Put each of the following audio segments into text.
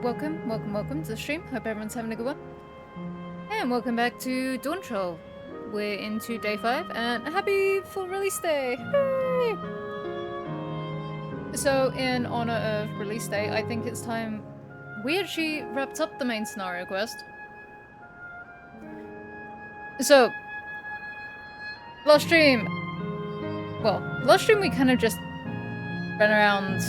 welcome to the stream. Hope everyone's having a good one. And welcome back to Dawntrail. We're into day 5 and happy full release day! Hooray! So, in honor of release day, I think it's time we actually wrapped up the main scenario quest. So, last stream we kind of just ran around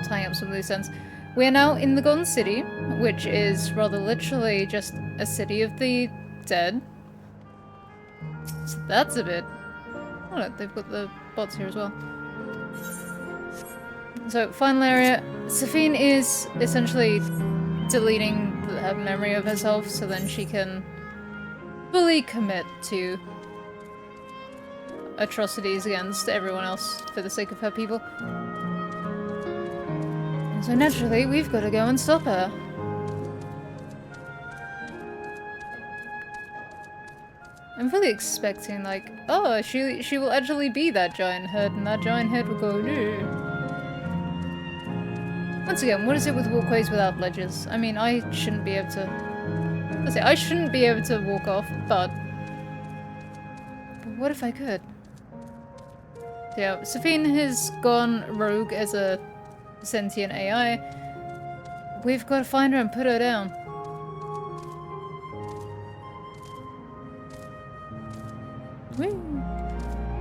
tying up some loose ends. We are now in the Golden City, which is rather literally just a city of the dead. So that's a bit... Oh look, they've got the bots here as well. So, final area. Safine is essentially deleting her memory of herself so then she can fully commit to atrocities against everyone else for the sake of her people. So naturally, we've got to go and stop her. I'm really expecting, like, oh, she will actually be that giant head, and that giant head will go, no. Once again, what is it with walkways without ledges? I mean, I shouldn't be able to... Let's say, I shouldn't be able to walk off, but what if I could? Yeah, Safine has gone rogue as a sentient AI. We've got to find her and put her down. Whee.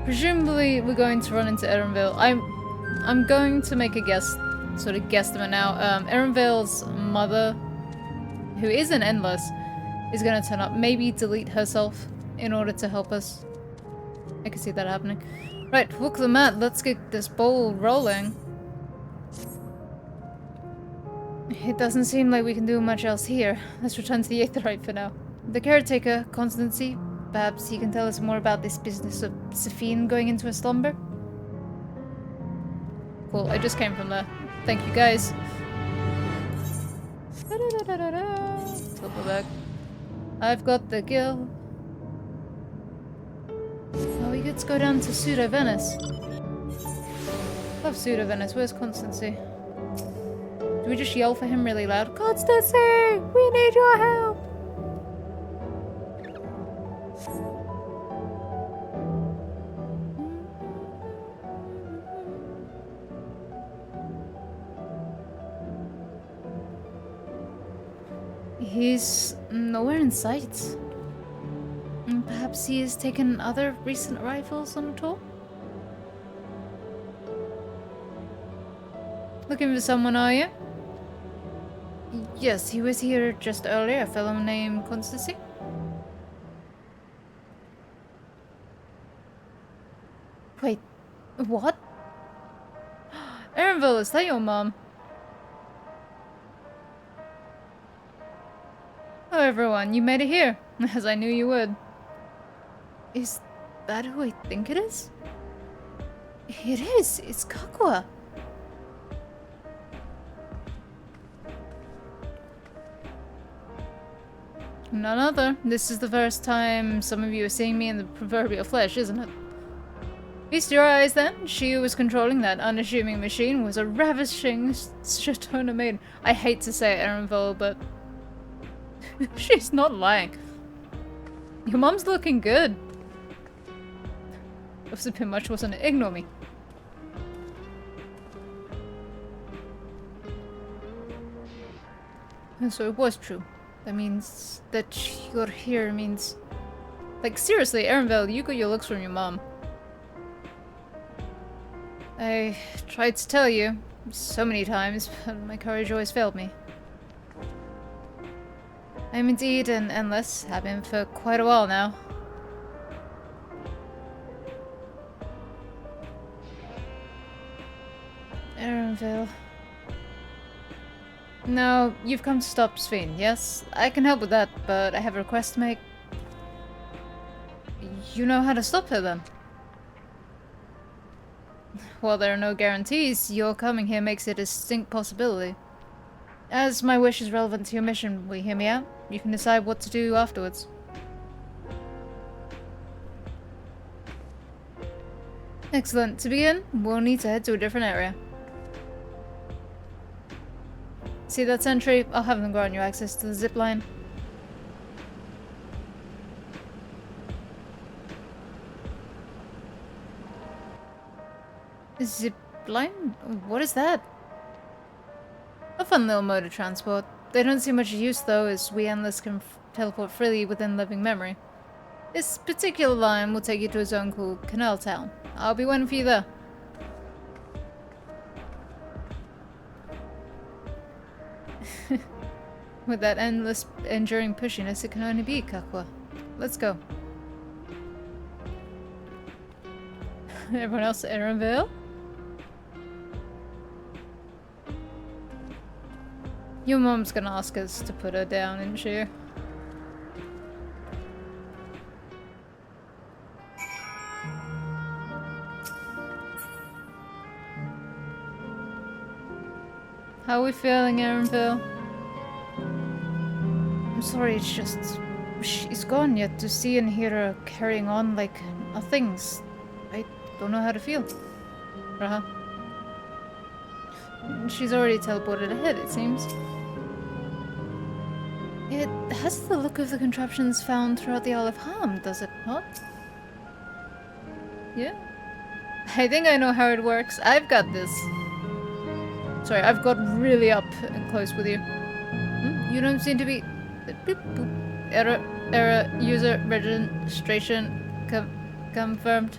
Presumably we're going to run into Erenville. I'm going to make a guesstimate now. Erenville's mother, who is an Endless, is going to turn up. Maybe delete herself in order to help us. I can see that happening. Right, walk the mat. Let's get this ball rolling. It doesn't seem like we can do much else here. Let's return to the Aetherite for now. The caretaker, Constancy, perhaps he can tell us more about this business of Safine going into a slumber? Cool, I just came from there. Thank you guys. Tilted back. I've got the gill. Oh, we could go down to Pseudo Venice. Love Pseudo Venice. Where's Constancy? Do we just yell for him really loud? Constancy! We need your help! He's nowhere in sight. Perhaps he has taken other recent arrivals on a tour? Looking for someone, are you? Yes, he was here just earlier, a fellow named Constancy. Wait, what? Erenville, is that your mom? Oh everyone, you made it here, as I knew you would. Is that who I think it is? It is, it's Kakua. None other. This is the first time some of you are seeing me in the proverbial flesh, isn't it? Feast your eyes then. She who was controlling that unassuming machine was a ravishing Shatona maiden. I hate to say it, Erenville, but she's not lying. Your mom's looking good. That was a bit much, wasn't it? Ignore me. And so it was true. That means that you're here means... Like, seriously, Erenville, you got your looks from your mom. I tried to tell you so many times, but my courage always failed me. I am indeed an Endless, have been for quite a while now. Erenville. No, you've come to stop Safine, yes? I can help with that, but I have a request to make. You know how to stop her then? While there are no guarantees, your coming here makes it a distinct possibility. As my wish is relevant to your mission, will you hear me out? You can decide what to do afterwards. Excellent. To begin, we'll need to head to a different area. See that sentry? I'll have them grant you access to the zip line. Zip line? What is that? A fun little mode of transport. They don't see much use though, as we endless can teleport freely within living memory. This particular line will take you to a zone called Canal Town. I'll be waiting for you there. With that endless, enduring pushiness, it can only be Kakwa. Let's go. Everyone else at Erenville? Your mom's gonna ask us to put her down, isn't she? How are we feeling, Erenville? I'm sorry, it's just... she's gone, yet to see and hear her carrying on like nothing's... I don't know how to feel. Raha. She's already teleported ahead, it seems. It has the look of the contraptions found throughout the Isle of Harm, does it not? Yeah? I think I know how it works. I've got this. Sorry, I've got really up and close with you. You don't seem to be... Boop, boop. Error. User registration confirmed.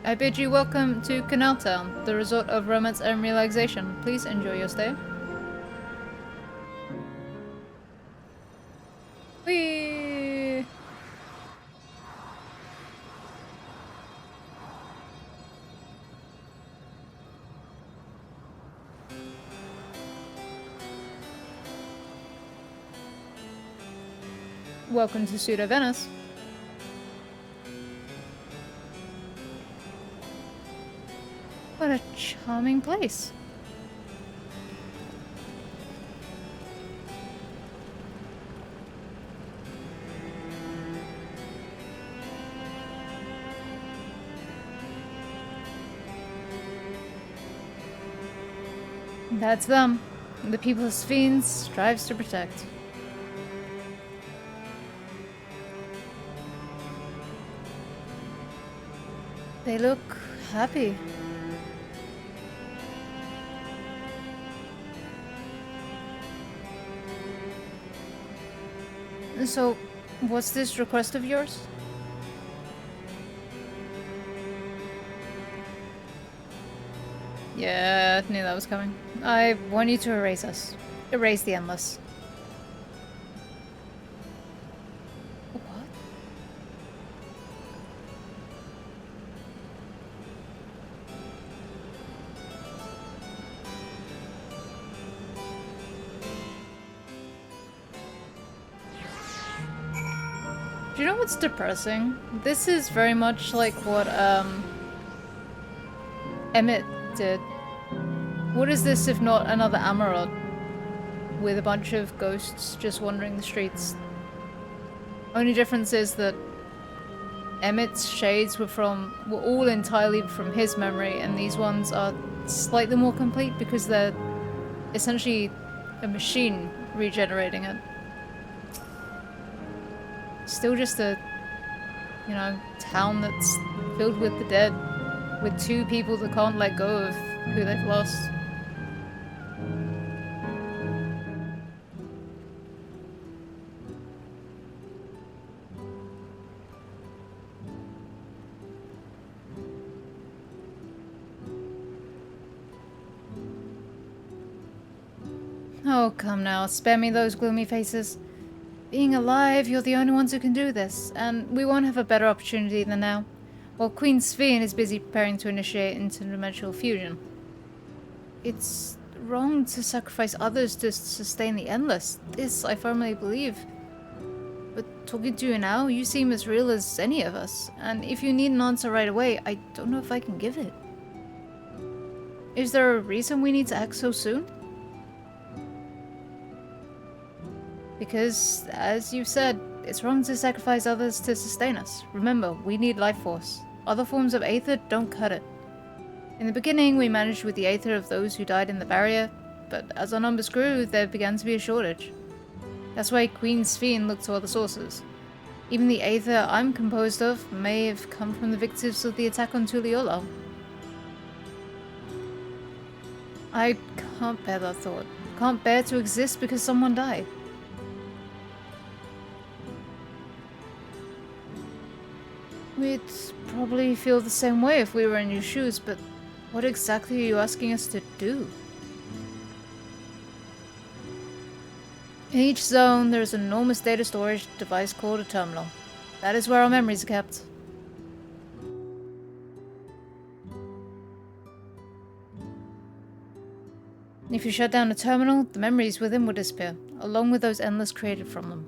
I bid you welcome to Canal Town, the resort of romance and relaxation. Please enjoy your stay. Whee! Welcome to Pseudo Venice. What a charming place. That's them. The people's fiends strives to protect. They look happy. So, what's this request of yours? Yeah, I knew that was coming. I want you to erase us. Erase the Endless. What? Do you know what's depressing? This is very much like what, Emmett did. What is this if not another Amarod? With a bunch of ghosts just wandering the streets. Only difference is that Emmett's shades were all entirely from his memory, and these ones are slightly more complete because they're essentially a machine regenerating it. Still just a, you know, town that's filled with the dead, with two people that can't let go of who they've lost. Oh, come now, spare me those gloomy faces. Being alive, you're the only ones who can do this, and we won't have a better opportunity than now, while Queen Sphene is busy preparing to initiate interdimensional fusion. It's wrong to sacrifice others to sustain the Endless. This, I firmly believe. But talking to you now, you seem as real as any of us, and if you need an answer right away, I don't know if I can give it. Is there a reason we need to act so soon? Because, as you've said, it's wrong to sacrifice others to sustain us. Remember, we need life force. Other forms of Aether don't cut it. In the beginning, we managed with the Aether of those who died in the barrier, but as our numbers grew, there began to be a shortage. That's why Queen Sphene looked to other sources. Even the Aether I'm composed of may have come from the victims of the attack on Tuliolo. I can't bear that thought. Can't bear to exist because someone died. We'd probably feel the same way if we were in your shoes, but what exactly are you asking us to do? In each zone, there is an enormous data storage device called a terminal. That is where our memories are kept. If you shut down a terminal, the memories within will disappear, along with those endless created from them.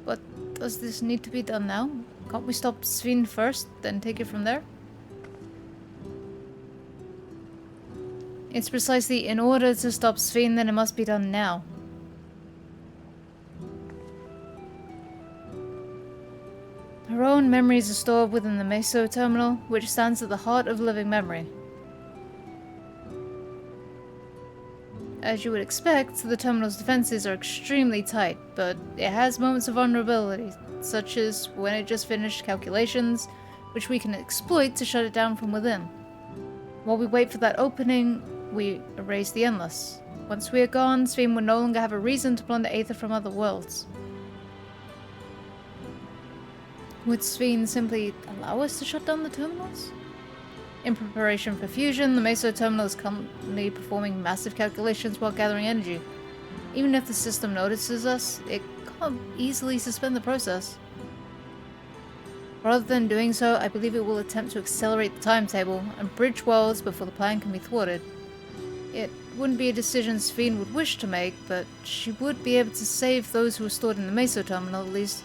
But does this need to be done now? Can't we stop Sphene first, then take it from there? It's precisely in order to stop Sphene that it must be done now. Her own memories are stored within the Meso terminal, which stands at the heart of living memory. As you would expect, the terminal's defenses are extremely tight, but it has moments of vulnerability, such as when it just finished calculations, which we can exploit to shut it down from within. While we wait for that opening, we erase the Endless. Once we are gone, Sphene will no longer have a reason to plunder Aether from other worlds. Would Sphene simply allow us to shut down the terminals? In preparation for fusion, the Meso terminal is currently performing massive calculations while gathering energy. Even if the system notices us, it can't easily suspend the process. Rather than doing so, I believe it will attempt to accelerate the timetable and bridge worlds before the plan can be thwarted. It wouldn't be a decision Sphene would wish to make, but she would be able to save those who are stored in the Meso terminal at least.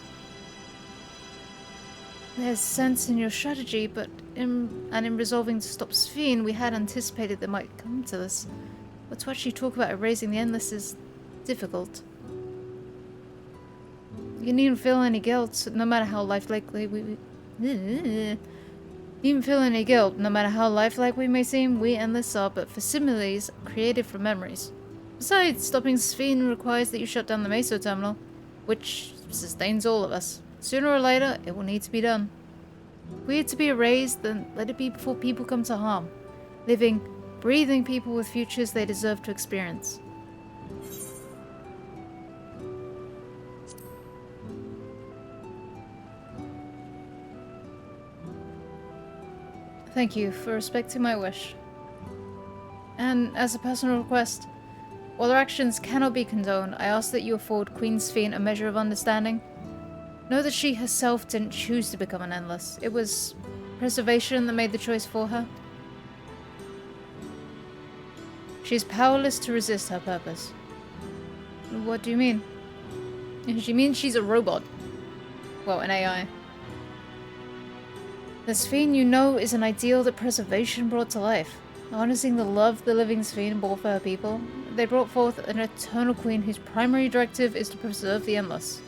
There's sense in your strategy, but in resolving to stop Sphene, we had anticipated that might come to this. But to actually talk about erasing the Endless is difficult. You needn't feel any guilt, no matter how lifelike we needn't feel any guilt, no matter how lifelike we may seem. We Endless are but facsimiles created from memories. Besides, stopping Sphene requires that you shut down the Meso terminal, which sustains all of us. Sooner or later, it will need to be done. If we are to be erased, then let it be before people come to harm. Living, breathing people with futures they deserve to experience. Thank you for respecting my wish. And as a personal request, while our actions cannot be condoned, I ask that you afford Queen Sphene a measure of understanding. Know that she herself didn't choose to become an Endless. It was preservation that made the choice for her. She is powerless to resist her purpose. What do you mean? She means she's a robot. Well, an AI. The Sphene you know is an ideal that preservation brought to life. Harnessing the love the living Sphene bore for her people, they brought forth an eternal queen whose primary directive is to preserve the Endless.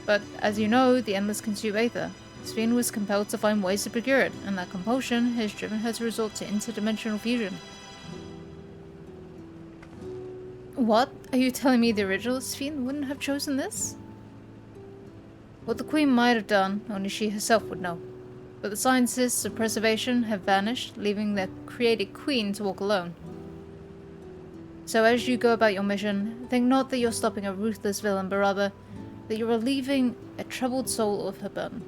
But, as you know, the Endless consume Aether. Sphene was compelled to find ways to procure it, and that compulsion has driven her to resort to interdimensional fusion. What? Are you telling me the original Sphene wouldn't have chosen this? What the Queen might have done, only she herself would know. But the scientists of preservation have vanished, leaving their created Queen to walk alone. So as you go about your mission, think not that you're stopping a ruthless villain, but rather that you're relieving a troubled soul of her burden.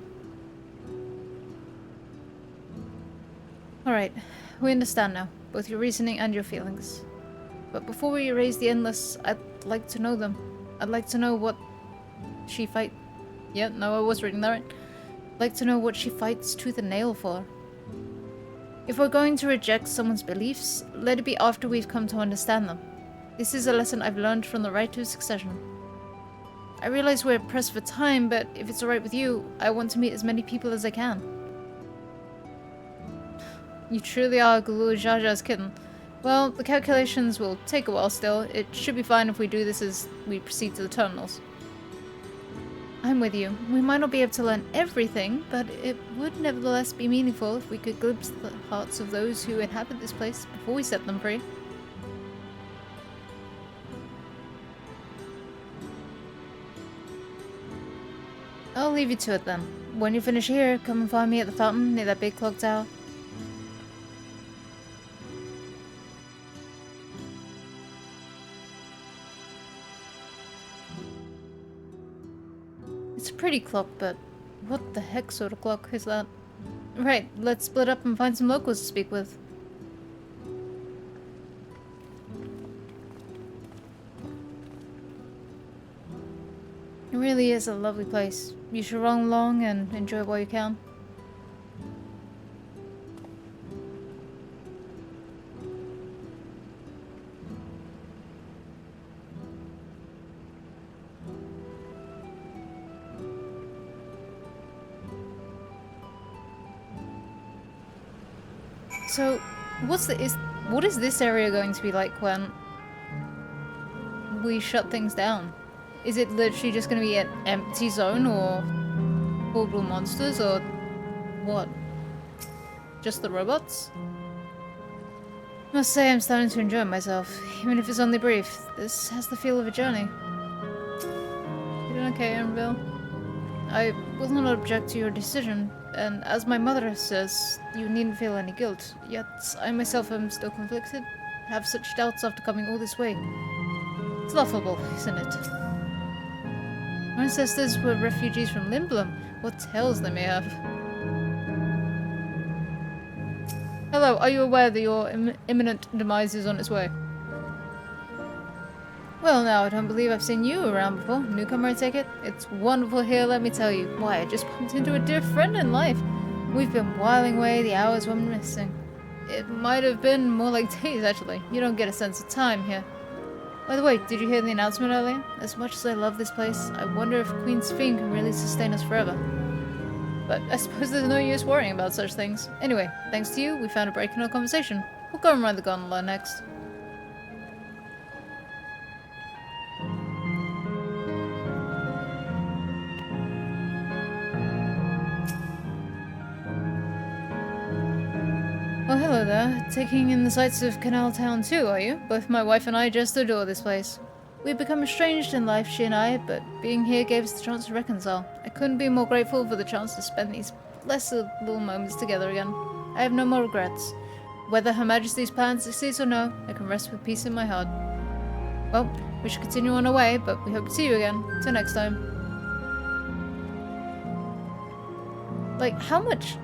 Alright, we understand now, both your reasoning and your feelings. But before we erase the Endless, I'd like to know them. I'd like to know what she fight. Yeah, no, I was reading that right. I'd like to know what she fights tooth and nail for. If we're going to reject someone's beliefs, let it be after we've come to understand them. This is a lesson I've learned from the Rite of Succession. I realize we're pressed for time, but if it's alright with you, I want to meet as many people as I can. You truly are Galul Jar Jar's kitten. Well, the calculations will take a while still. It should be fine if we do this as we proceed to the terminals. I'm with you. We might not be able to learn everything, but it would nevertheless be meaningful if we could glimpse the hearts of those who inhabit this place before we set them free. I'll leave you to it then. When you finish here, come and find me at the fountain near that big clock tower. It's a pretty clock, but what the heck sort of clock is that? Right, let's split up and find some locals to speak with. It really is a lovely place. You should run along and enjoy it while you can. So, what is this area going to be like when we shut things down? Is it literally just going to be an empty zone or horrible monsters or what? Just the robots? Must say I'm starting to enjoy myself, even if it's only brief. This has the feel of a journey. You doing okay, Annabelle? I will not object to your decision, and as my mother says, you needn't feel any guilt. Yet I myself am still conflicted. Have such doubts after coming all this way. It's laughable, isn't it? Our ancestors were refugees from Limblum. What tales they may have. Hello, are you aware that your imminent demise is on its way? Well now, I don't believe I've seen you around before. Newcomer, I take it? It's wonderful here, let me tell you. Why, I just bumped into a dear friend in life. We've been whiling away the hours we're missing. It might have been more like days, actually. You don't get a sense of time here. By the way, did you hear the announcement earlier? As much as I love this place, I wonder if Queen's Fiend can really sustain us forever. But I suppose there's no use worrying about such things. Anyway, thanks to you, we found a break in our conversation. We'll go and ride the gondola next. Oh, hello there. Taking in the sights of Canal Town too, are you? Both my wife and I just adore this place. We've become estranged in life, she and I, but being here gave us the chance to reconcile. I couldn't be more grateful for the chance to spend these blessed little moments together again. I have no more regrets. Whether Her Majesty's plan succeeds or no, I can rest with peace in my heart. Well, we should continue on our way, but we hope to see you again. Till next time. Like, how much...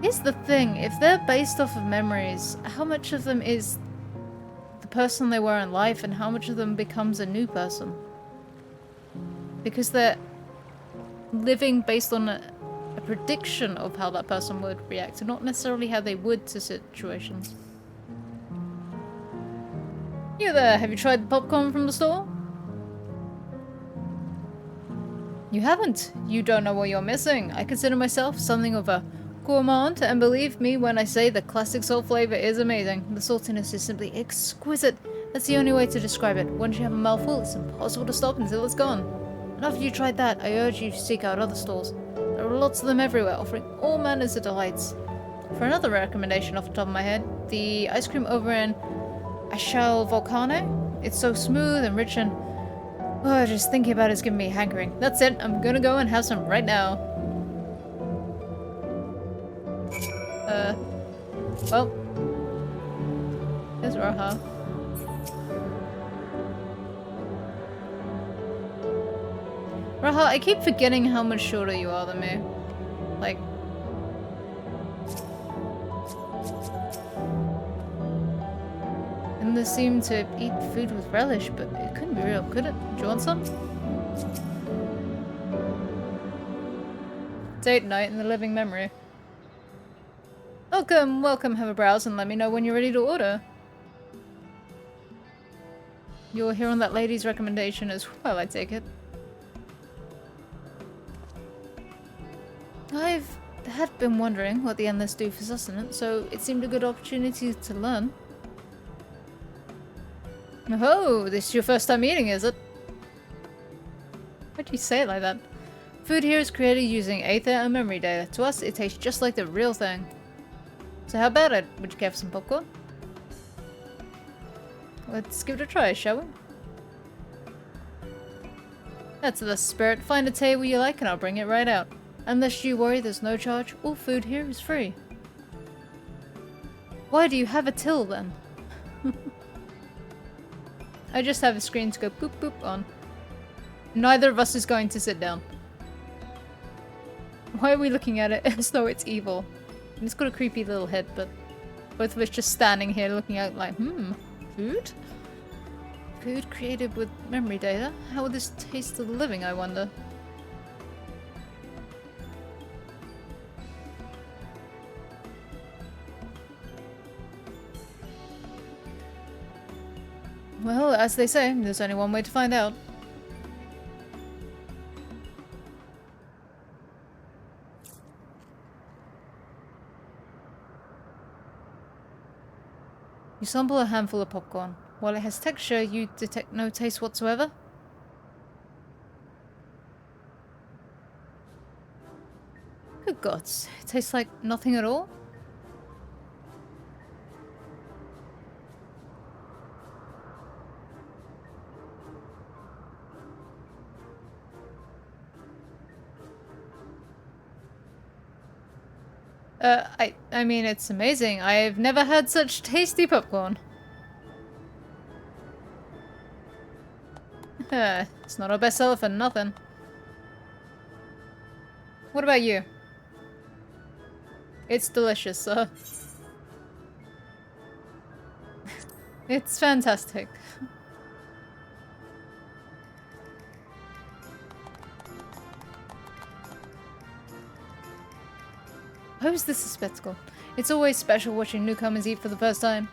Here's the thing, if they're based off of memories, how much of them is the person they were in life and how much of them becomes a new person? Because they're living based on a prediction of how that person would react, and not necessarily how they would to situations. You there, have you tried the popcorn from the store? You haven't. You don't know what you're missing. I consider myself something of a gourmand, and believe me when I say the classic salt flavor is amazing. The saltiness is simply exquisite. That's the only way to describe it. Once you have a mouthful, it's impossible to stop until it's gone. And after you tried that, I urge you to seek out other stores. There are lots of them everywhere, offering all manners of delights. For another recommendation off the top of my head, the ice cream over in Ashal Volcano. It's so smooth and rich and... oh, just thinking about it's giving me a hankering. That's it, I'm gonna go and have some right now. Well, there's Raha. Raha, I keep forgetting how much shorter you are than me. Like... and they seem to eat food with relish, but it couldn't be real, could it? Do you want some? Date night in the living memory. Welcome, welcome, have a browse and let me know when you're ready to order. You're here on that lady's recommendation as well, I take it. Had been wondering what the endless do for sustenance, so it seemed a good opportunity to learn. Oh, this is your first time eating, is it? Why'd you say it like that? Food here is created using aether and memory data. To us, it tastes just like the real thing. So how about it? Would you care for some popcorn? Let's give it a try, shall we? That's the spirit. Find a table you like and I'll bring it right out. Unless you worry, there's no charge. All food here is free. Why do you have a till then? I just have a screen to go boop boop on. Neither of us is going to sit down. Why are we looking at it as though it's evil? And it's got a creepy little head, but both of us just standing here looking out like, food? Food created with memory data? How would this taste to the living, I wonder? Well, as they say, there's only one way to find out. You sample a handful of popcorn. While it has texture, you detect no taste whatsoever? Good gods, it tastes like nothing at all? I mean, it's amazing. I've never had such tasty popcorn. It's not our bestseller for nothing. What about you? It's delicious, sir. It's fantastic. How is this a spectacle? It's always special watching newcomers eat for the first time.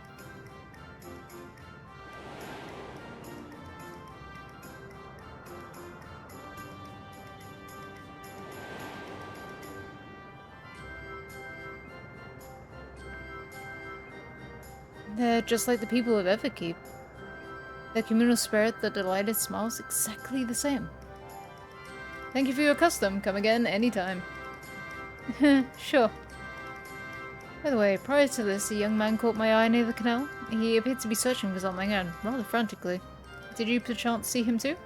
They're just like the people of Everkeep. Their communal spirit, the delighted smiles, exactly the same. Thank you for your custom. Come again anytime. Sure. By the way, prior to this, a young man caught my eye near the canal. He appeared to be searching for something, and rather frantically. Did you perchance see him too?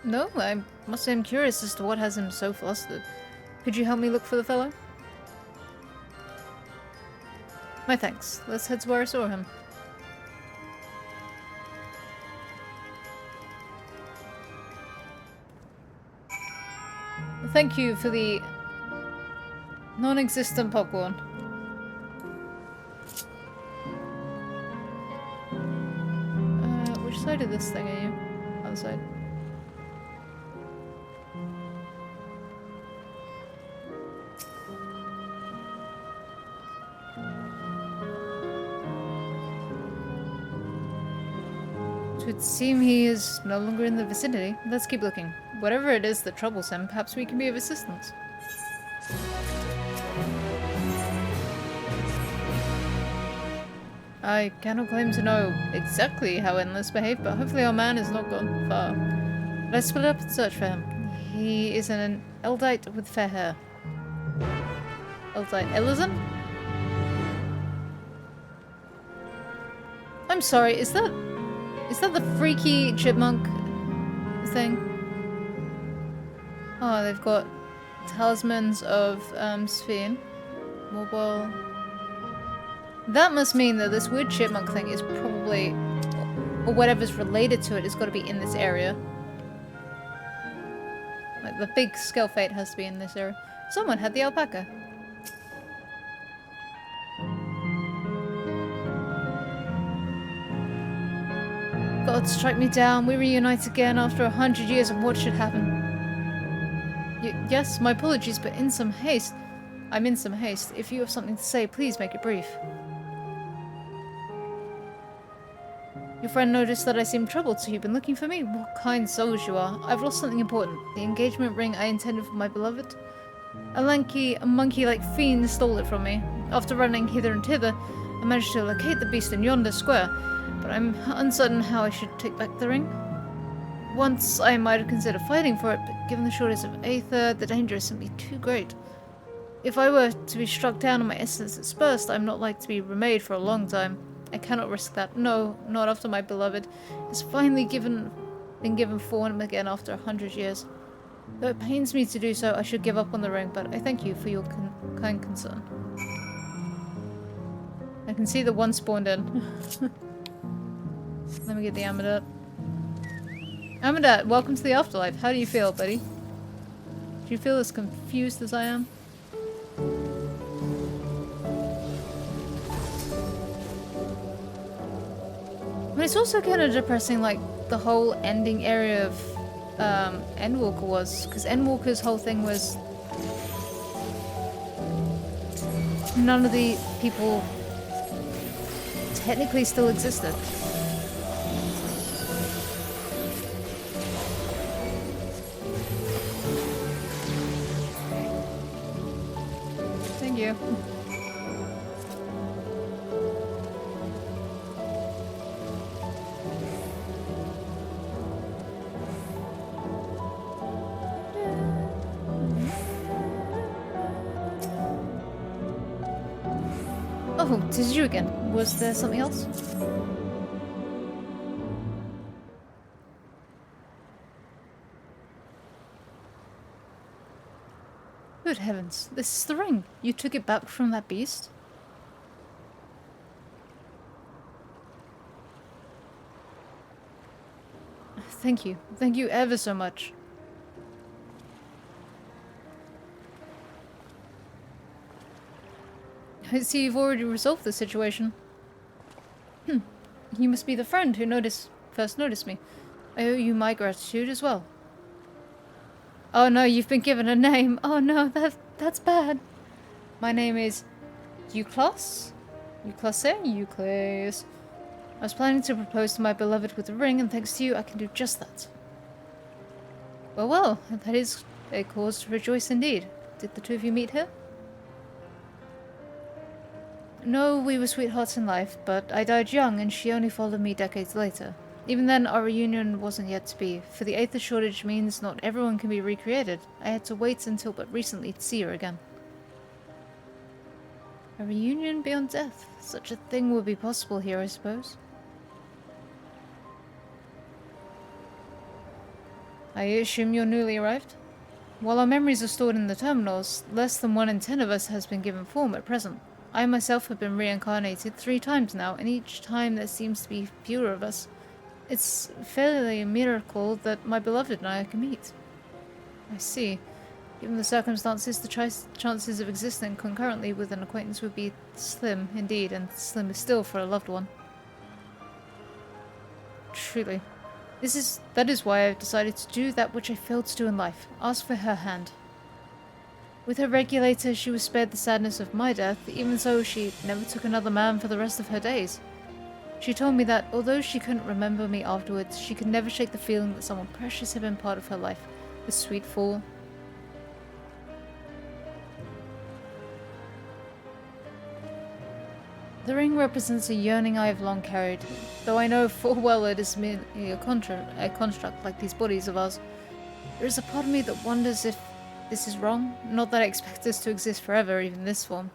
No, I must say I'm curious as to what has him so flustered. Could you help me look for the fellow? My thanks. Let's head to where I saw him. Thank you for the non-existent popcorn. Which side of this thing are you? Other side. It would seem he is no longer in the vicinity. Let's keep looking. Whatever it is that troubles him, perhaps we can be of assistance. I cannot claim to know exactly how Endless behaved, but hopefully our man has not gone far. Let's split up and search for him. He is an Eldite with fair hair. Eldite Ellison? I'm sorry, is that the freaky chipmunk thing? Oh, they've got talismans of Sphene. Mobile. That must mean that this weird chipmunk thing is probably, or whatever's related to it, has got to be in this area. Like the big skull fate has to be in this area. Someone had the alpaca. God, strike me down. We reunite again after 100 years, and what should happen? Yes, my apologies, but I'm in some haste. If you have something to say, please make it brief. Your friend noticed that I seemed troubled, so you've been looking for me? What kind souls you are. I've lost something important. The engagement ring I intended for my beloved. A monkey-like fiend stole it from me. After running hither and thither, I managed to locate the beast in yonder square, but I'm uncertain how I should take back the ring. Once I might have considered fighting for it, but given the shortage of aether, the danger is simply too great. If I were to be struck down and my essence dispersed, I'm not like to be remade for a long time. I cannot risk that. No, not after my beloved has finally been given form again after 100 years. Though it pains me to do so, I should give up on the ring, but I thank you for your kind concern. I can see the one spawned in. Let me get the Amadet. Amadet, welcome to the afterlife. How do you feel, buddy? Do you feel as confused as I am? But it's also kind of depressing, like, the whole ending area of Endwalker was. Because Endwalker's whole thing was none of the people technically still existed. Thank you. Oh, it is you again. Was there something else? Good heavens, this is the ring. You took it back from that beast? Thank you. Thank you ever so much. I see you've already resolved the situation. You must be the friend who first noticed me. I owe you my gratitude as well. Oh no, you've been given a name. Oh no, that's bad. My name is Euclas? Euclas. I was planning to propose to my beloved with a ring, and thanks to you, I can do just that. Well, that is a cause to rejoice indeed. Did the two of you meet here? No, we were sweethearts in life, but I died young and she only followed me decades later. Even then, our reunion wasn't yet to be, for the aether shortage means not everyone can be recreated. I had to wait until but recently to see her again. A reunion beyond death? Such a thing would be possible here, I suppose. I assume you're newly arrived? While our memories are stored in the terminals, less than 1 in 10 of us has been given form at present. I myself have been reincarnated 3 times now, and each time there seems to be fewer of us. It's fairly a miracle that my beloved and I can meet. I see. Given the circumstances, the chances of existing concurrently with an acquaintance would be slim indeed, and slimmer still for a loved one. Truly. That is why I've decided to do that which I failed to do in life. Ask for her hand. With her regulator, she was spared the sadness of my death. Even so, she never took another man for the rest of her days. She told me that, although she couldn't remember me afterwards, she could never shake the feeling that someone precious had been part of her life. The sweet fool. The ring represents a yearning I have long carried, though I know full well it is merely a construct like these bodies of ours. There is a part of me that wonders if this is wrong. Not that I expect us to exist forever, even in this form.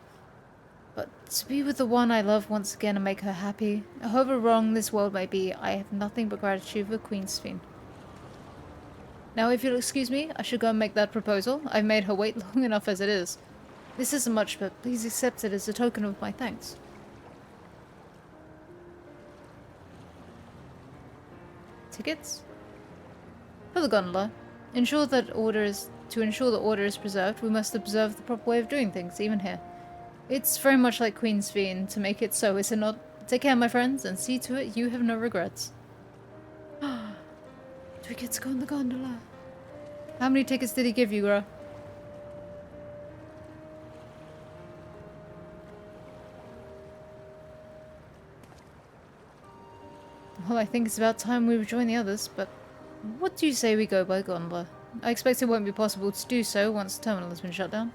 But to be with the one I love once again and make her happy, however wrong this world may be, I have nothing but gratitude for XIV. Now, if you'll excuse me, I should go and make that proposal. I've made her wait long enough as it is. This isn't much, but please accept it as a token of my thanks. Tickets? For the gondola. To ensure that order is preserved, we must observe the proper way of doing things, even here. It's very much like XIV to make it so, is it not? Take care, my friends, and see to it you have no regrets. Do we get to go on the gondola? How many tickets did he give you, Gra? Well, I think it's about time we rejoin the others, but what do you say we go by gondola? I expect it won't be possible to do so once the terminal has been shut down.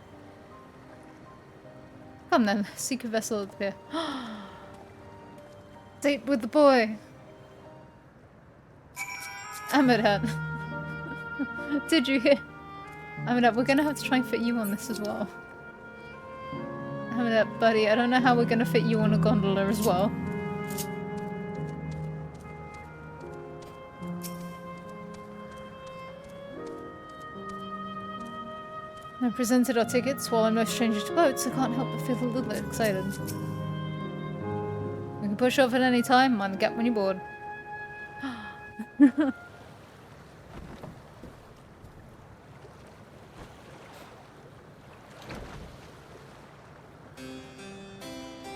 Come then, seek a vessel at the pier. Date with the boy! Amadat. Did you hear? Amadat, we're gonna have to try and fit you on this as well. Amadat, buddy, I don't know how we're gonna fit you on a gondola as well. I presented our tickets. While I'm no stranger to boats, I can't help but feel a little bit excited. We can push off at any time. Mind the gap when you're bored.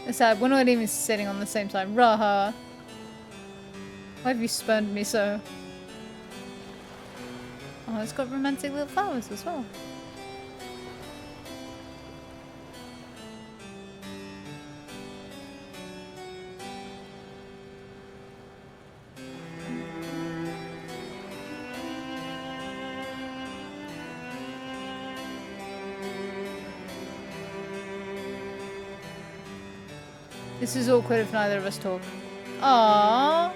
It's sad, we're not even sitting on the same side. Raha! Why have you spurned me so? Oh, it's got romantic little flowers as well. This is awkward if neither of us talk. Aww.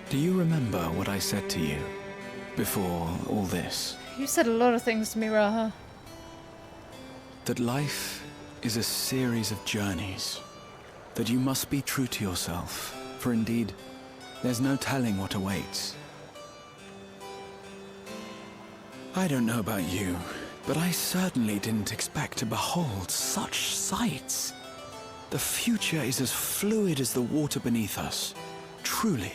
Do you remember what I said to you before all this? You said a lot of things to me, Raha. That life is a series of journeys. That you must be true to yourself, for indeed, there's no telling what awaits. I don't know about you, but I certainly didn't expect to behold such sights. The future is as fluid as the water beneath us, truly.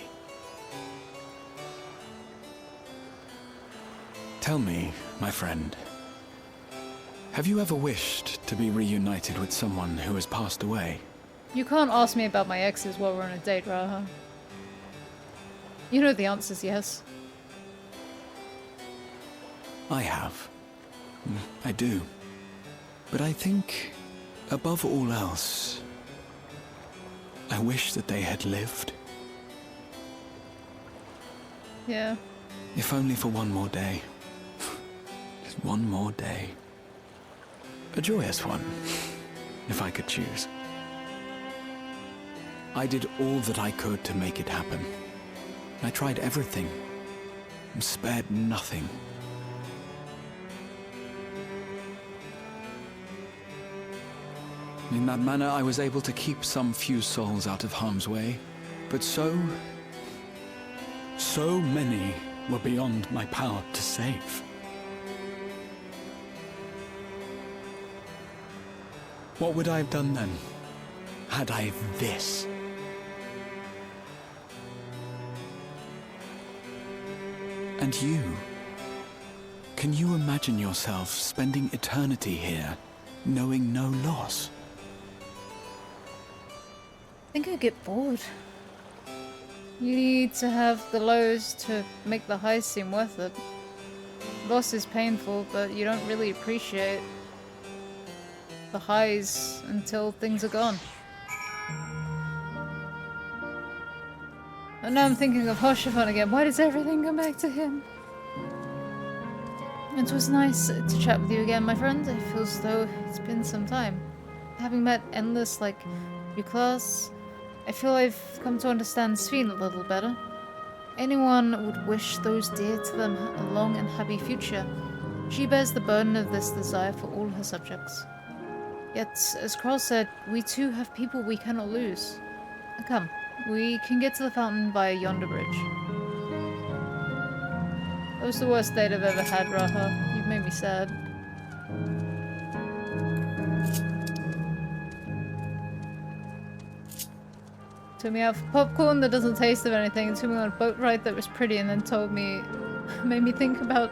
Tell me, my friend, have you ever wished to be reunited with someone who has passed away? You can't ask me about my exes while we're on a date, Raha. You know the answer's yes. I have. I do. But I think, above all else, I wish that they had lived. Yeah. If only for one more day. One more day. A joyous one, if I could choose. I did all that I could to make it happen. I tried everything, and spared nothing. In that manner, I was able to keep some few souls out of harm's way, but so many were beyond my power to save. What would I have done then, had I this? And you? Can you imagine yourself spending eternity here, knowing no loss? I think I'd get bored. You need to have the lows to make the highs seem worth it. Loss is painful, but you don't really appreciate the highs until things are gone. And now I'm thinking of Hoshifan again. Why does everything come back to him? It was nice to chat with you again, my friend. It feels as though it's been some time. Having met Endless like your class, I feel I've come to understand Sphene a little better. Anyone would wish those dear to them a long and happy future. She bears the burden of this desire for all her subjects. Yet, as Carl said, we too have people we cannot lose. Come, we can get to the fountain by yonder bridge. That was the worst date I've ever had, Raha. You've made me sad. Took me out for popcorn that doesn't taste of anything, took me on a boat ride that was pretty, and then told me... made me think about...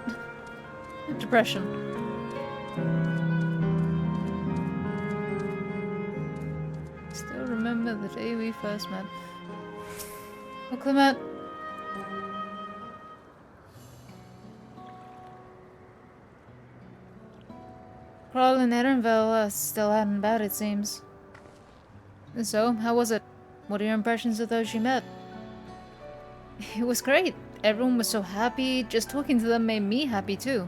depression. Still remember the day we first met. Oh, Clement. Kral and Erenville still hadn't bad, it seems. So, how was it? What are your impressions of those you met? It was great. Everyone was so happy. Just talking to them made me happy too.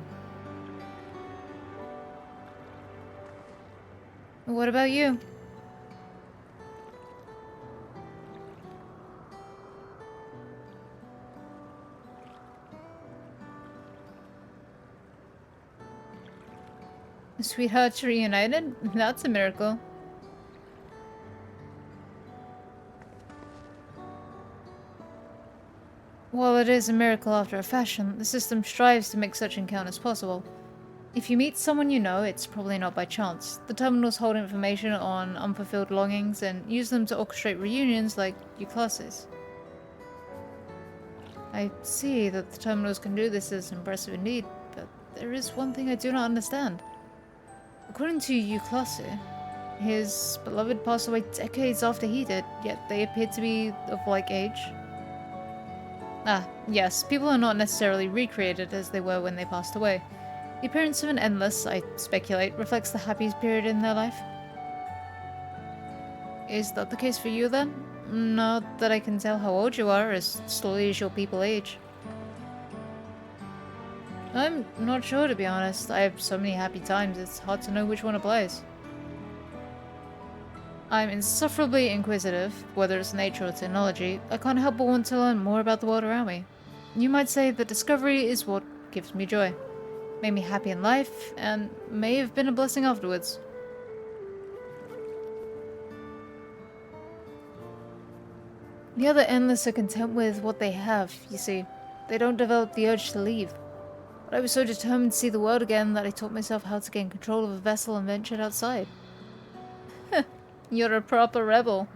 What about you? Sweethearts reunited? That's a miracle. While it is a miracle after a fashion, the system strives to make such encounters possible. If you meet someone you know, it's probably not by chance. The terminals hold information on unfulfilled longings and use them to orchestrate reunions like Euclosses. I see that the terminals can do this is impressive indeed, but there is one thing I do not understand. According to Euclosse, his beloved passed away decades after he did, yet they appeared to be of like age. Ah, yes, people are not necessarily recreated as they were when they passed away. The appearance of an endless, I speculate, reflects the happiest period in their life. Is that the case for you then? Not that I can tell how old you are, as slowly as your people age. I'm not sure, to be honest. I have so many happy times, it's hard to know which one applies. I'm insufferably inquisitive, whether it's nature or technology. I can't help but want to learn more about the world around me. You might say that discovery is what gives me joy. Made me happy in life, and may have been a blessing afterwards. The other endless are content with what they have, you see. They don't develop the urge to leave. But I was so determined to see the world again that I taught myself how to gain control of a vessel and ventured outside. You're a proper rebel.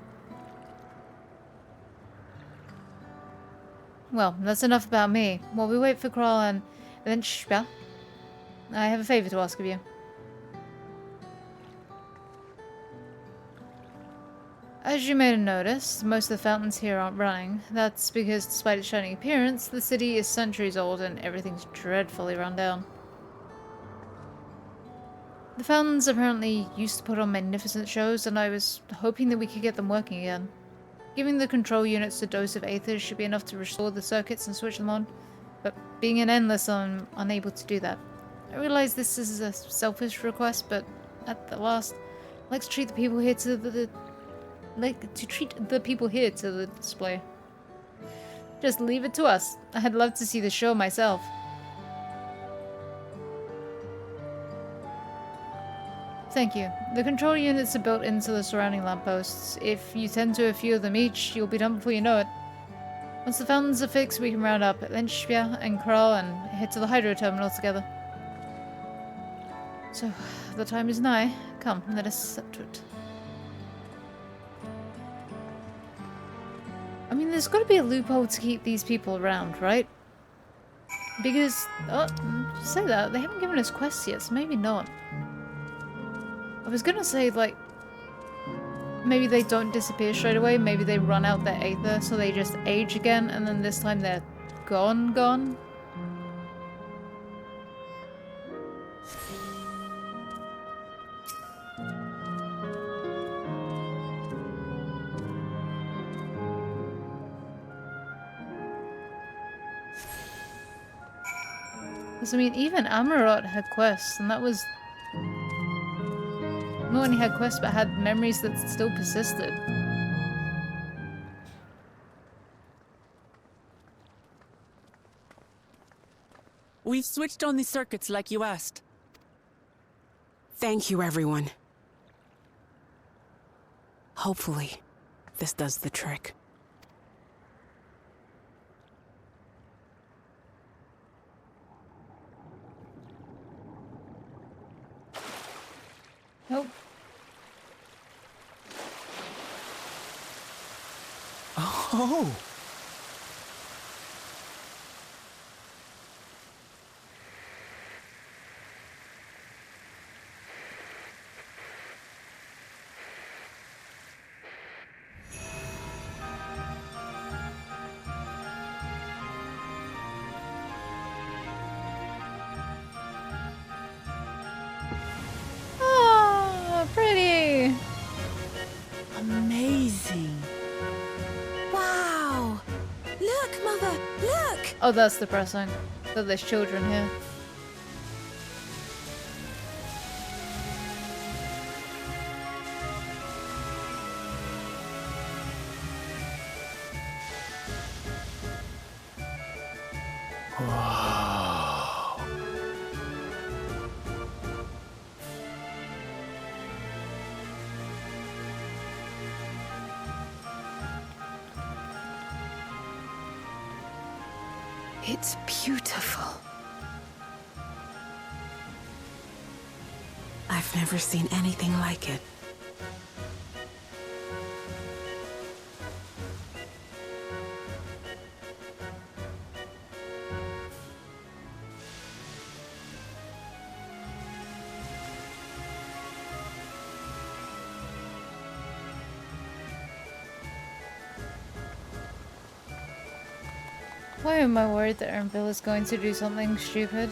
Well, that's enough about me. While we wait for Kral and Venshpa, I have a favor to ask of you. As you may have noticed, most of the fountains here aren't running. That's because, despite its shining appearance, the city is centuries old and everything's dreadfully run down. The fountains apparently used to put on magnificent shows, and I was hoping that we could get them working again. Giving the control units a dose of aether should be enough to restore the circuits and switch them on, but being an endless, I'm unable to do that. I realize this is a selfish request, but at the last, I'd like to treat the people here to the display. Just leave it to us. I'd love to see the show myself. Thank you. The control units are built into the surrounding lampposts. If you tend to a few of them each, you'll be done before you know it. Once the fountains are fixed, we can round up Lenshpia and Kral and head to the hydro terminal together. So, the time is nigh. Come, let us set to it. I mean, there's got to be a loophole to keep these people around, right? Because, say that, they haven't given us quests yet, so maybe not. I was gonna say, like, maybe they don't disappear straight away, maybe they run out their aether, so they just age again, and then this time they're gone. Because, I mean, even Amarot had quests, and that was... not only had quests, but had memories that still persisted. We've switched on the circuits like you asked. Thank you, everyone. Hopefully, this does the trick. Nope. Oh! Oh, that's depressing. That there's children here. It's beautiful. I've never seen anything like it. Why am I worried that Ernville is going to do something stupid?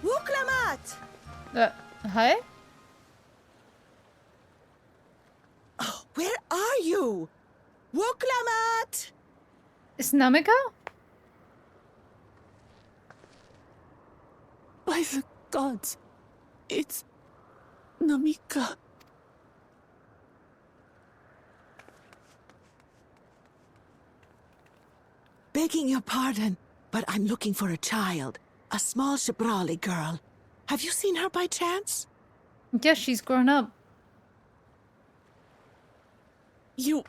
Wuklamat! Hi? Oh, where are you? Wuklamat! Is Namika? By the gods, it's Namika. Begging your pardon, but I'm looking for a child. A small Shibrali girl. Have you seen her by chance? Yes, she's grown up. You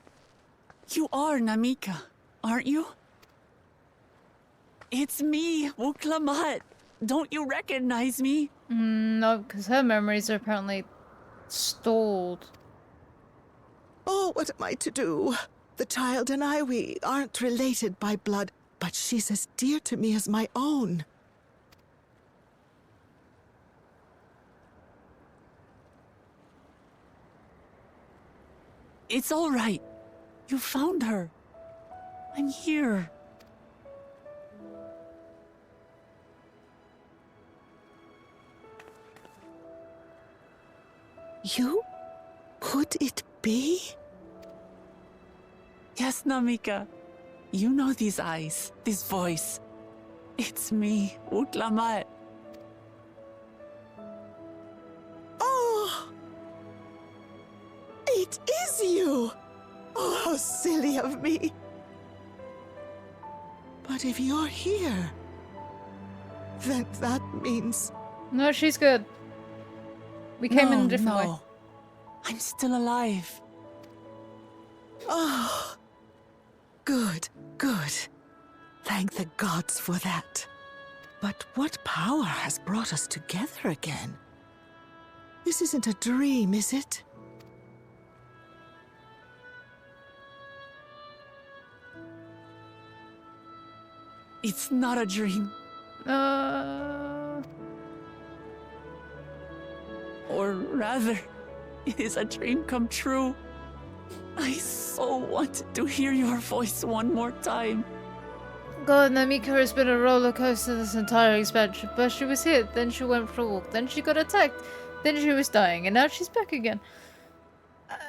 are Namika, aren't you? It's me, Wuklamat. Don't you recognize me? No, because her memories are apparently stalled. Oh, what am I to do? The child and I, we aren't related by blood, but she's as dear to me as my own. It's all right. You found her. I'm here. You? Could it be? Yes, Namika. You know these eyes, this voice. It's me, Wuklamat. Oh! It is you! Oh, how silly of me. But if you're here, then that means... No, she's good. We came in a different way. I'm still alive. Oh, good, good. Thank the gods for that. But what power has brought us together again? This isn't a dream, is it? It's not a dream. Or rather, it is a dream come true. I so wanted to hear your voice one more time. God, Namika has been a roller coaster this entire expansion. But she was here, then she went for a walk, then she got attacked, then she was dying, and now she's back again.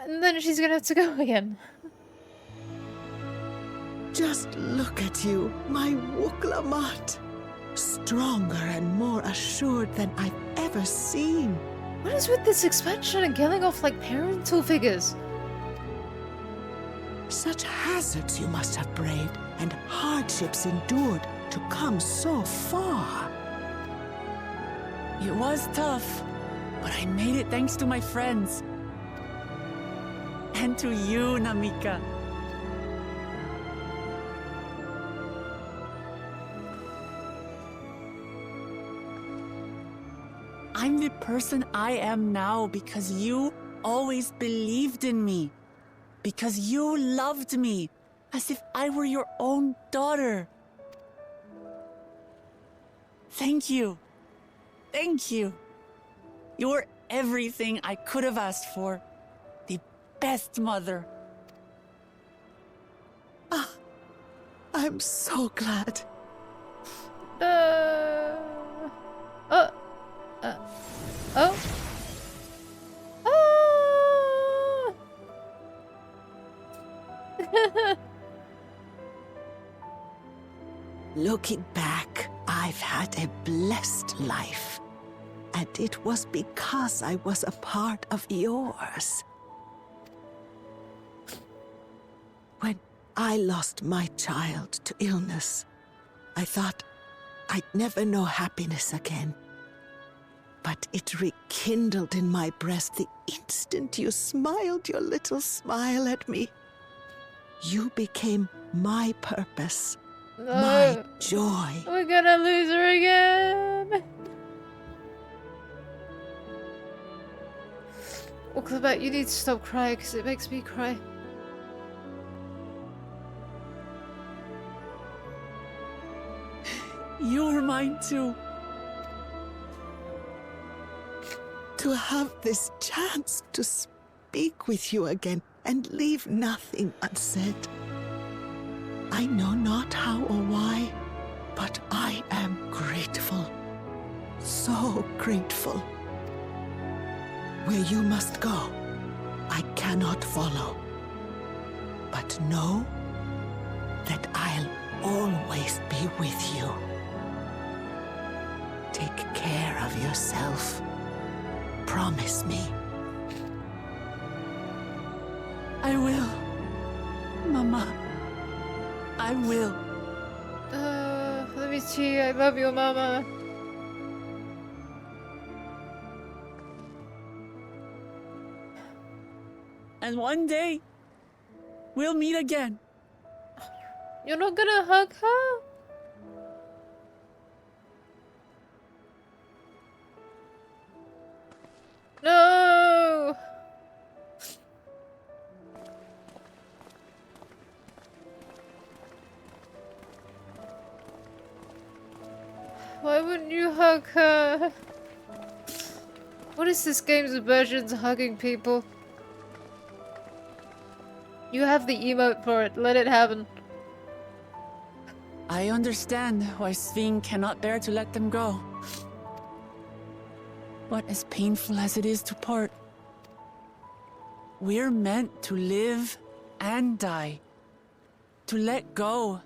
And then she's gonna have to go again. Just look at you, my Wuklamat. Stronger and more assured than I've ever seen. What is with this expansion and killing off like parental figures? Such hazards you must have braved and hardships endured to come so far. It was tough, but I made it thanks to my friends. And to you, Namika. I'm the person I am now because you always believed in me. Because you loved me as if I were your own daughter. Thank you. Thank you. You're everything I could have asked for. The best mother. I'm so glad. Oh. Looking back, I've had a blessed life. And it was because I was a part of yours. When I lost my child to illness, I thought I'd never know happiness again. But it rekindled in my breast the instant you smiled your little smile at me. You became my purpose, my joy. We're gonna lose her again. Walkabout, you need to stop crying because it makes me cry. You're mine too. To have this chance to speak with you again and leave nothing unsaid. I know not how or why, but I am grateful. So grateful. Where you must go, I cannot follow. But know that I'll always be with you. Take care of yourself. Promise me. I will. Mama. I will. Let me see. I love you, Mama. And one day, we'll meet again. You're not gonna hug her? No! Why wouldn't you hug her? What is this game's aversion to hugging people? You have the emote for it. Let it happen. I understand why Sving cannot bear to let them go. But as painful as it is to part, we're meant to live and die. To let go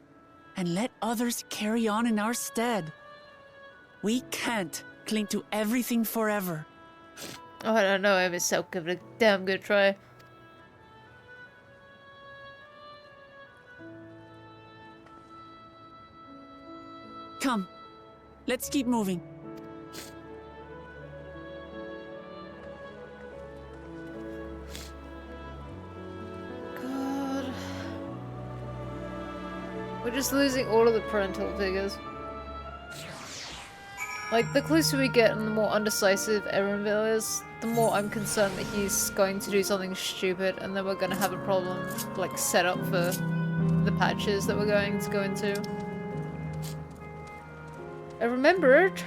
and let others carry on in our stead. We can't cling to everything forever. Oh, I don't know. I was so give it a damn good try. Come, let's keep moving. God. We're just losing all of the parental figures. Like, the closer we get and the more undecisive Erenville is, the more I'm concerned that he's going to do something stupid and then we're going to have a problem, like, set up for the patches that we're going to go into. I remembered.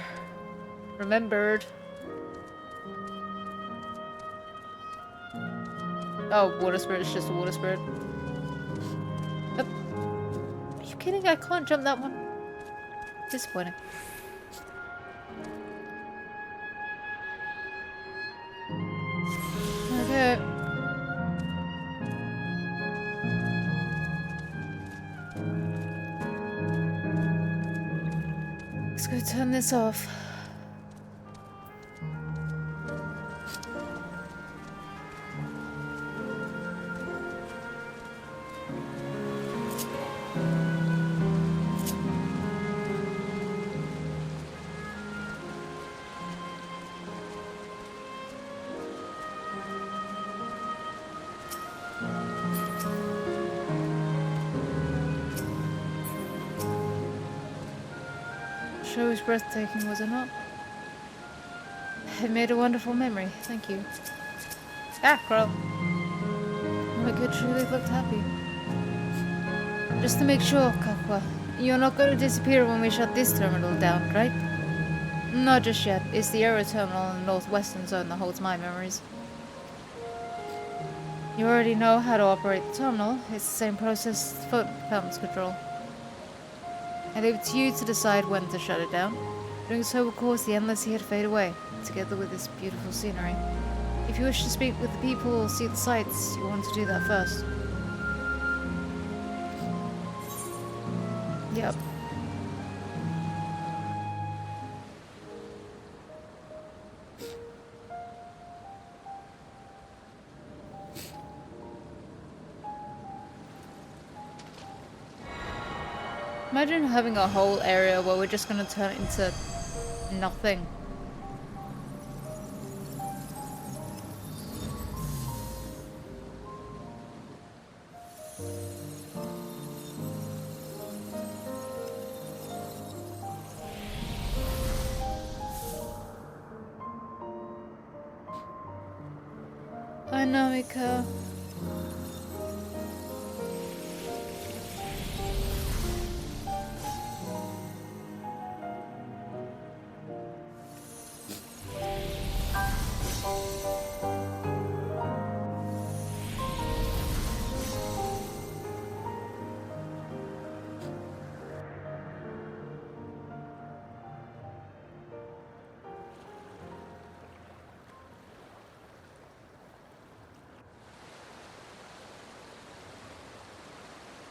Oh, water spirit is just a water spirit. Are you kidding? I can't jump that one. Disappointing. Okay. Let's go turn this off. Show was breathtaking, was it not? It made a wonderful memory, thank you. Ah, Crow. Oh my god, truly looked happy. Just to make sure, Kakwa, you're not going to disappear when we shut this terminal down, right? Not just yet. It's the aero terminal in the northwestern zone that holds my memories. You already know how to operate the terminal. It's the same process as float propellants control. I leave it to you to decide when to shut it down. Doing so will cause the endless here to fade away, together with this beautiful scenery. If you wish to speak with the people or see the sights, you want to do that first. Yep. Imagine having a whole area where we're just gonna turn it into nothing. I know, Mika.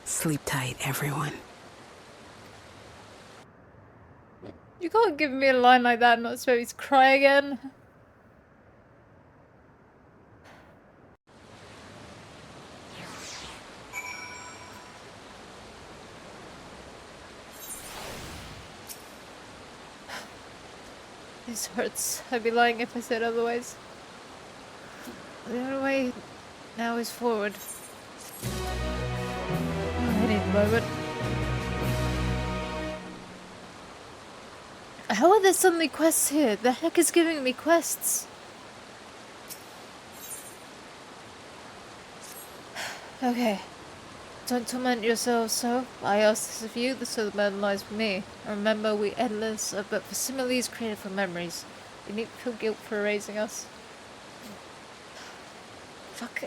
Sleep tight, everyone. You can't give me a line like that and not expect me to cry again. This hurts. I'd be lying if I said otherwise. The only way now is forward. I need a moment. How are there suddenly quests here? The heck is giving me quests? Okay. Don't torment yourselves so. I ask this of you, so the burden lies with me. Remember, we endless are but facsimiles created from memories. We need to feel guilt for erasing us. Fuck.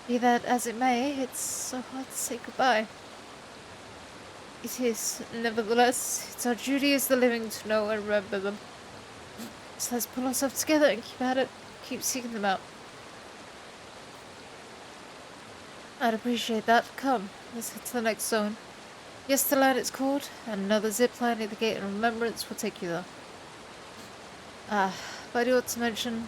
Be that as it may, it's so hard to say goodbye. It is, nevertheless, it's our duty as the living to know and remember them. So let's pull ourselves together and keep at it, keep seeking them out. I'd appreciate that. Come, let's head to the next zone. Yesterland it's called, and another zipline near the gate of remembrance will take you there. Ah, but I ought to mention,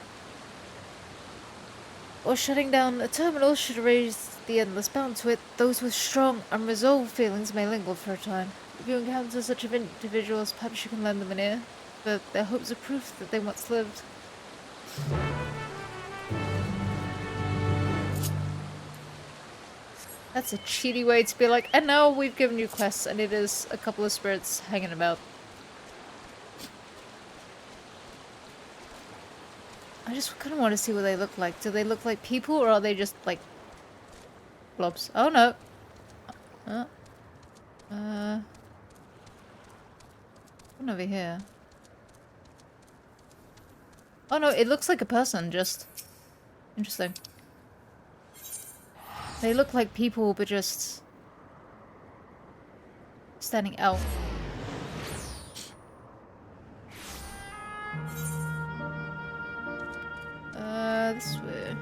or shutting down a terminal should erase the endless bound to it. Those with strong, unresolved feelings may linger for a time. If you encounter such individuals, perhaps you can lend them an ear, but their hopes are proof that they once lived. That's a cheaty way to be like, and now we've given you quests, and it is a couple of spirits hanging about. I just kind of want to see what they look like. Do they look like people, or are they just, like, blobs? Oh, no. One over here. Oh, no, it looks like a person, just... Interesting. They look like people, but just... standing out. This way.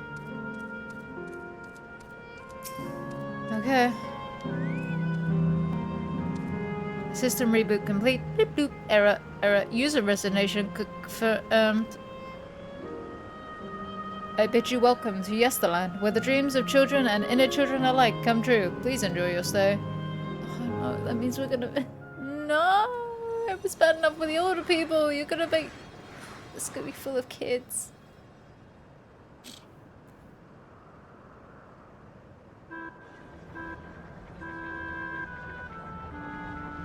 Okay. System reboot complete. Bloop bloop. Error. Error. User resignation confirmed. I bid you welcome to Yesterland, where the dreams of children and inner children alike come true. Please enjoy your stay. Oh no, that means we're gonna... No! It was bad enough with the older people. You're gonna make... It's gonna be full of kids.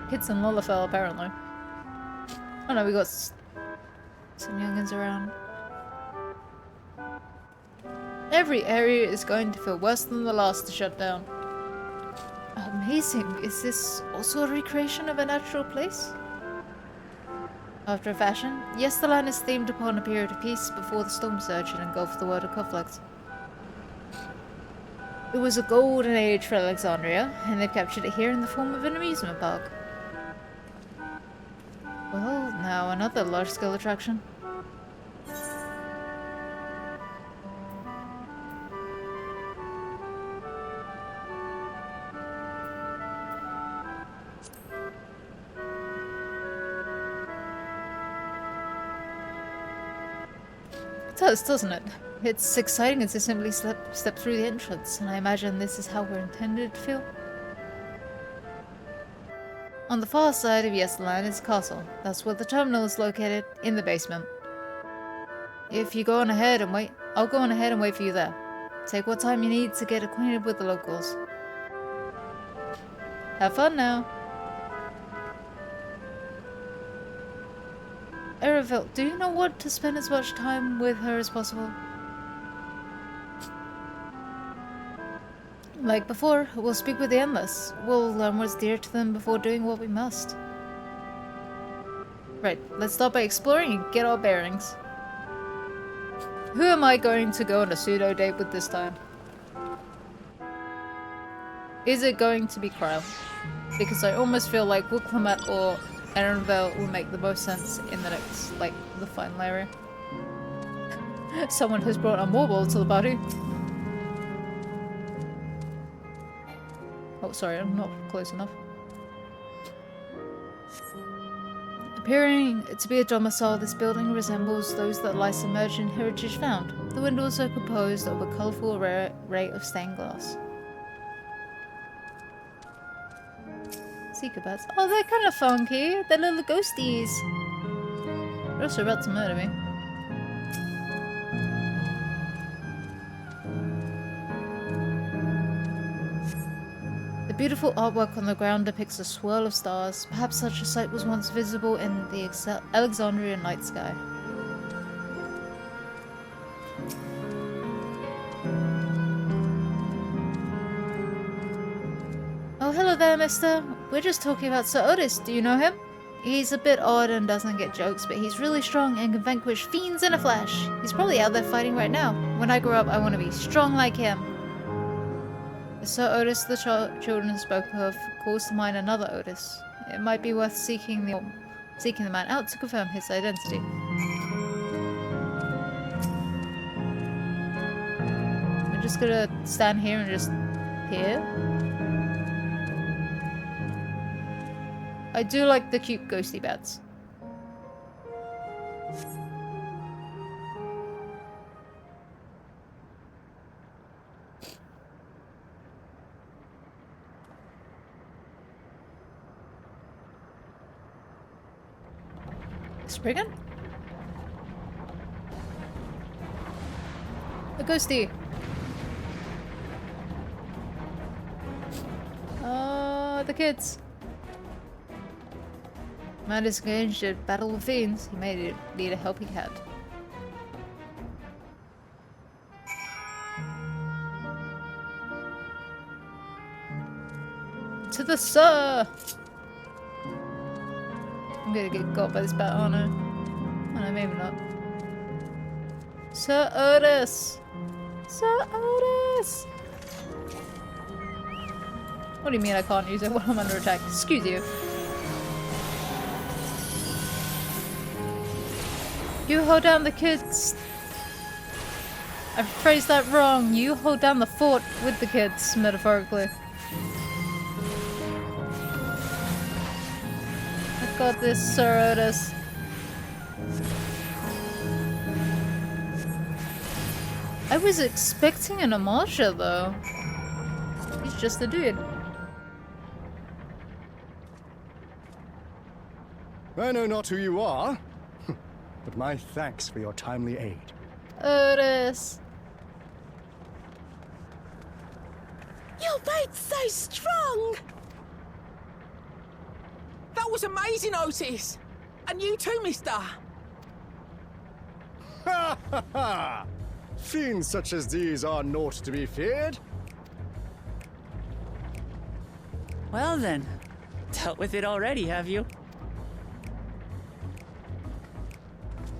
Kids in Lullafell, apparently. Oh no, we got some youngins around. Every area is going to feel worse than the last to shut down. Amazing. Is this also a recreation of a natural place? After a fashion, Yesterland is themed upon a period of peace before the storm surge and engulfed the world of conflict. It was a golden age for Alexandria, and they've captured it here in the form of an amusement park. Well, now another large-scale attraction. It does, doesn't it? It's exciting to simply step through the entrance, and I imagine this is how we're intended to feel. On the far side of Yesterland is a castle. That's where the terminal is located, in the basement. If you go on ahead and wait, I'll go on ahead and wait for you there. Take what time you need to get acquainted with the locals. Have fun now. Erenville, do you know what to spend as much time with her as possible? Like before, we'll speak with the Endless. We'll learn what's dear to them before doing what we must. Right, let's start by exploring and get our bearings. Who am I going to go on a pseudo date with this time? Is it going to be Kyle? Because I almost feel like Wuklamat or Erenville will make the most sense in the next, like, the final area. Someone has brought a marble to the party. Oh, sorry, I'm not close enough. Appearing to be a domicile, this building resembles those that lie submerged in heritage found. The windows are composed of a colourful array of stained glass. Seeker bats. Oh, they're kind of funky. They're little ghosties. They're also about to murder me. The beautiful artwork on the ground depicts a swirl of stars. Perhaps such a sight was once visible in the Alexandrian night sky. Oh, hello there, mister. We're just talking about Sir Otis. Do you know him? He's a bit odd and doesn't get jokes, but he's really strong and can vanquish fiends in a flash. He's probably out there fighting right now. When I grow up, I want to be strong like him. Sir Otis the children spoke of calls to mind another Otis. It might be worth seeking the man out to confirm his identity. I'm just gonna stand here and just peer. I do like the cute ghosty bats. Spriggan? A ghosty. The kids. Man is engaged in battle with fiends. He may need a helping hand. To the sir! I'm gonna get got by this bat, aren't I? Oh no, maybe not. Sir Otis! Sir Otis! What do you mean I can't use it while I'm under attack? Excuse you. You hold down the kids. I phrased that wrong. You hold down the fort with the kids, metaphorically. I got this, Sir Otis. I was expecting an Amalsha, though. He's just a dude. I know not who you are, but my thanks for your timely aid. Otis. Your bait's so strong! That was amazing, Otis! And you too, mister! Ha ha ha! Fiends such as these are naught to be feared. Well then, dealt with it already, have you?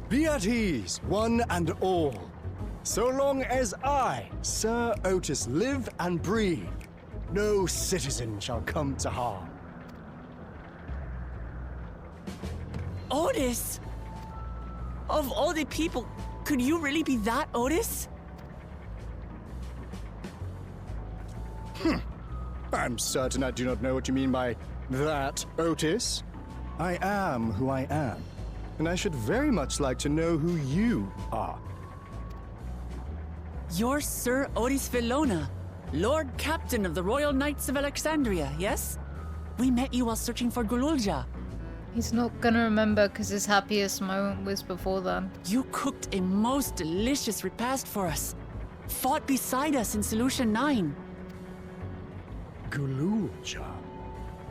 Be at ease, one and all. So long as I, Sir Otis, live and breathe, no citizen shall come to harm. Otis? Of all the people, could you really be that Otis? I'm certain I do not know what you mean by that, Otis. I am who I am, and I should very much like to know who you are. You're Sir Otis Villona, Lord Captain of the Royal Knights of Alexandria, yes? We met you while searching for Gululja. He's not gonna remember because his happiest moment was before then. You cooked a most delicious repast for us. Fought beside us in Solution 9. Gululja.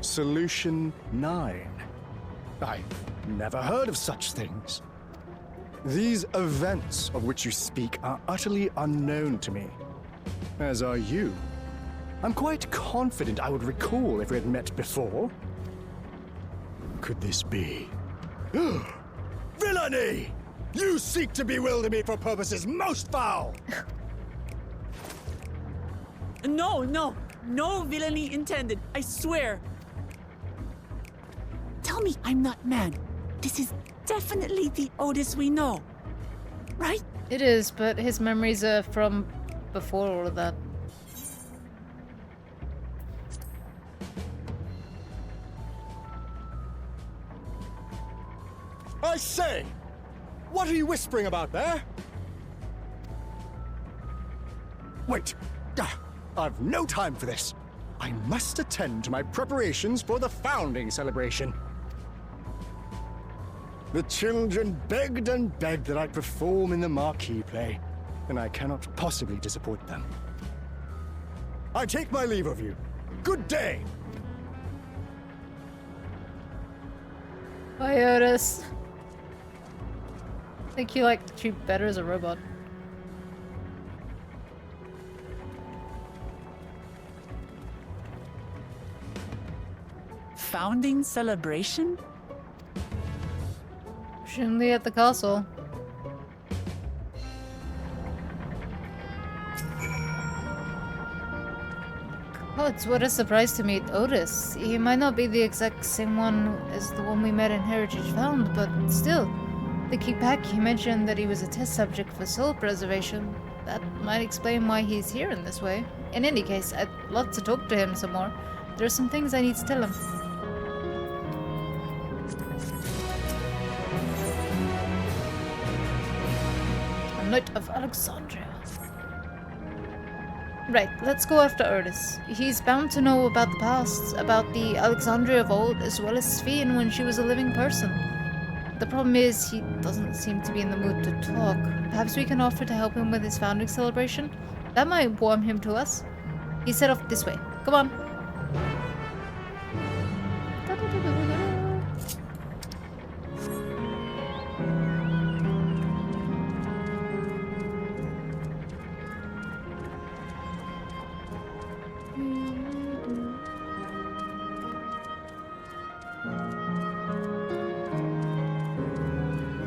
Solution 9. I've never heard of such things. These events of which you speak are utterly unknown to me. As are you. I'm quite confident I would recall if we had met before. Could this be? Villainy! You seek to bewilder me for purposes most foul! No villainy intended, I swear. Tell me I'm not mad. This is definitely the Otis we know, right? It is, but his memories are from before all of that. I say! What are you whispering about there? Wait! I've no time for this. I must attend to my preparations for the founding celebration. The children begged and begged that I perform in the marquee play, and I cannot possibly disappoint them. I take my leave of you. Good day! Bye, Otis. I think you like you better as a robot. Founding celebration? Presumably at the castle. Gods, what a surprise to meet Otis. He might not be the exact same one as the one we met in Heritage Found, but still. Looking back, he mentioned that he was a test subject for soul preservation. That might explain why he's here in this way. In any case, I'd love to talk to him some more. There are some things I need to tell him. A Knight of Alexandria. Right, let's go after Otis. He's bound to know about the past, about the Alexandria of old, as well as Sphene when she was a living person. The problem is, he doesn't seem to be in the mood to talk. Perhaps we can offer to help him with his founding celebration? That might warm him to us. He set off this way. Come on.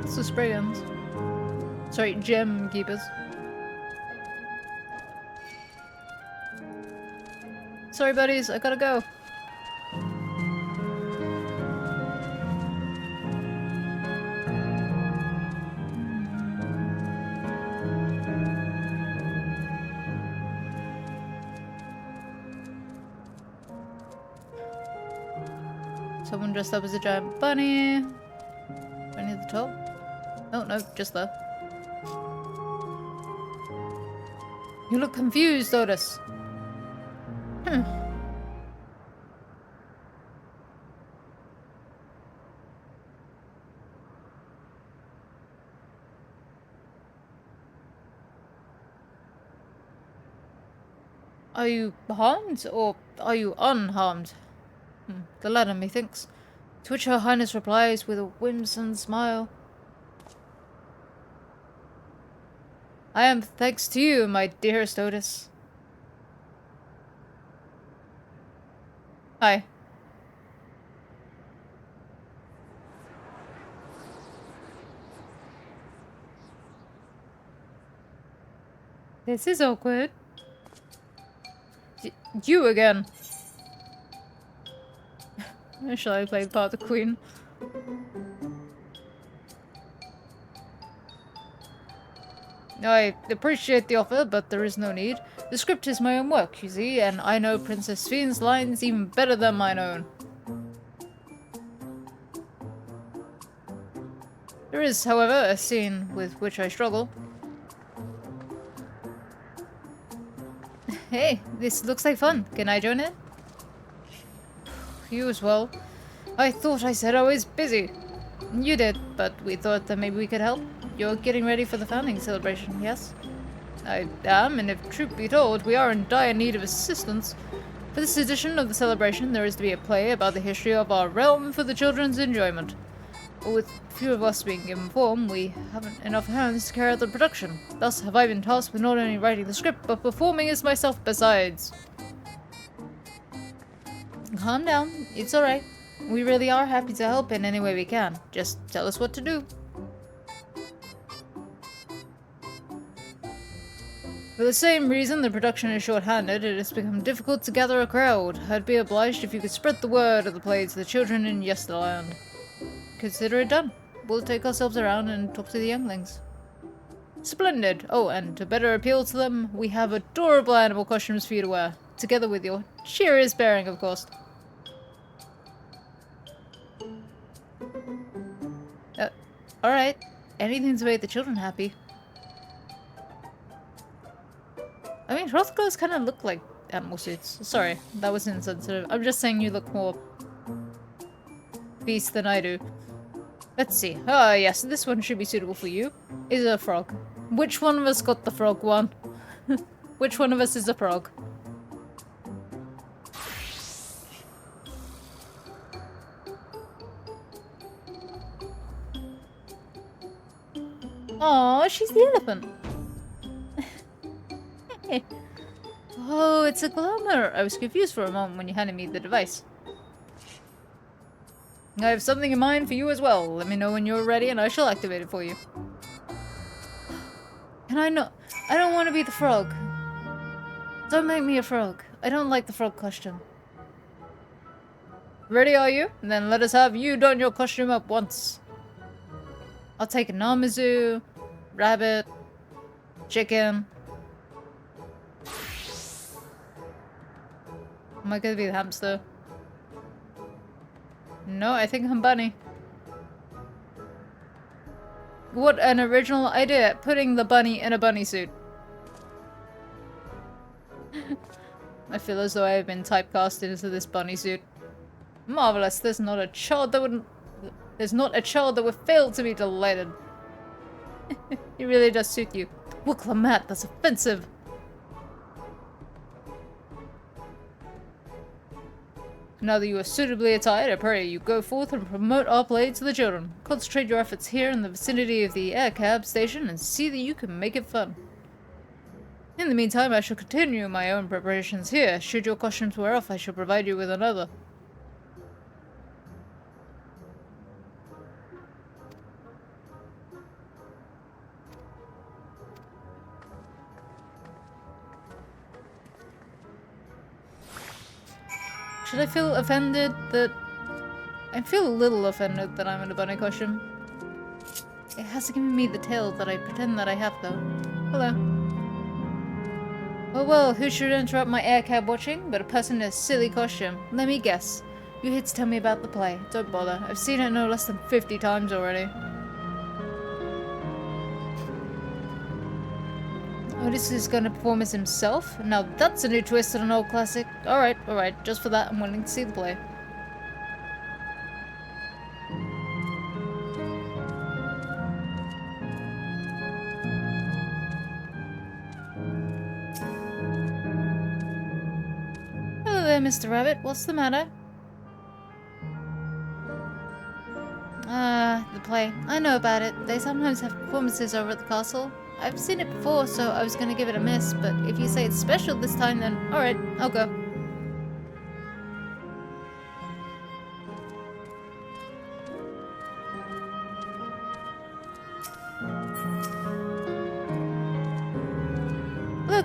It's the spray guns. Sorry, gem keepers. Sorry, buddies, I gotta go. Someone dressed up as a giant bunny. Bunny at the top? Oh, no, just there. You look confused, Otis. Are you harmed, or are you unharmed? The latter, methinks. To which Her Highness replies with a whimsical smile. I am thanks to you, my dearest Otis. Hi. This is awkward. You again. Shall I play the part of the Queen? I appreciate the offer, but there is no need. The script is my own work, you see, and I know Princess Sphene's lines even better than mine own. There is, however, a scene with which I struggle. Hey, this looks like fun. Can I join it? you as well. I thought I said I was busy. You did, but we thought that maybe we could help. You're getting ready for the founding celebration, yes? I am, and if truth be told, we are in dire need of assistance. For this edition of the celebration, there is to be a play about the history of our realm for the children's enjoyment. With few of us being given form, we haven't enough hands to carry out the production. Thus have I been tasked with not only writing the script, but performing as myself besides. Calm down, it's alright. We really are happy to help in any way we can. Just tell us what to do. For the same reason the production is short-handed, it has become difficult to gather a crowd. I'd be obliged if you could spread the word of the play to the children in Yesterland. Consider it done. We'll take ourselves around and talk to the younglings. Splendid! Oh, and to better appeal to them, we have adorable animal costumes for you to wear. Together with your cheeriest bearing, of course. Alright. Anything to make the children happy. I mean, Hrothgar's kind of look like animal suits. Sorry, that was insensitive. I'm just saying you look more beast than I do. Let's see. Ah, yes, this one should be suitable for you. Is a frog. Which one of us got the frog one? Which one of us is a frog? Aw, she's the elephant. Oh, it's a glamour. I was confused for a moment when you handed me the device. I have something in mind for you as well. Let me know when you're ready and I shall activate it for you. Can I not? I don't want to be the frog. Don't make me a frog. I don't like the frog costume. Ready are you? Then let us have you don your costume up once. I'll take a Namazu, rabbit, chicken. Am I gonna be the hamster? No, I think I'm bunny. What an original idea, putting the bunny in a bunny suit. I feel as though I have been typecasted into this bunny suit. Marvelous, there's not a child that would fail to be delighted. It really does suit you. Well, Clement, that's offensive. Now that you are suitably attired, I pray you go forth and promote our play to the children. Concentrate your efforts here in the vicinity of the air cab station and see that you can make it fun. In the meantime, I shall continue my own preparations here. Should your costumes wear off, I shall provide you with another. Should I feel offended that... I feel a little offended that I'm in a bunny costume. It hasn't given me the tail that I pretend that I have, though. Hello. Oh well, who should interrupt my air cab watching but a person in a silly costume? Let me guess. You're here to tell me about the play. Don't bother. I've seen it no less than 50 times already. Otis is going to perform as himself? Now that's a new twist on an old classic. Alright, just for that I'm willing to see the play. Hello there, Mr. Rabbit. What's the matter? The play. I know about it. They sometimes have performances over at the castle. I've seen it before, so I was gonna give it a miss, but if you say it's special this time, then alright, I'll go.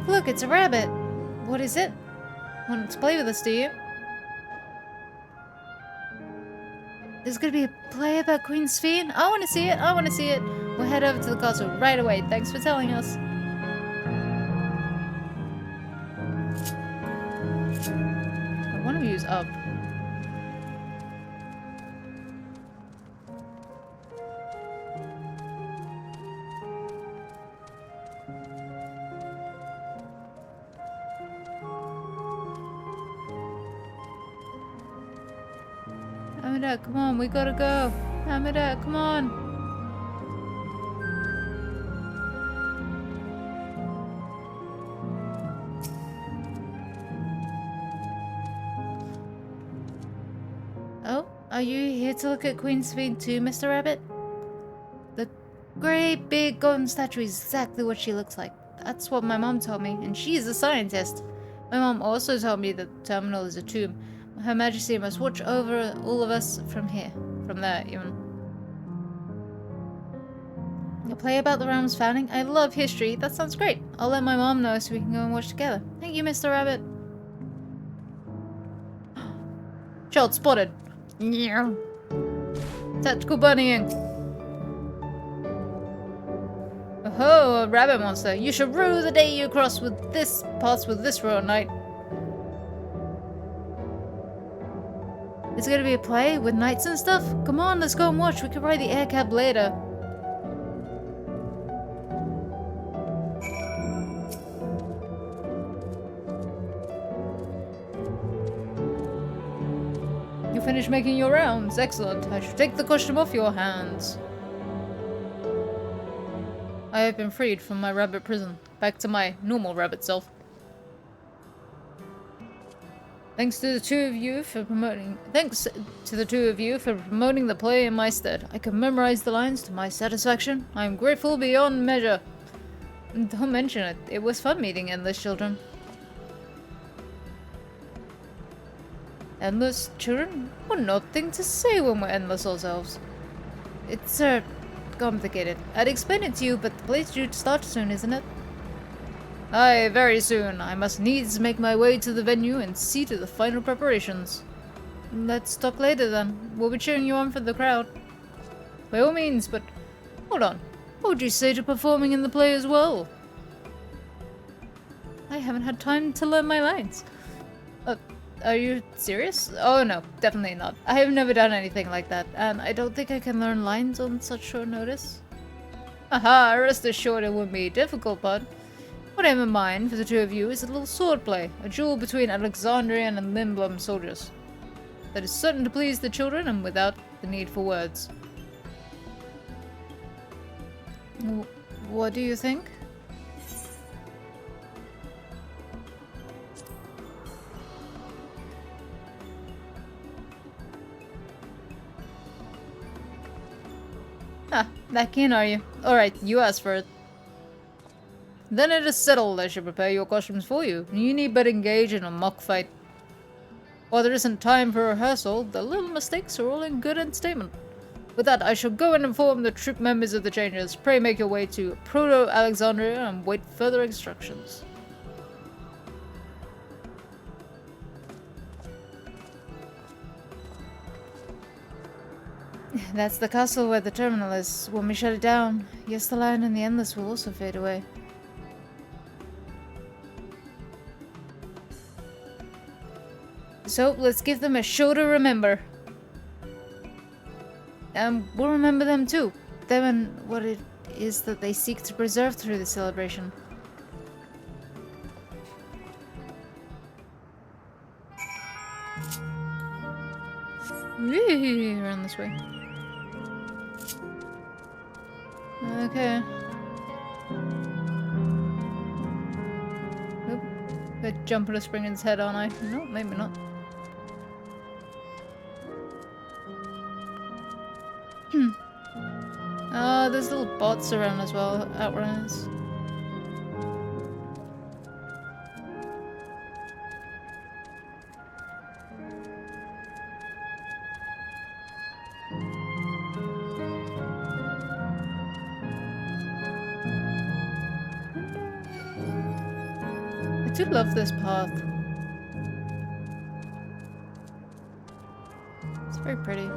Look, it's a rabbit. What is it? Want to play with us, do you? There's gonna be a play about Queen Sphene? I wanna see it, We'll head over to the castle right away. Thanks for telling us. One of you's up. Hamida, come on, we gotta go. Hamida, come on. Oh, are you here to look at Queen's Feed too, Mr. Rabbit? The great big golden statue is exactly what she looks like. That's what my mom told me, and she's a scientist. My mom also told me that the terminal is a tomb. Her Majesty must watch over all of us from here. From there, even. A play about the realm's founding? I love history. That sounds great. I'll let my mom know so we can go and watch together. Thank you, Mr. Rabbit. Child spotted. Yeah. Tactical bunnying. Oh, a rabbit monster. You should rue the day you cross with this paths with this road knight. Is it gonna be a play with knights and stuff? Come on, let's go and watch. We could ride the air cab later. You finished making your rounds. Excellent. I should take the costume off your hands. I have been freed from my rabbit prison. Back to my normal rabbit self. Thanks to the two of you for promoting the play in my stead. I can memorize the lines to my satisfaction. I am grateful beyond measure. Don't mention it. It was fun meeting endless children. Endless children? What an odd thing to say when we're endless ourselves. It's complicated. I'd explain it to you, but the play's due to start soon, isn't it? Aye, very soon. I must needs make my way to the venue and see to the final preparations. Let's talk later then. We'll be cheering you on for the crowd. By all means, but hold on. What would you say to performing in the play as well? I haven't had time to learn my lines. Are you serious? Oh no, definitely not. I have never done anything like that, and I don't think I can learn lines on such short notice. Aha, rest assured it wouldn't be difficult, bud. What I have in mind for the two of you is a little sword play, a duel between Alexandrian and Limblum soldiers. That is certain to please the children and without the need for words. What do you think? Ah, that keen are you? Alright, you asked for it. Then it is settled. I should prepare your costumes for you. You need but engage in a mock fight. While there isn't time for rehearsal, the little mistakes are all in good entertainment. With that, I shall go and inform the troop members of the changes. Pray make your way to Proto-Alexandria and wait further instructions. That's the castle where the terminal is. When we shut it down, yes, the lion and the endless will also fade away. So, let's give them a show to remember. We'll remember them too. Them and what it is that they seek to preserve through the celebration. Around this way. Okay. Nope. Gonna jump on a spring in his head, aren't I? No, maybe not. There's little bots around as well, outrunners. I do love this path. It's very pretty.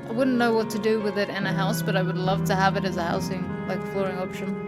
I wouldn't know what to do with it in a house, but I would love to have it as a housing, like flooring option.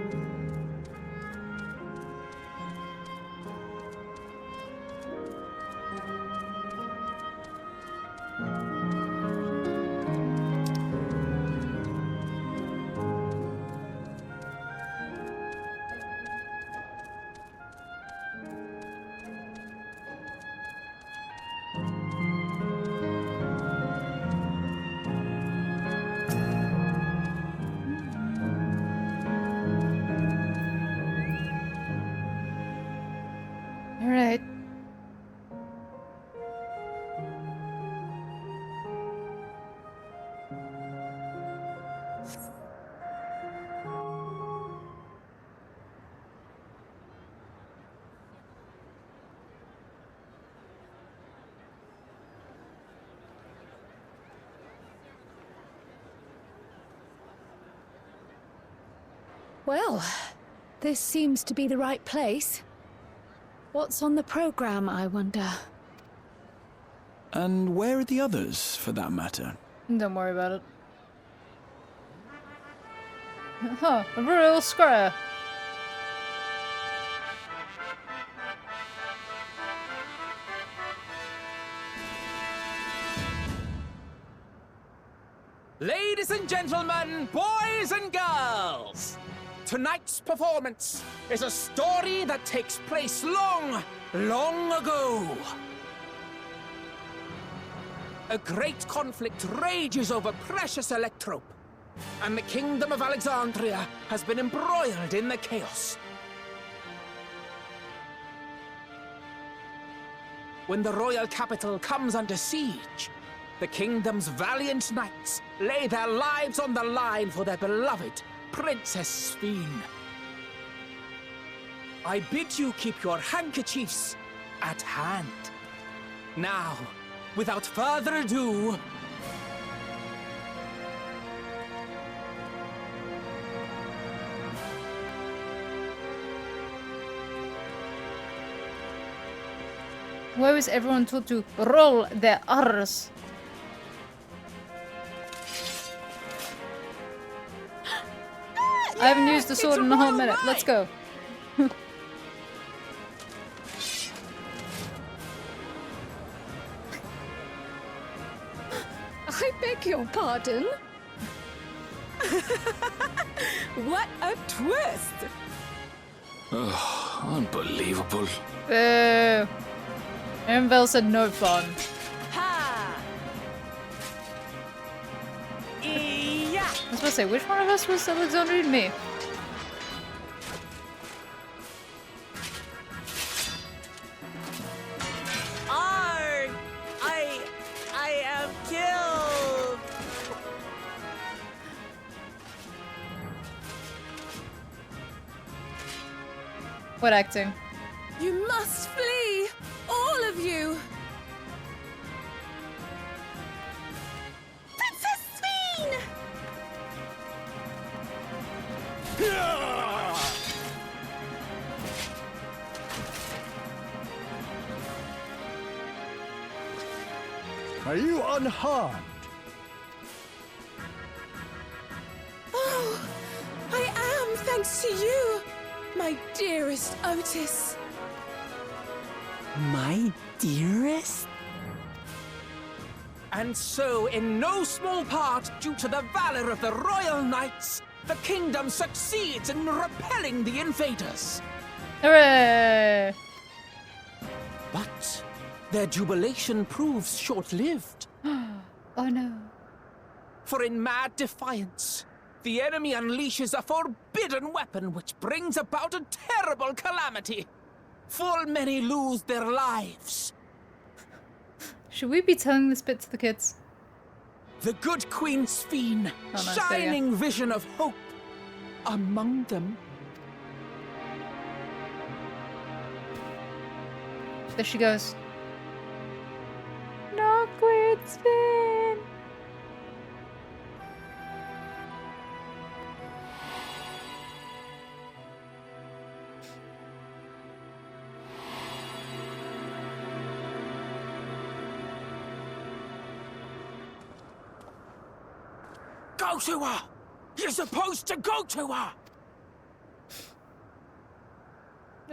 Well, this seems to be the right place. What's on the program, I wonder? And where are the others, for that matter? Don't worry about it. Huh, a royal square. Ladies and gentlemen, boys and girls, tonight's performance is a story that takes place long, long ago. A great conflict rages over precious electrope, and the kingdom of Alexandria has been embroiled in the chaos. When the royal capital comes under siege, the kingdom's valiant knights lay their lives on the line for their beloved Princess Sveen. I bid you keep your handkerchiefs at hand. Now, without further ado, Why was everyone told to roll their R's? I haven't used the sword in a whole minute. Let's go. I beg your pardon? What a twist! Unbelievable. Boo. Aaronville said no fun. Ha! Yeah! I was supposed to say, which one of us was Alexandria and me? Arg! I am killed! What acting? You must flee! All of you! Princess Sveen! Are you unharmed? Oh, I am, thanks to you, my dearest Otis. My dearest? and so in no small part due to the valor of the royal knights, the kingdom succeeds in repelling the invaders. Hooray! But their jubilation proves short-lived. Oh no. For in mad defiance, the enemy unleashes a forbidden weapon which brings about a terrible calamity. Full many lose their lives. Should we be telling this bit to the kids? The good Queen Sveen, Oh, nice, shining vision of hope among them. There she goes. No, Queen Sveen! Go to her! You're supposed to go to her!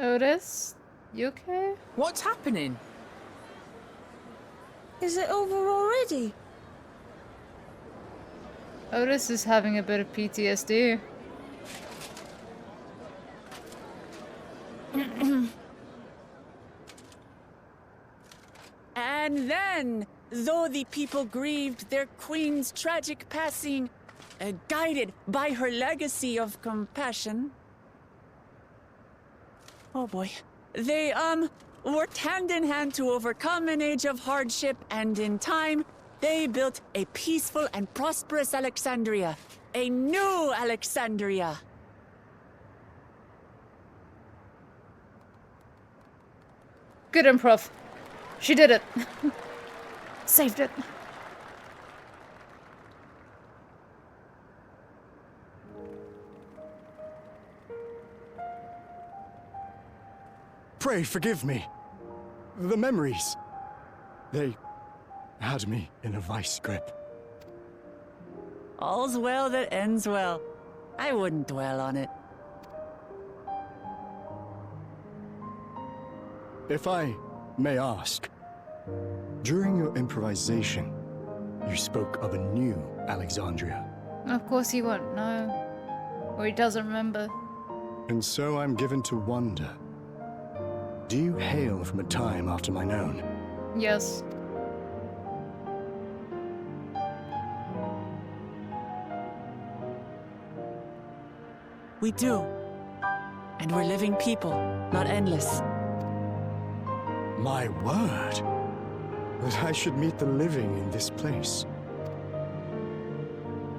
Otis? You okay? What's happening? Is it over already? Otis is having a bit of PTSD. And then, though the people grieved their queen's tragic passing, guided by her legacy of compassion, oh boy, they, worked hand in hand to overcome an age of hardship, and in time, they built a peaceful and prosperous Alexandria. A new Alexandria. Good improv. She did it. Saved it. Pray forgive me. The memories. They had me in a vice grip. All's well that ends well. I wouldn't dwell on it. If I may ask, during your improvisation, you spoke of a new Alexandria. Of course he won't know. Or he doesn't remember. And so I'm given to wonder. Do you hail from a time after mine own? Yes. We do. And we're living people, not endless. My word! That I should meet the living in this place.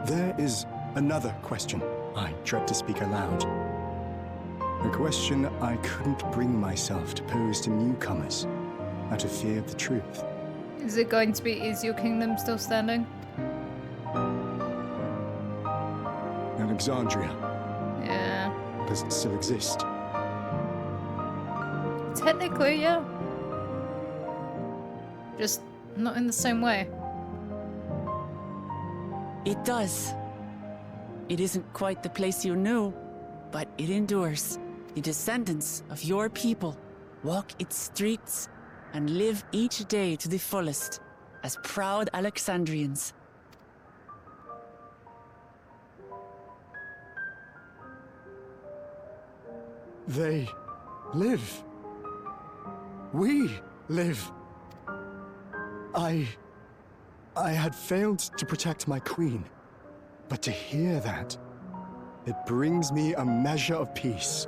There is another question I dread to speak aloud. A question I couldn't bring myself to pose to newcomers, out of fear of the truth. Is it going to be, is your kingdom still standing? Alexandria, Yeah. does it still exist? Technically, yeah. Just not in the same way. It does. It isn't quite the place you knew, but it endures. The descendants of your people walk its streets and live each day to the fullest as proud Alexandrians. They live. We live. I had failed to protect my queen, but to hear that, it brings me a measure of peace.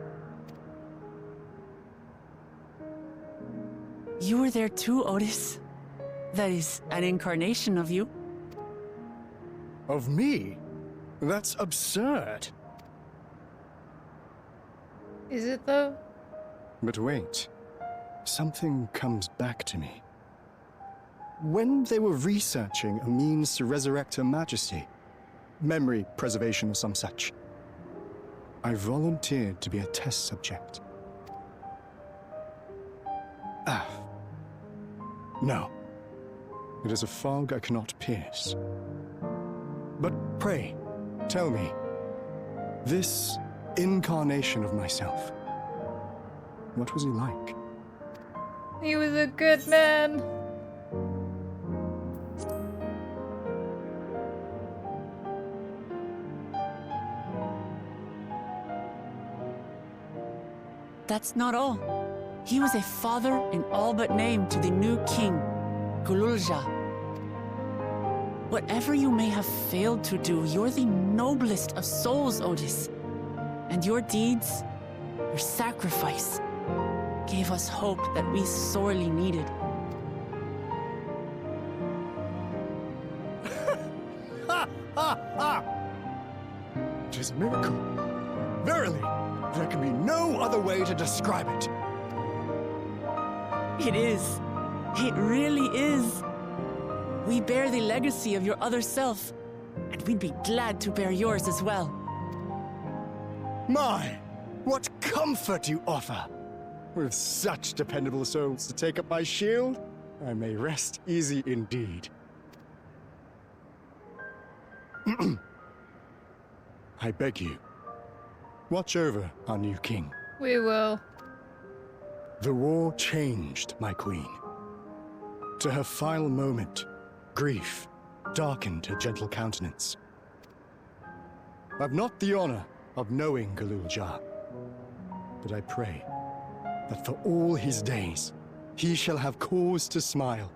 You were there too, Otis. That is an incarnation of you. Of me? That's absurd. Is it though? But wait, something comes back to me. When they were researching a means to resurrect Her Majesty, memory preservation or some such, I volunteered to be a test subject. No. It is a fog I cannot pierce. But pray, tell me, this incarnation of myself, what was he like? He was a good man. That's not all. He was a father in all but name to the new king, Gululja. Whatever you may have failed to do, you're the noblest of souls, Otis. And your deeds, your sacrifice, gave us hope that we sorely needed. It is a miracle. Verily, there can be no other way to describe it. It is. It really is. We bear the legacy of your other self, and we'd be glad to bear yours as well. My, what comfort you offer! With such dependable souls to take up my shield, I may rest easy indeed. I beg you, watch over our new king. We will. The war changed my queen. To her final moment, grief darkened her gentle countenance. I've not the honor of knowing Gululja, but I pray that for all his days, he shall have cause to smile.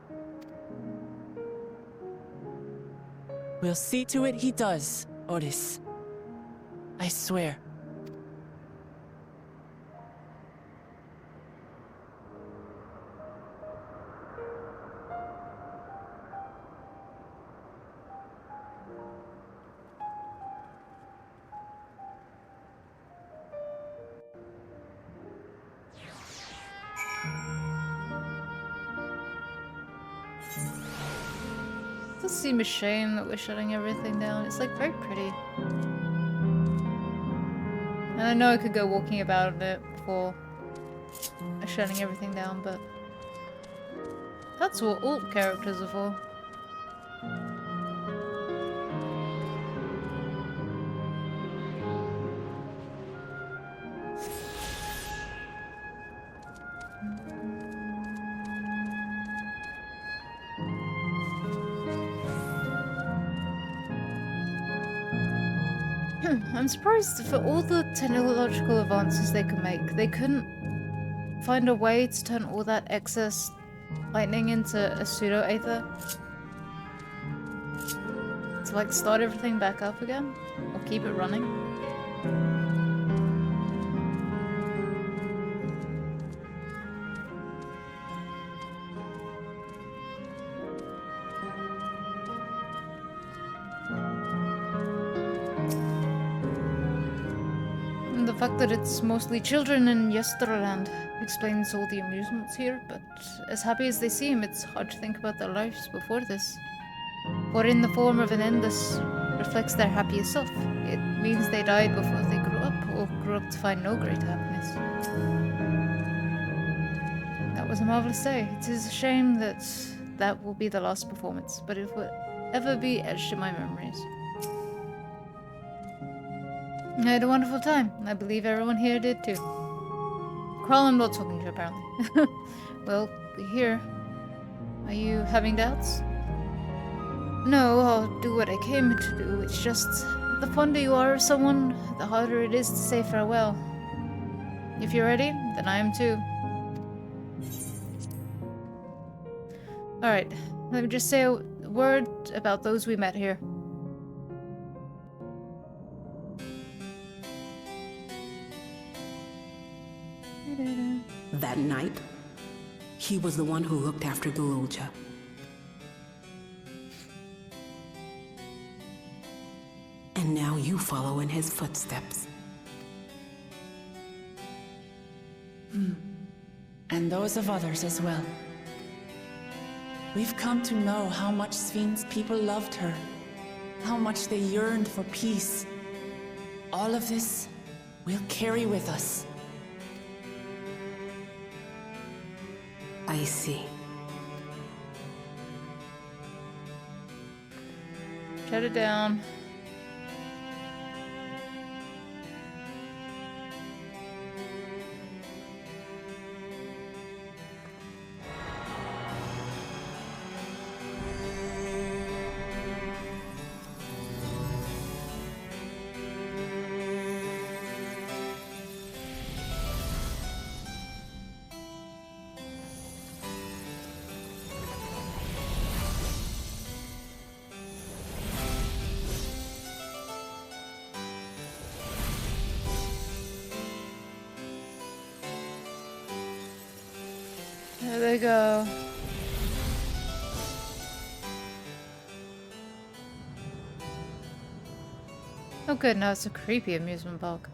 We'll see to it he does, Otis. I swear. It does seem a shame that we're shutting everything down. It's like very pretty. And I know I could go walking about it before shutting everything down, but that's what alt characters are for. I'm surprised for all the technological advances they could make, they couldn't find a way to turn all that excess lightning into a pseudo-aether. To like start everything back up again? Or keep it running? And the fact that it's mostly children in Yesterland explains all the amusements here, but as happy as they seem, it's hard to think about their lives before this. For in the form of an end, this reflects their happiest self. It means they died before they grew up, or grew up to find no great happiness. That was a marvelous day. It is a shame that that will be the last performance, but it will ever be etched in my memories. I had a wonderful time. I believe everyone here did too. Kral, I'm not talking to you, apparently. Well, here. Are you having doubts? No, I'll do what I came to do. It's just, the fonder you are of someone, the harder it is to say farewell. If you're ready, then I am too. Alright, let me just say a word about those we met here. That night, he was the one who looked after the Lulja. And now you follow in his footsteps. And those of others as well. We've come to know how much Svin's people loved her, how much they yearned for peace. All of this we'll carry with us. I see. Shut it down. There they go. Oh good, now it's a creepy amusement park.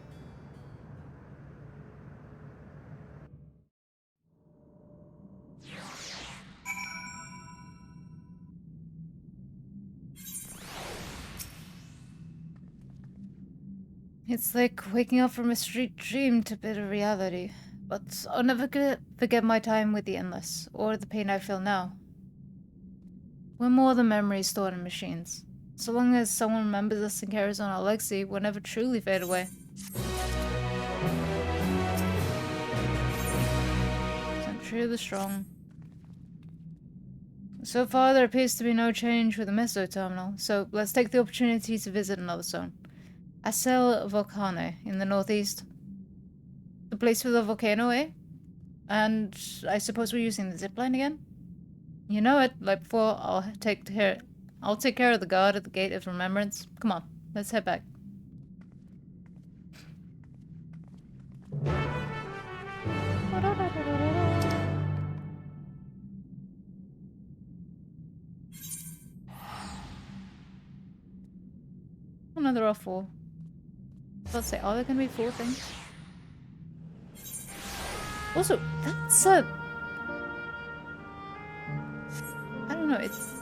It's like waking up from a street dream to bitter reality. But I'll never forget my time with the Endless, or the pain I feel now. We're more than memories stored in machines. So long as someone remembers us and carries on our legacy, we'll never truly fade away. Century of the Strong. So far, there appears to be no change with the Meso terminal, so let's take the opportunity to visit another zone. Acel Volcane in the northeast. The place with the volcano, eh? And I suppose we're using the zipline again? You know it, like before, I'll take care of the guard at the Gate of Remembrance. Come on, let's head back. Another off 4. Let's say, are there gonna be 4 things? Also, that's a... I don't know, it's...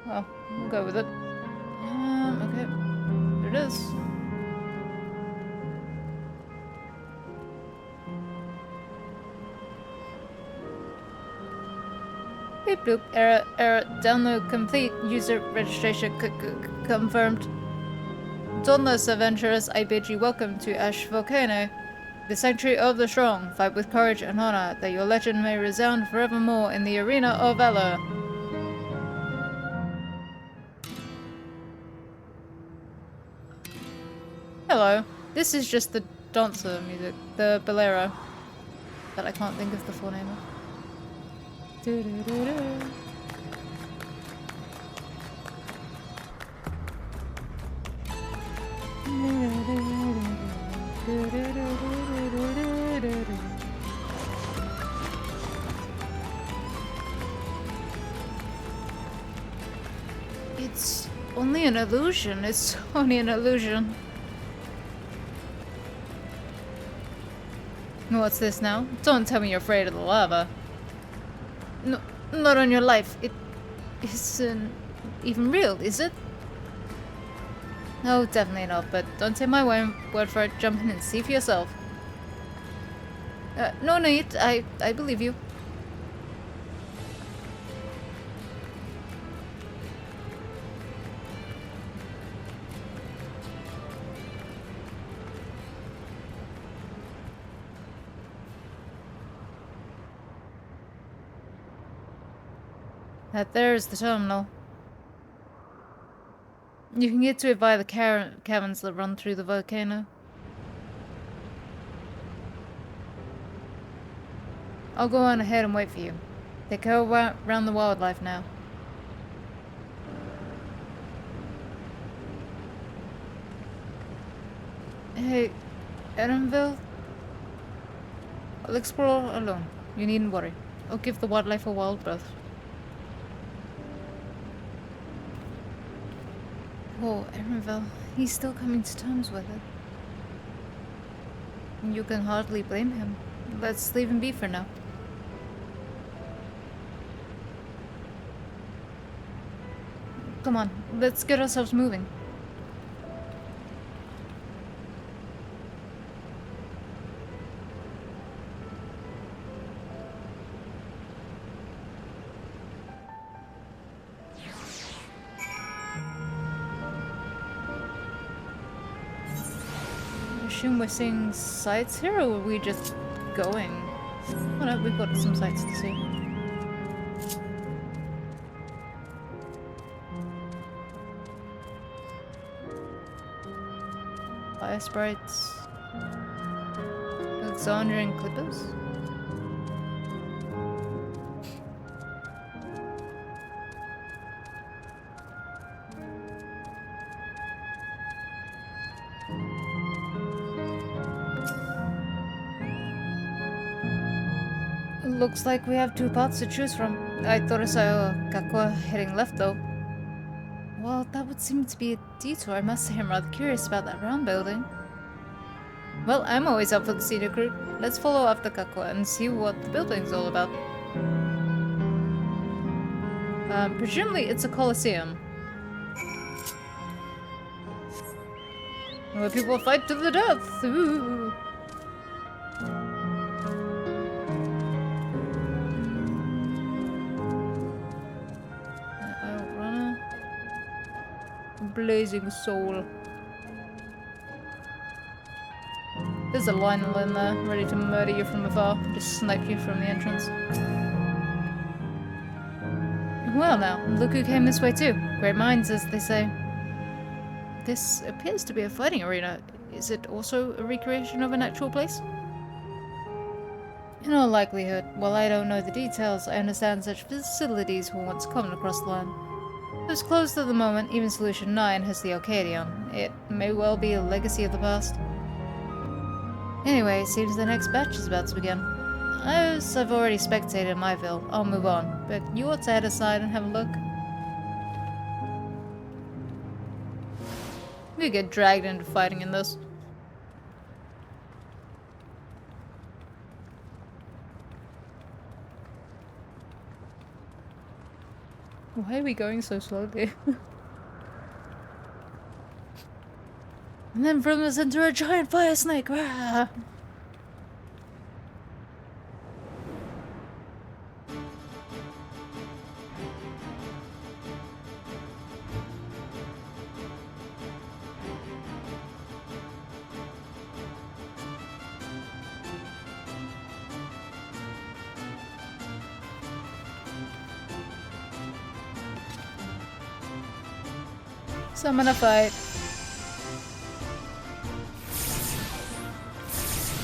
Well, we'll go with it. Okay. There it is. Beep bloop. Error. Download complete. User registration confirmed. Dauntless adventurers, I bid you welcome to Ash Volcano, the sanctuary of the strong. Fight with courage and honor, that your legend may resound forevermore in the arena of valor. Hello. This is just the dancer music, the bolero, that I can't think of the full name of. Doo-doo-doo-doo. It's only an illusion. It's only an illusion. What's this now? Don't tell me you're afraid of the lava. No, not on your life. It isn't even real, is it? No, definitely not, but don't take my word for it. Jump in and see for yourself. No need. I believe you. That there is the terminal. You can get to it via the caverns that run through the volcano. I'll go on ahead and wait for you. They go around the wildlife now. Hey, Edenville? I'll explore alone. You needn't worry. I'll give the wildlife a wild birth. Oh, Erenville. He's still coming to terms with it. You can hardly blame him. Let's leave him be for now. Come on, let's get ourselves moving. Assume we're seeing sights here, or are we just going? Oh no, we've got some sights to see. Fire sprites. Alexandrian clippers. Looks like we have two paths to choose from. I thought I saw Kakua heading left though. Well, that would seem to be a detour. I must say I'm rather curious about that round building. Well, I'm always up for the scenic route. Let's follow after Kakua and see what the building's all about. Presumably it's a coliseum. Where people fight to the death! Ooh. Blazing soul. There's a Lionel in there, ready to murder you from afar, just snipe you from the entrance. Well now, look who came this way too. Great minds, as they say. This appears to be a fighting arena. Is it also a recreation of an actual place? In all likelihood, while I don't know the details, I understand such facilities were once common across the land. It's closed at the moment. Even Solution 9 has the Arcadion. It may well be a legacy of the past. Anyway, it seems the next batch is about to begin. As I've already spectated in Myville, I'll move on, but you ought to head aside and have a look. We get dragged into fighting in this. Why are we going so slowly? And then from the center, a giant fire snake! Rah! Summon a fight.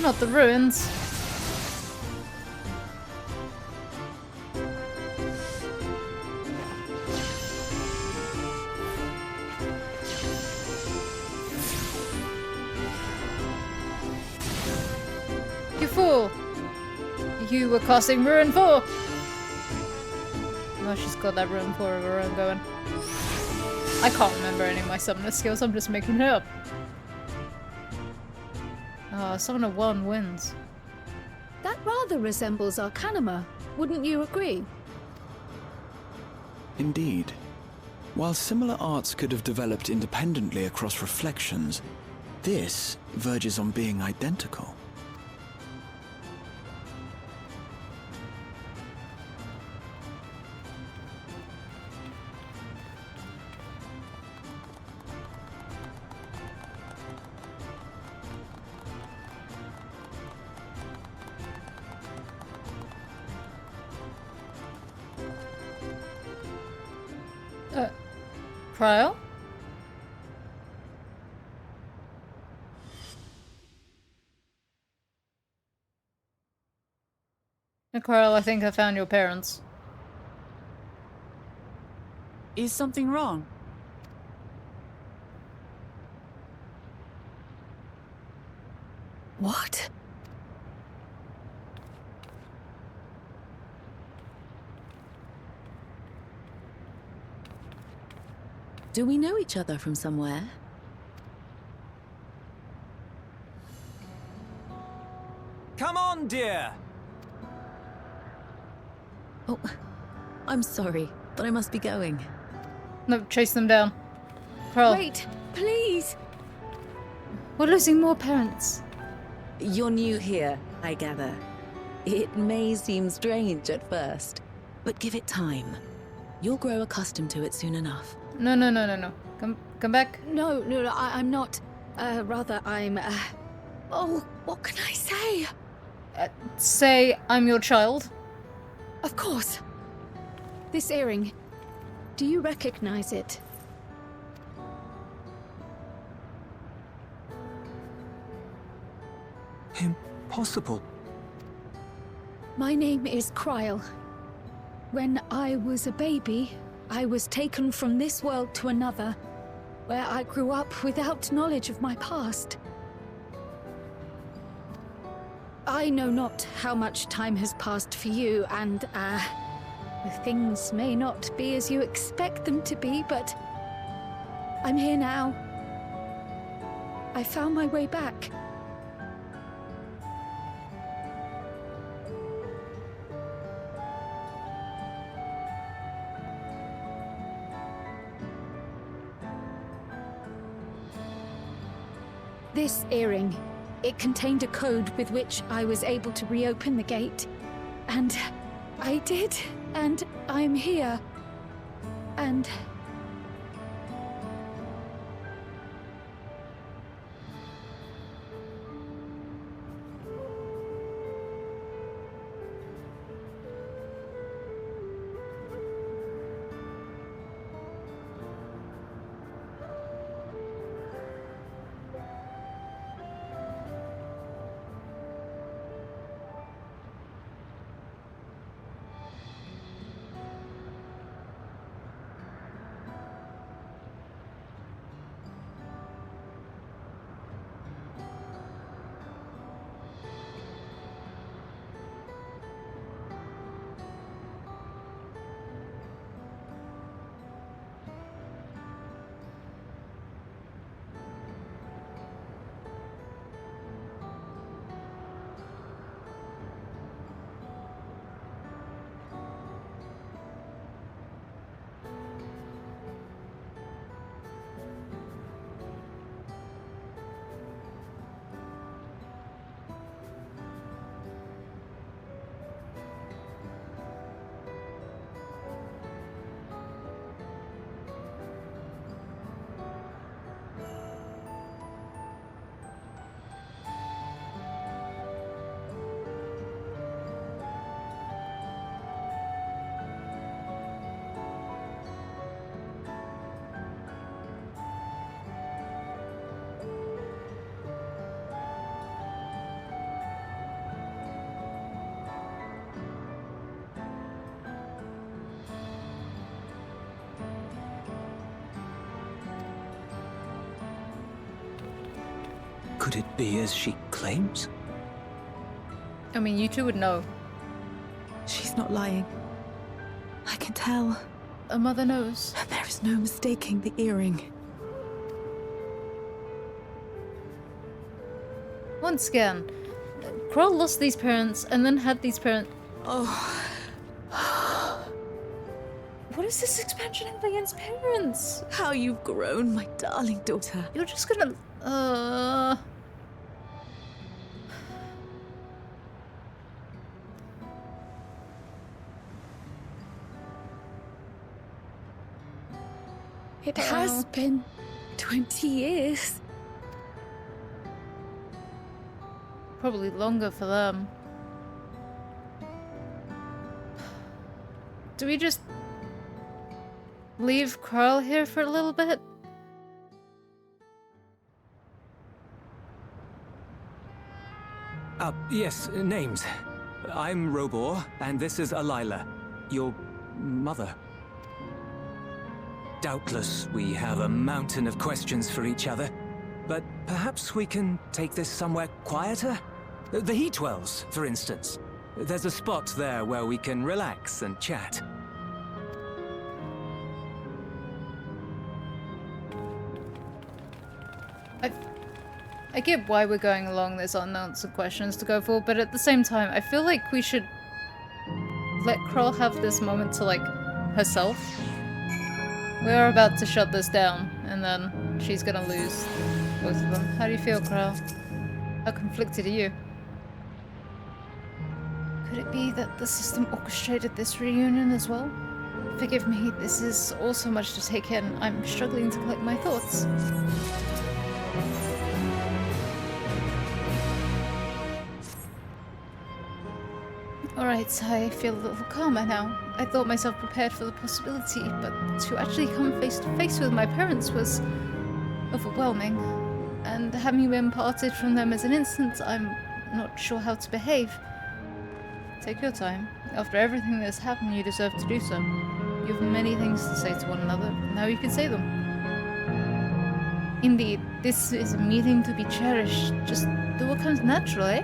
Not the ruins. You fool! You were casting Ruin 4! Well, she's got that Ruin 4 of her own going. I can't remember any of my summoner skills, I'm just making it up. Oh, Summoner 1 wins. That rather resembles Arcanima, wouldn't you agree? Indeed. While similar arts could have developed independently across reflections, this verges on being identical. Trial? Carl, I think I found your parents. Is something wrong? What? Do we know each other from somewhere? Come on, dear! Oh, I'm sorry, but I must be going. No, chase them down. Carl, Wait, please! we're losing more parents. You're new here, I gather. It may seem strange at first, but give it time. You'll grow accustomed to it soon enough. No. Come back. No, I'm not. Rather, I'm. Oh, what can I say? Say I'm your child. Of course. This earring. Do you recognize it? Impossible. My name is Kryl. When I was a baby, I was taken from this world to another, where I grew up without knowledge of my past. I know not how much time has passed for you, and, things may not be as you expect them to be, but I'm here now. I found my way back. This earring, it contained a code with which I was able to reopen the gate. And I did, and I'm here. And... Could it be as she claims? I mean, you two would know. She's not lying. I can tell. A mother knows. There is no mistaking the earring. Once again, Kroll lost these parents and then had these parents. Oh. What is this expansion of against parents? How you've grown, my darling daughter. You're just gonna. It has been 20 years. Probably longer for them. Do we just leave Carl here for a little bit? Yes, names. I'm Robor, and this is Alila, your mother. Doubtless, we have a mountain of questions for each other, but perhaps we can take this somewhere quieter? The Heat Wells, for instance. There's a spot there where we can relax and chat. I get why we're going along this unanswered questions to go for, but at the same time, I feel like we should let Kroll have this moment to, like, herself. We're about to shut this down, and then she's gonna lose both of them. How do you feel, Kroll? How conflicted are you? Could it be that the system orchestrated this reunion as well? Forgive me, this is all so much to take in. I'm struggling to collect my thoughts. Alright, I feel a little calmer now. I thought myself prepared for the possibility, but to actually come face to face with my parents was overwhelming. And having been parted from them as an instant, I'm not sure how to behave. Take your time. After everything that's happened, you deserve to do so. You have many things to say to one another. Now you can say them. Indeed, this is a meeting to be cherished. Just do what comes natural, eh?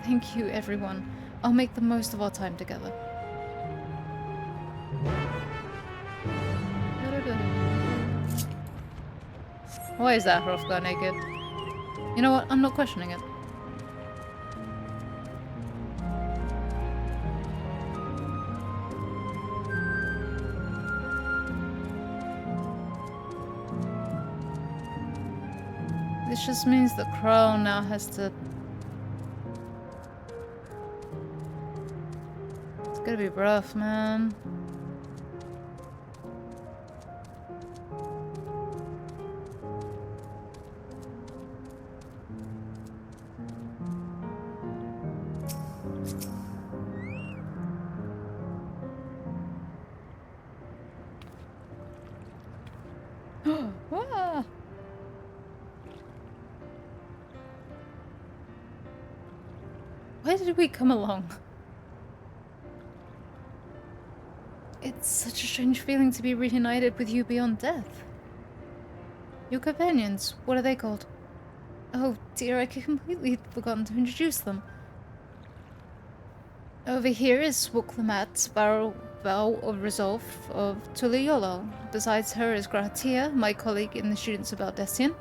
Thank you, everyone. I'll make the most of our time together. Why is that Hrothgar naked? You know what? I'm not questioning it. This just means that Crow now has to... It's gonna be rough, man. Ah. Why did we come along? It's such a strange feeling to be reunited with you beyond death. Your companions, what are they called? Oh dear, I completely forgotten to introduce them. Over here is Wuklamat, Vow of Resolve of Tuliyola. Besides her is Gratia, my colleague in the Students of Aldessian.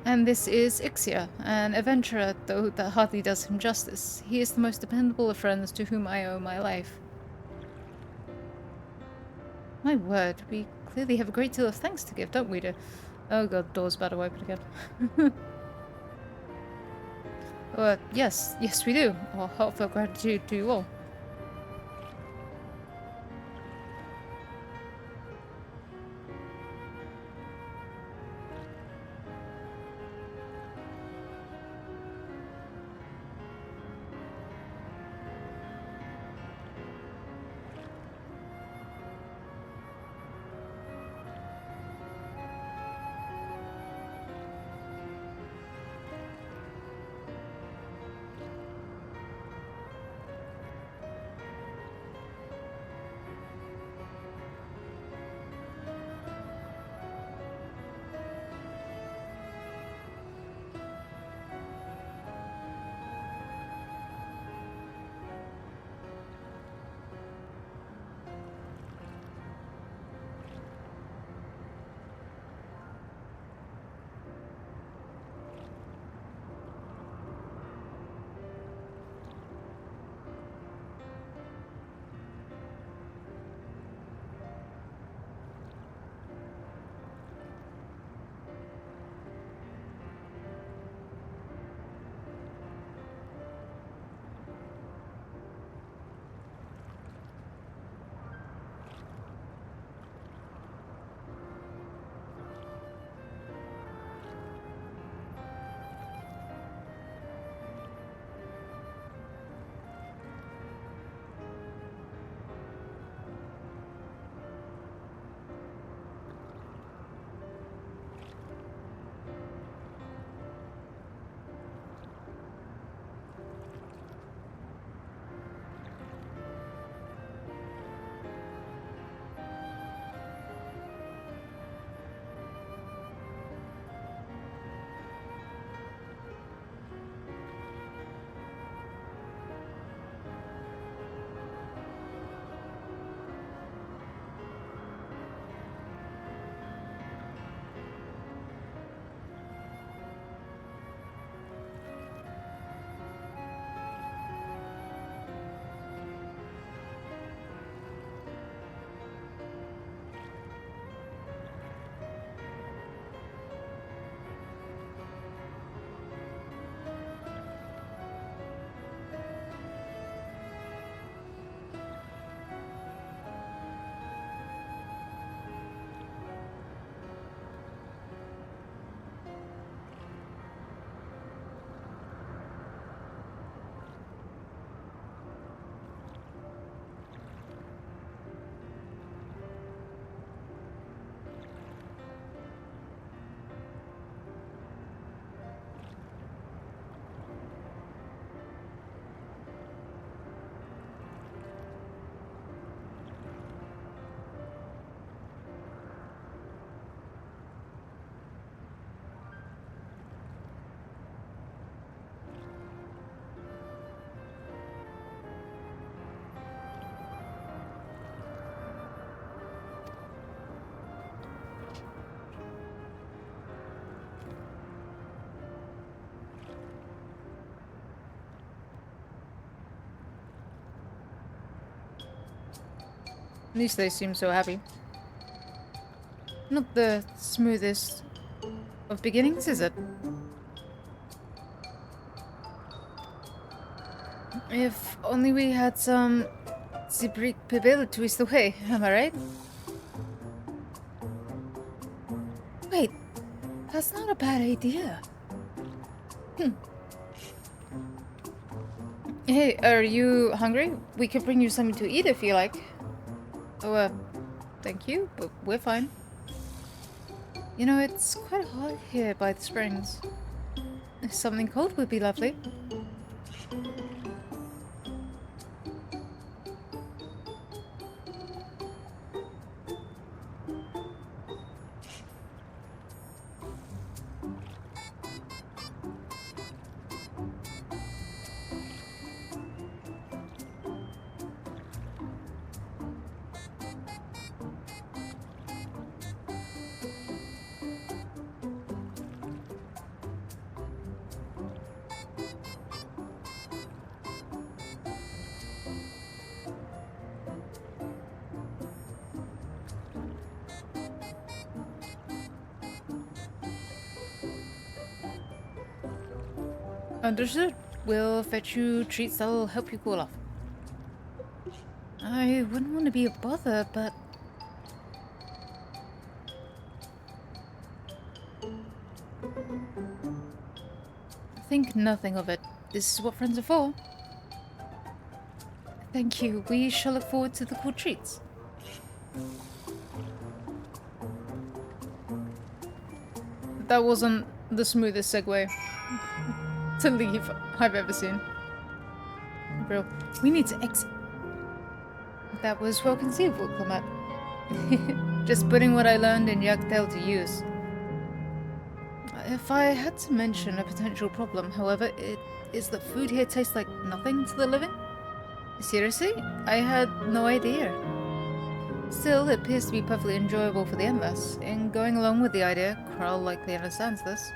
And this is Ixia, an adventurer, though that hardly does him justice. He is the most dependable of friends to whom I owe my life. My word, we clearly have a great deal of thanks to give, don't we, dear? Oh god, door's about to open again. Yes, we do. Our heartfelt gratitude to you all. At least they seem so happy. Not the smoothest of beginnings, is it? If only we had some Zibrick Pibel to twist away, am I right? Wait, that's not a bad idea. Hey, are you hungry? We could bring you something to eat if you like. Oh, thank you, but we're fine. You know, it's quite hot here by the springs. Something cold would be lovely. Understood. We'll fetch you treats that'll help you cool off. I wouldn't want to be a bother, but... think nothing of it. This is what friends are for. Thank you. We shall look forward to the cool treats. That wasn't the smoothest segue to leave I've ever seen. Bro, we need to exit. That was well conceived, Wilclamat. Just putting what I learned in Yaktail to use. If I had to mention a potential problem, however, it is that food here tastes like nothing to the living. Seriously? I had no idea. Still, it appears to be perfectly enjoyable for the endless. In going along with the idea, Kral likely understands this.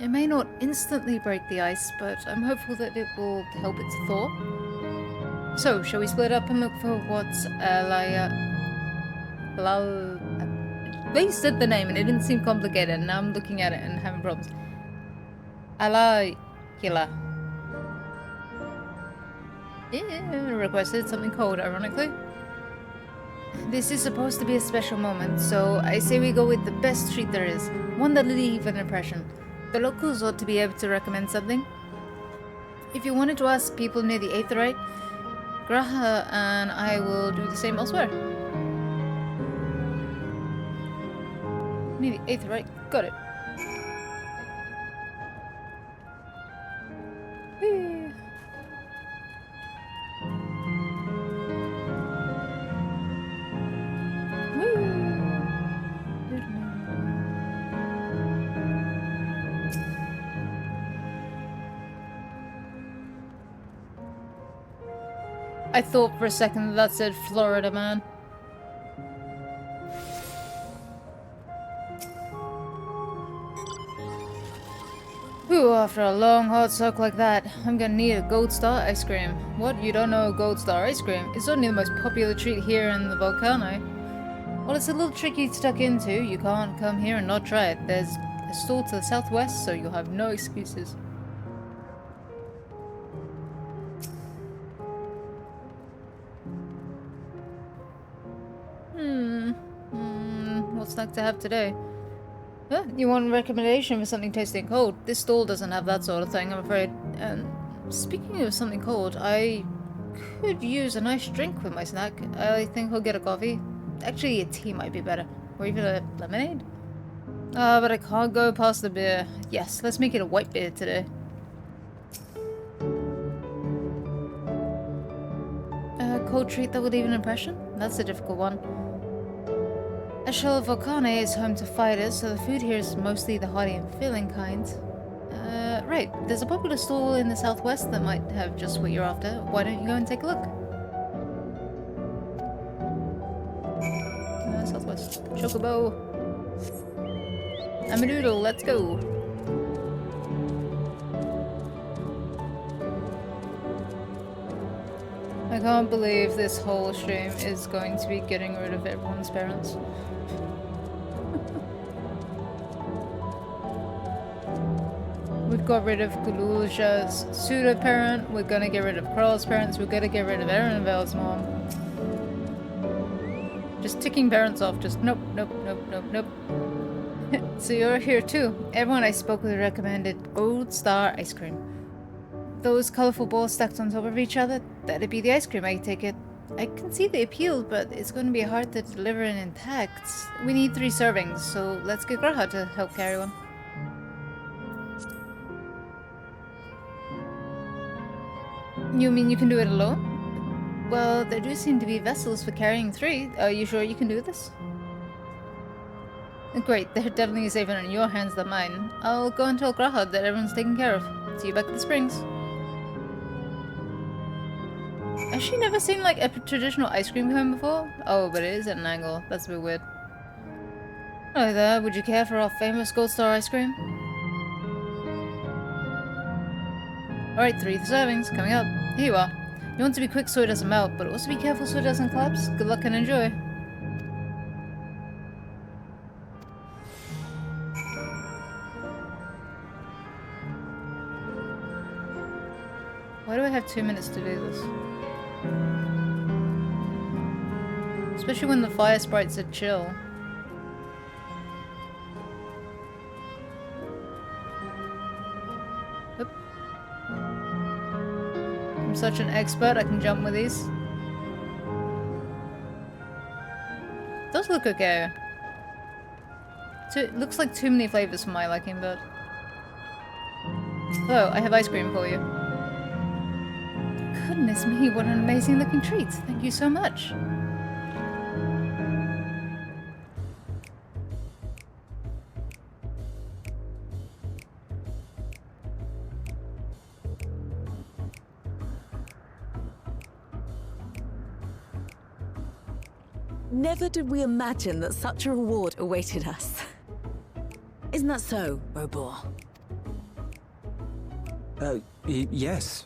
It may not instantly break the ice, but I'm hopeful that it will help it to thaw. So, shall we split up and look for what's They said the name and it didn't seem complicated, and now I'm looking at it and having problems. Alayila. Yeah, requested something cold, ironically. This is supposed to be a special moment, so I say we go with the best treat there is. One that'll leave an impression. The locals ought to be able to recommend something. If you wanted to ask people near the Aetherite, Graha and I will do the same elsewhere. Near the Aetherite, got it. Whee. I thought for a second that said Florida man. Ooh, after a long hard suck like that, I'm gonna need a Gold Star ice cream. What? You don't know Gold Star ice cream? It's certainly the most popular treat here in the Volcano. Well, it's a little tricky to tuck into. You can't come here and not try it. There's a store to the southwest, so you'll have no excuses. What's like to have today? Huh? You want a recommendation for something tasty and cold? This stall doesn't have that sort of thing, I'm afraid. And speaking of something cold, I could use a nice drink with my snack. I think I'll get a coffee. Actually, a tea might be better. Or even a lemonade. But I can't go past the beer. Yes, let's make it a white beer today. A cold treat that would leave an impression? That's a difficult one. Eshel Volcane is home to fighters, so the food here is mostly the hearty and filling kind. Right, there's a popular stall in the southwest that might have just what you're after. Why don't you go and take a look? Southwest. Chocobo. I'm a noodle, let's go. I can't believe this whole stream is going to be getting rid of everyone's parents. We've got rid of Kululja's pseudo-parent, we're gonna get rid of Krall's parents, we're gonna get rid of Erenvel's mom. Just ticking parents off, just nope, nope, nope, nope, nope. So you're here too. Everyone I spoke with recommended Gold Star ice cream. Those colorful balls stacked on top of each other, that'd be the ice cream, I take it. I can see the appeal, but it's going to be hard to deliver it intact. We need 3 servings, so let's get Graha to help carry one. You mean you can do it alone? Well, there do seem to be vessels for carrying 3. Are you sure you can do this? Great, they're definitely safer in your hands than mine. I'll go and tell Graha that everyone's taken care of. See you back at the springs. Has she never seen like a traditional ice cream cone before? Oh, but it is at an angle. That's a bit weird. Hello there, would you care for our famous Gold Star ice cream? Alright, 3 servings, coming up. Here you are. You want to be quick so it doesn't melt, but also be careful so it doesn't collapse. Good luck and enjoy. Why do I have 2 minutes to do this? Especially when the fire sprites are chill. Oop. I'm such an expert, I can jump with these. Does look okay. It looks like too many flavors for my liking, but... Hello, I have ice cream for you. Goodness me, what an amazing looking treat. Thank you so much. Never did we imagine that such a reward awaited us. Isn't that so, Robor? Yes.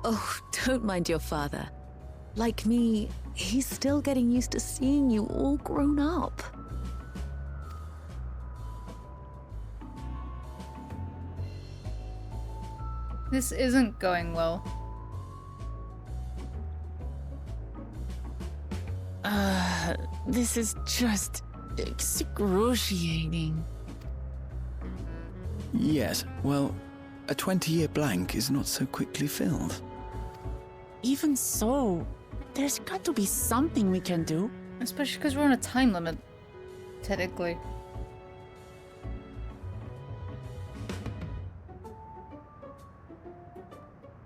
Oh, don't mind your father. Like me, he's still getting used to seeing you all grown up. This isn't going well. This is just excruciating. Yes, well, a 20-year blank is not so quickly filled. Even so, there's got to be something we can do. Especially because we're on a time limit. Technically.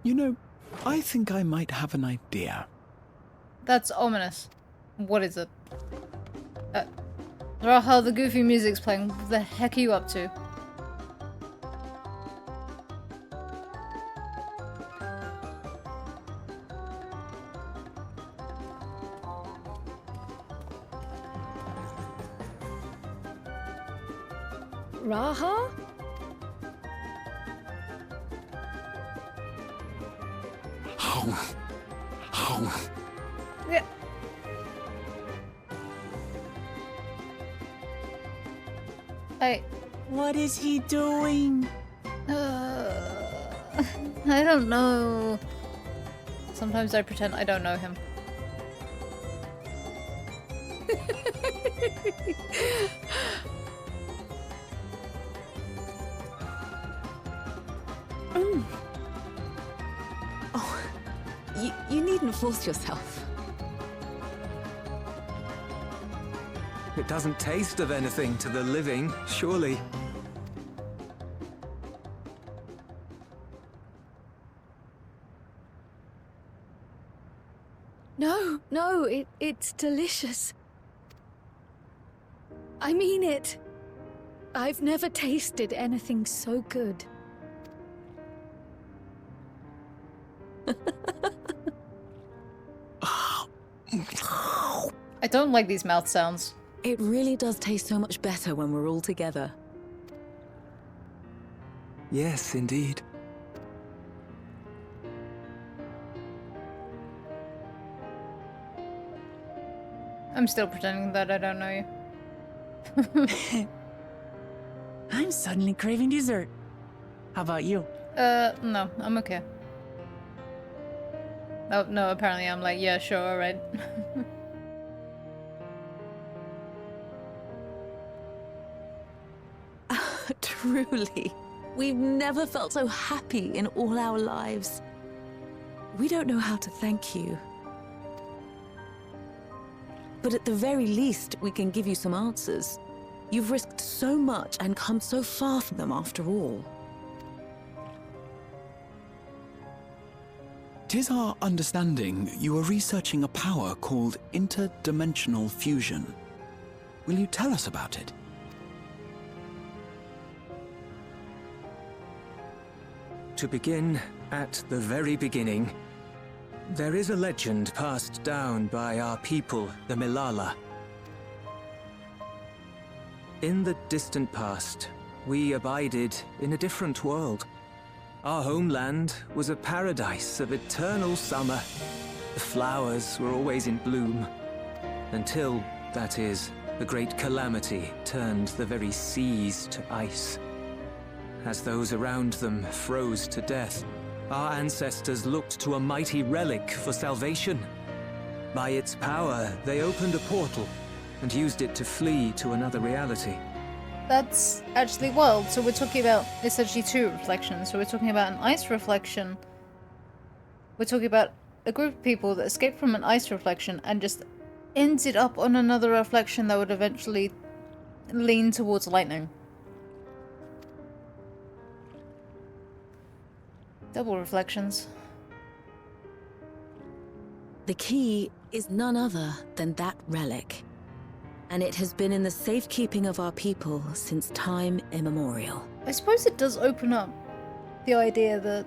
You know, I think I might have an idea. That's ominous. What is it? Rahal, the goofy music's playing. What the heck are you up to? Raha? Yeah. What is he doing? I don't know. Sometimes I pretend I don't know him. Oh, you needn't force yourself. It doesn't taste of anything to the living, surely. No, it's delicious. I mean it. I've never tasted anything so good. I don't like these mouth sounds. It really does taste so much better when we're all together. Yes, indeed. I'm still pretending that I don't know you. I'm suddenly craving dessert. How about you? No, I'm okay. Oh, no, apparently I'm like, yeah, sure, alright. Truly, we've never felt so happy in all our lives. We don't know how to thank you. But at the very least, we can give you some answers. You've risked so much and come so far from them after all. 'Tis our understanding you are researching a power called interdimensional fusion. Will you tell us about it? To begin at the very beginning, there is a legend passed down by our people, the Milala. In the distant past, we abided in a different world. Our homeland was a paradise of eternal summer. The flowers were always in bloom. Until, that is, the great calamity turned the very seas to ice. As those around them froze to death, our ancestors looked to a mighty relic for salvation. By its power, they opened a portal and used it to flee to another reality. That's actually wild. So we're talking about essentially two reflections. So we're talking about an ice reflection. We're talking about a group of people that escaped from an ice reflection and just ended up on another reflection that would eventually lean towards lightning. Double reflections. The key is none other than that relic. And it has been in the safekeeping of our people since time immemorial. I suppose it does open up the idea that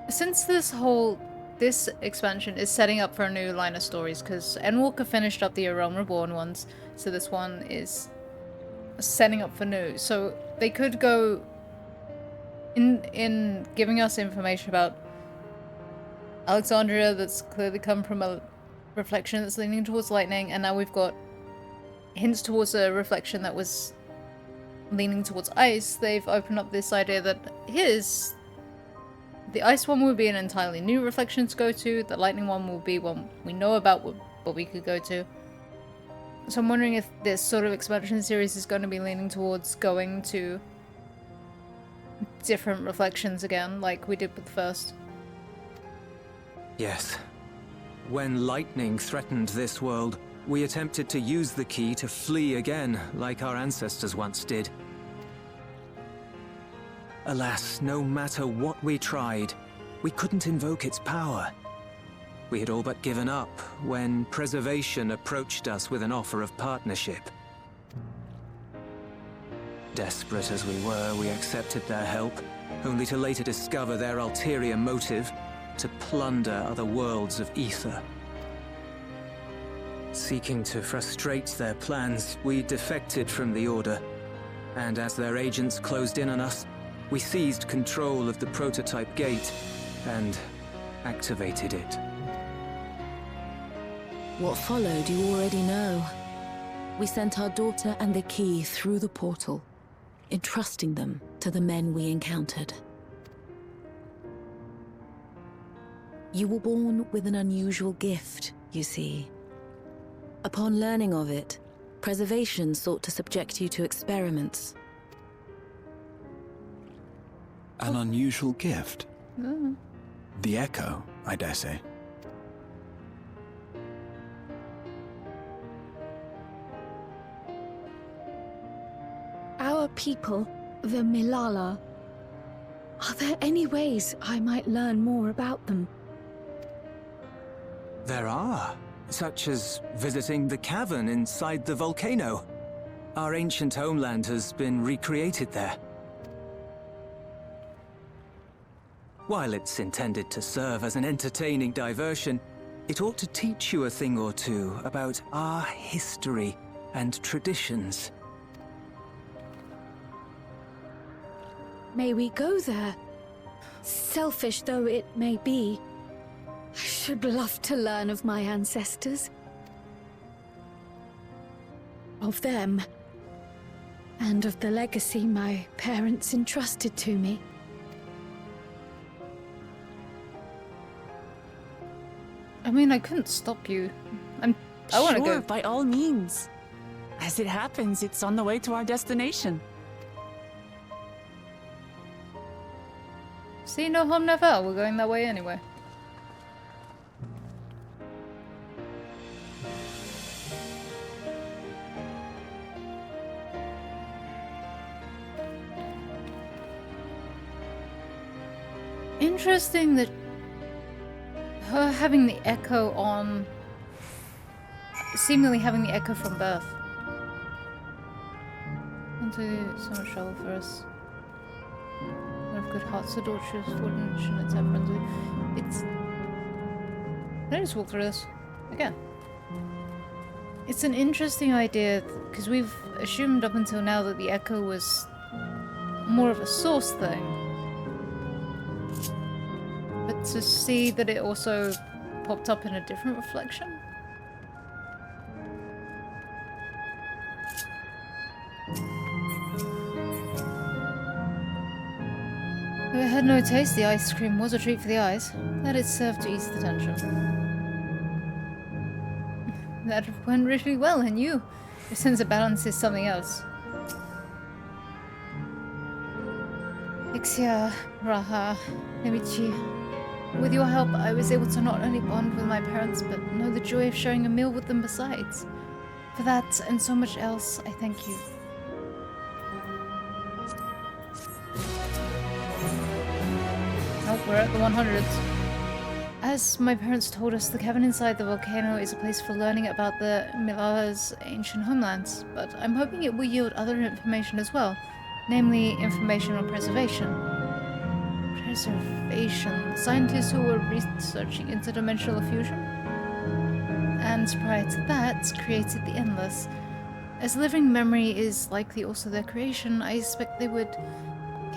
since this expansion is setting up for a new line of stories, because Endwalker finished up the A Realm Reborn ones, so this one is setting up for new. So they could go in giving us information about Alexandria that's clearly come from a reflection that's leaning towards lightning, and now we've got hints towards a reflection that was leaning towards ice. They've opened up this idea that the ice one will be an entirely new reflection to go to, the lightning one will be one we know about what we could go to. So I'm wondering if this sort of expansion series is going to be leaning towards going to different reflections again, like we did with the first. Yes. When lightning threatened this world, we attempted to use the key to flee again, like our ancestors once did. Alas, no matter what we tried, we couldn't invoke its power. We had all but given up when Preservation approached us with an offer of partnership. Desperate as we were, we accepted their help, only to later discover their ulterior motive, to plunder other worlds of ether. Seeking to frustrate their plans, we defected from the Order, and as their agents closed in on us, we seized control of the prototype gate and activated it. What followed you already know. We sent our daughter and the key through the portal, entrusting them to the men we encountered. You were born with an unusual gift, you see. Upon learning of it, Preservation sought to subject you to experiments. An unusual gift? Mm. The Echo, I dare say. Our people, the Milala. Are there any ways I might learn more about them? There are, such as visiting the cavern inside the volcano. Our ancient homeland has been recreated there. While it's intended to serve as an entertaining diversion, it ought to teach you a thing or two about our history and traditions. may we go there? Selfish though it may be, I should love to learn of my ancestors. Of them. And of the legacy my parents entrusted to me. I mean, I couldn't stop you. I want to Sure, go. by all means. As it happens, it's on the way to our destination. See, no harm, no foul. We're going that way anyway. Interesting that her having the echo on, seemingly having the echo from birth. Won't do so much trouble for us. One of good hearts, the Dawntrail fortune, let's have friends with. It's. Can I just walk through this again? It's an interesting idea because we've assumed up until now that the echo was more of a source thing. But to see that it also popped up in a different reflection? Though it had no taste, the ice cream was a treat for the eyes. Glad it served to ease the tension. That went really well, and your sense of balance is something else. Ixia, Raha, Nemichi. With your help, I was able to not only bond with my parents, but know the joy of sharing a meal with them besides. For that, and so much else, I thank you. Oh, we're at the 100s. As my parents told us, the cavern inside the volcano is a place for learning about the Milala's ancient homelands, but I'm hoping it will yield other information as well, namely information on preservation. Preservation. The scientists who were researching interdimensional fusion? And prior to that, created the Endless. As living memory is likely also their creation, I expect they would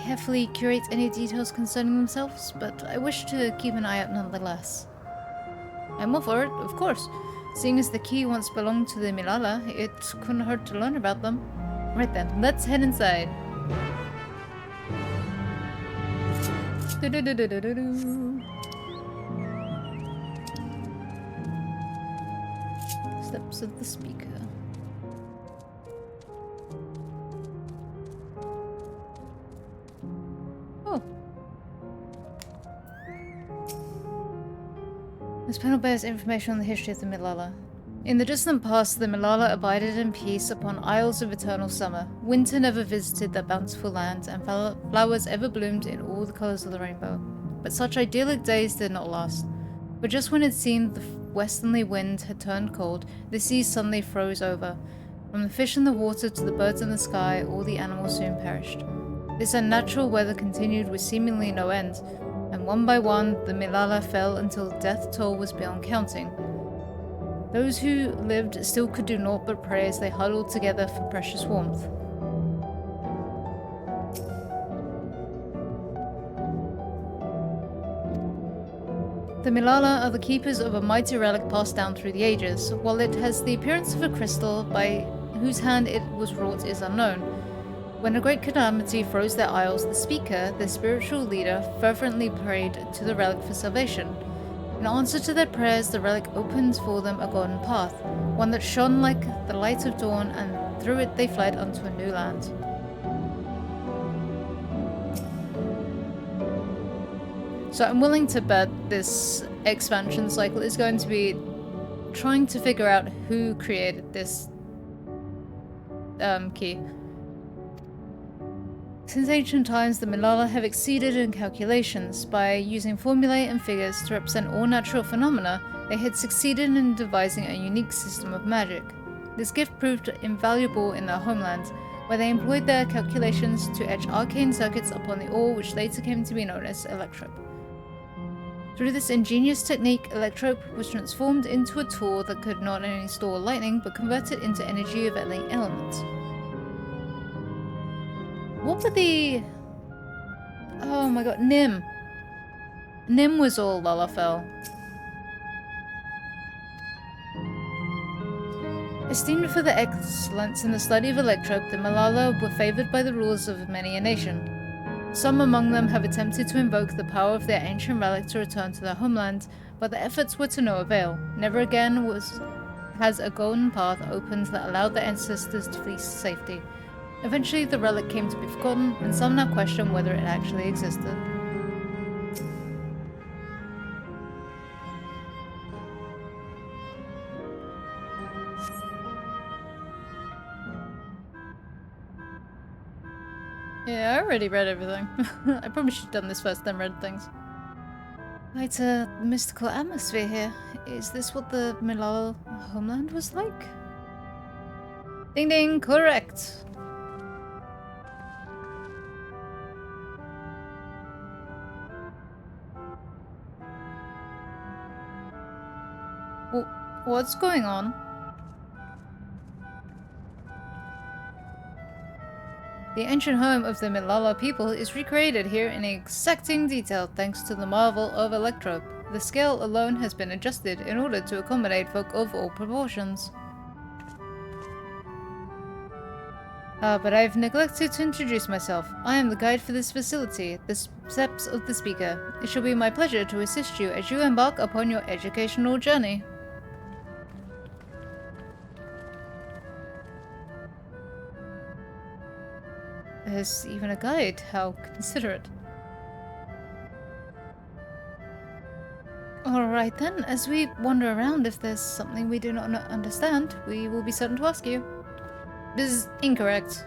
carefully curate any details concerning themselves, but I wish to keep an eye out nonetheless. I'm all for it, of course. Seeing as the key once belonged to the Milala, it couldn't hurt to learn about them. Right then, let's head inside. Do-do-do-do-do-do. Steps of the speaker. Oh. This panel bears information on the history of the Milala. In the distant past, the Milala abided in peace upon isles of eternal summer. Winter never visited their bountiful land, and flowers ever bloomed in all the colors of the rainbow. But such idyllic days did not last. For just when it seemed the westerly wind had turned cold, the sea suddenly froze over. From the fish in the water to the birds in the sky, all the animals soon perished. This unnatural weather continued with seemingly no end, and one by one, the Milala fell until the death toll was beyond counting. Those who lived still could do naught but pray as they huddled together for precious warmth. The Milala are the keepers of a mighty relic passed down through the ages. While it has the appearance of a crystal, by whose hand it was wrought is unknown. When a great calamity froze their isles, the speaker, their spiritual leader, fervently prayed to the relic for salvation. In answer to their prayers, the relic opened for them a golden path, one that shone like the light of dawn, and through it they fled unto a new land. So I'm willing to bet this expansion cycle is going to be trying to figure out who created this key. Since ancient times, the Milala have exceeded in calculations. By using formulae and figures to represent all natural phenomena, they had succeeded in devising a unique system of magic. This gift proved invaluable in their homeland, where they employed their calculations to etch arcane circuits upon the ore which later came to be known as electrope. Through this ingenious technique, electrope was transformed into a tool that could not only store lightning, but convert it into energy of any element. What were the Oh my god, Nim. Nim was all Lalafell. Esteemed for their excellence in the study of Electrope, the Malala were favored by the rulers of many a nation. Some among them have attempted to invoke the power of their ancient relic to return to their homeland, but their efforts were to no avail. Never again has a golden path opened that allowed their ancestors to flee safety. Eventually, the relic came to be forgotten, and some now question whether it actually existed. Yeah, I already read everything. I probably should have done this first, then read things. Quite a mystical atmosphere here. Is this what the Milal homeland was like? Ding ding, correct! What's going on? The ancient home of the Milala people is recreated here in exacting detail thanks to the marvel of Electrope. The scale alone has been adjusted in order to accommodate folk of all proportions. But I've neglected to introduce myself. I am the guide for this facility, the steps of the speaker. It shall be my pleasure to assist you as you embark upon your educational journey. There's even a guide. How considerate. Alright then, as we wander around, if there's something we do not understand, we will be certain to ask you. This is incorrect.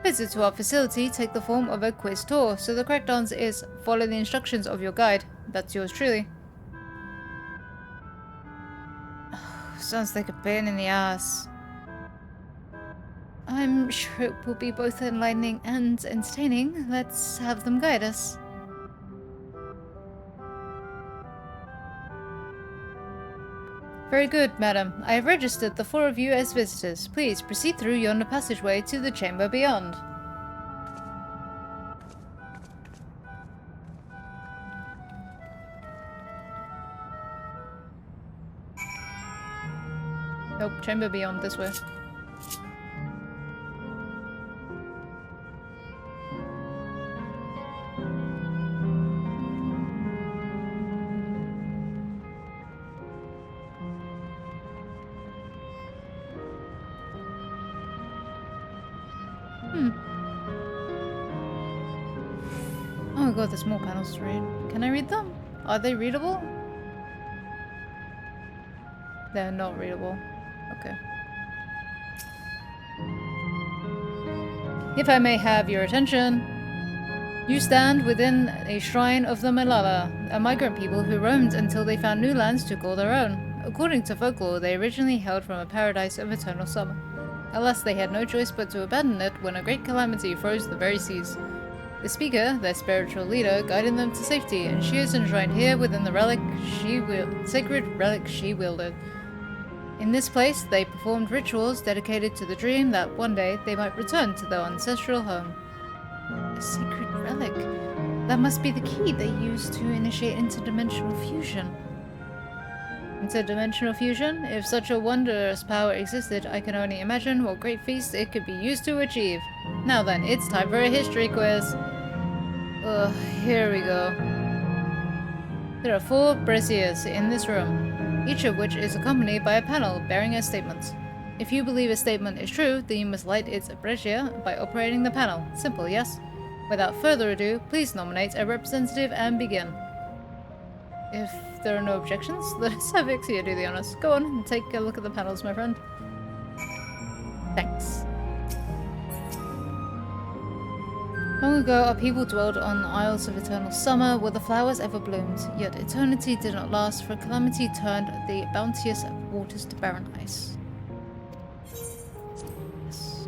Visit to our facility take the form of a quiz tour, so the correct answer is follow the instructions of your guide. That's yours truly. Sounds like a pain in the ass. I'm sure it will be both enlightening and entertaining. Let's have them guide us. Very good, madam. I have registered the 4 of you as visitors. Please proceed through yonder passageway to the chamber beyond. Nope, chamber beyond this way. Oh my god, there's more panels to read. Can I read them? Are they readable? They're not readable. Okay. If I may have your attention. You stand within a shrine of the Malala, a migrant people who roamed until they found new lands to call their own. According to folklore, they originally hailed from a paradise of eternal summer. Alas, they had no choice but to abandon it when a great calamity froze the very seas. The speaker, their spiritual leader, guided them to safety, and she is enshrined here within the sacred relic she wielded. In this place, they performed rituals dedicated to the dream that one day they might return to their ancestral home. A sacred relic? That must be the key they used to initiate interdimensional fusion. Interdimensional fusion? If such a wondrous power existed, I can only imagine what great feats it could be used to achieve. Now then, it's time for a history quiz. Ugh, here we go. There are 4 braziers in this room, each of which is accompanied by a panel bearing a statement. If you believe a statement is true, then you must light its brazier by operating the panel. Simple, yes? Without further ado, please nominate a representative and begin. If there are no objections, let us have Ixia do the honors. Go on and take a look at the panels, my friend. Thanks. Long ago, our people dwelled on the Isles of Eternal Summer, where the flowers ever bloomed. Yet eternity did not last, for calamity turned the bounteous waters to barren ice. Yes.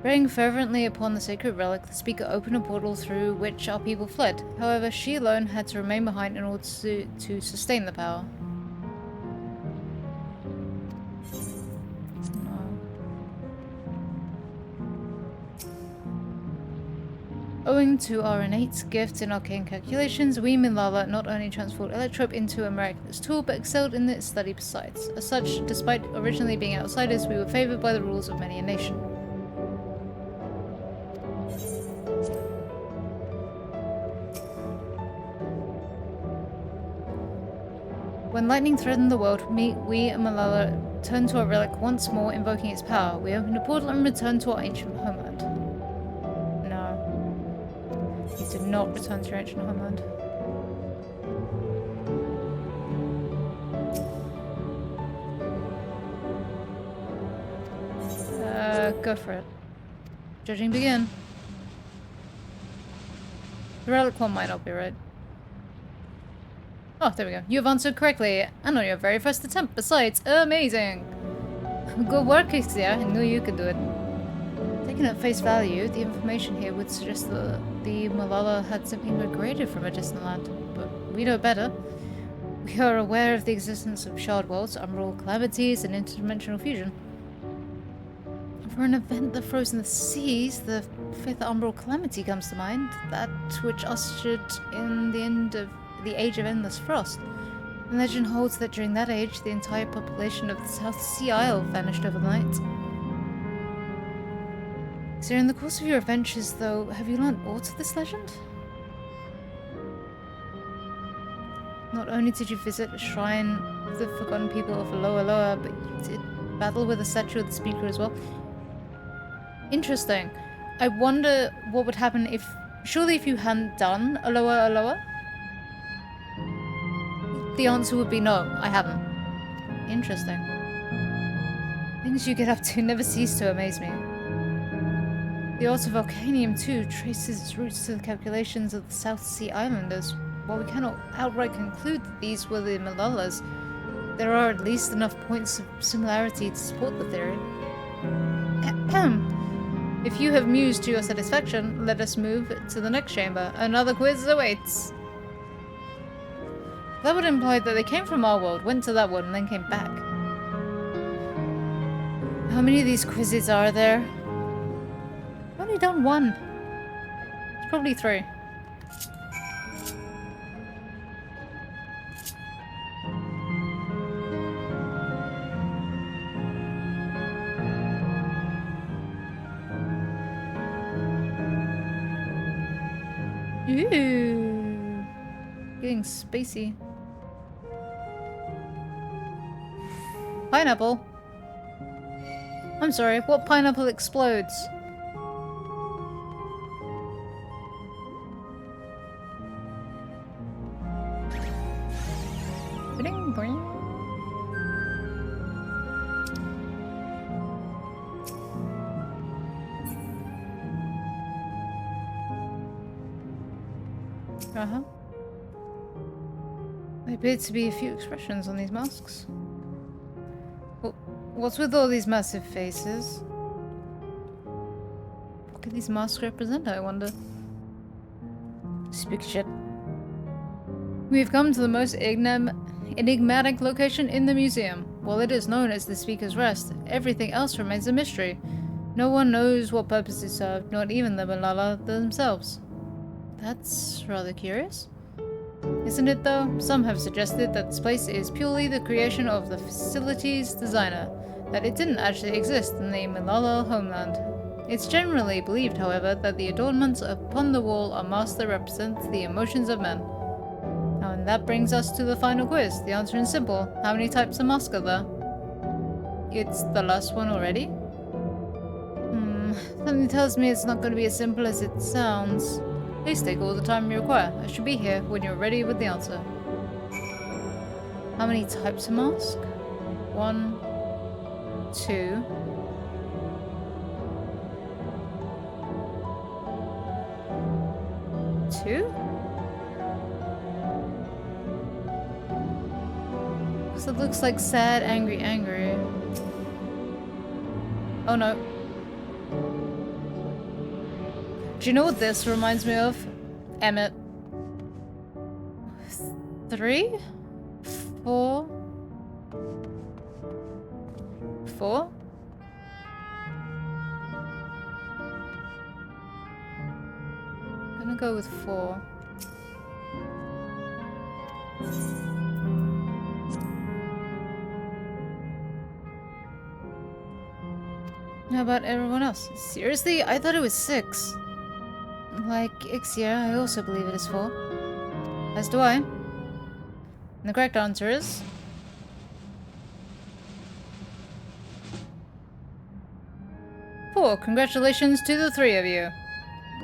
Praying fervently upon the sacred relic, the speaker opened a portal through which our people fled. However, she alone had to remain behind in order to sustain the power. Owing to our innate gift in arcane calculations, we Milala not only transformed Electrope into a miraculous tool, but excelled in its study besides. As such, despite originally being outsiders, we were favored by the rules of many a nation. When lightning threatened the world, we and Malala turned to our relic once more, invoking its power. We opened a portal and returned to our ancient homeland. No. You did not return to your ancient homeland. Go for it. Judging begin. The relic one might not be right. Oh, there we go. You have answered correctly, and on your very first attempt, besides. Amazing! Good work, XIV. I knew you could do it. Taken at face value, the information here would suggest that the Malala had simply migrated from a distant land, but we know better. We are aware of the existence of shard worlds, umbral calamities, and interdimensional fusion. For an event that froze in the seas, the fifth umbral calamity comes to mind, that which ushered in the end of the Age of Endless Frost. The legend holds that during that age, the entire population of the South Sea Isle vanished overnight. So in the course of your adventures, though, have you learned aught of this legend? Not only did you visit a shrine of the forgotten people of Aloha Loa, but you did battle with a statue of the speaker as well. Interesting. I wonder what would happen if... Surely if you hadn't done Aloha Aloha? The answer would be no, I haven't. Interesting. Things you get up to never cease to amaze me. The art of Volcanium, too, traces its roots to the calculations of the South Sea Islanders. While we cannot outright conclude that these were the Malalas, there are at least enough points of similarity to support the theory. If you have mused to your satisfaction, let us move to the next chamber. Another quiz awaits. That would imply that they came from our world, went to that one, and then came back. How many of these quizzes are there? I've only done one. It's probably 3. Ooh, getting spacey. Pineapple? I'm sorry, what pineapple explodes? Bing, bing. Uh-huh. There appear to be a few expressions on these masks. What's with all these massive faces? What could these masks represent, I wonder? Spooky shit. We've come to the most enigmatic location in the museum. While it is known as the Speaker's Rest, everything else remains a mystery. No one knows what purpose it served, not even the Malala themselves. That's rather curious. Isn't it though? Some have suggested that this place is purely the creation of the facility's designer, that it didn't actually exist in the Malala homeland. It's generally believed, however, that the adornments upon the wall are masks that represent the emotions of men. Now, and that brings us to the final quiz. The answer is simple. How many types of mask are there? It's the last one already? Something tells me it's not going to be as simple as it sounds. Please take all the time you require. I should be here when you're ready with the answer. How many types of mask? 1, 2. Because it looks like sad, angry, angry. Oh no. Do you know what this reminds me of? Emmett. 3? 4? 4? gonna go with 4. How about everyone else? Seriously? I thought it was 6. Like Ixia, I also believe it is 4. As do I. And the correct answer is... 4. Congratulations to the 3 of you.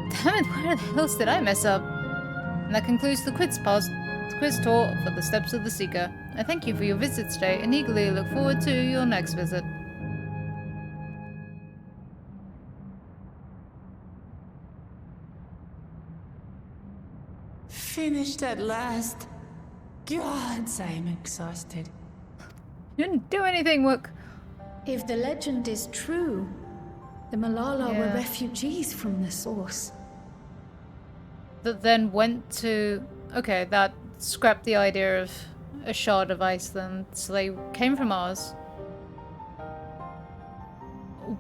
Damn it, where the hell did I mess up? And that concludes the quiz tour for the Steps of the Seeker. I thank you for your visit today and eagerly look forward to your next visit. Finished at last. Gods, I'm exhausted. You didn't do anything, Wook. If the legend is true, the Malala were refugees from the source. That then went to... Okay, that scrapped the idea of a shard of ice then. So they came from Mars.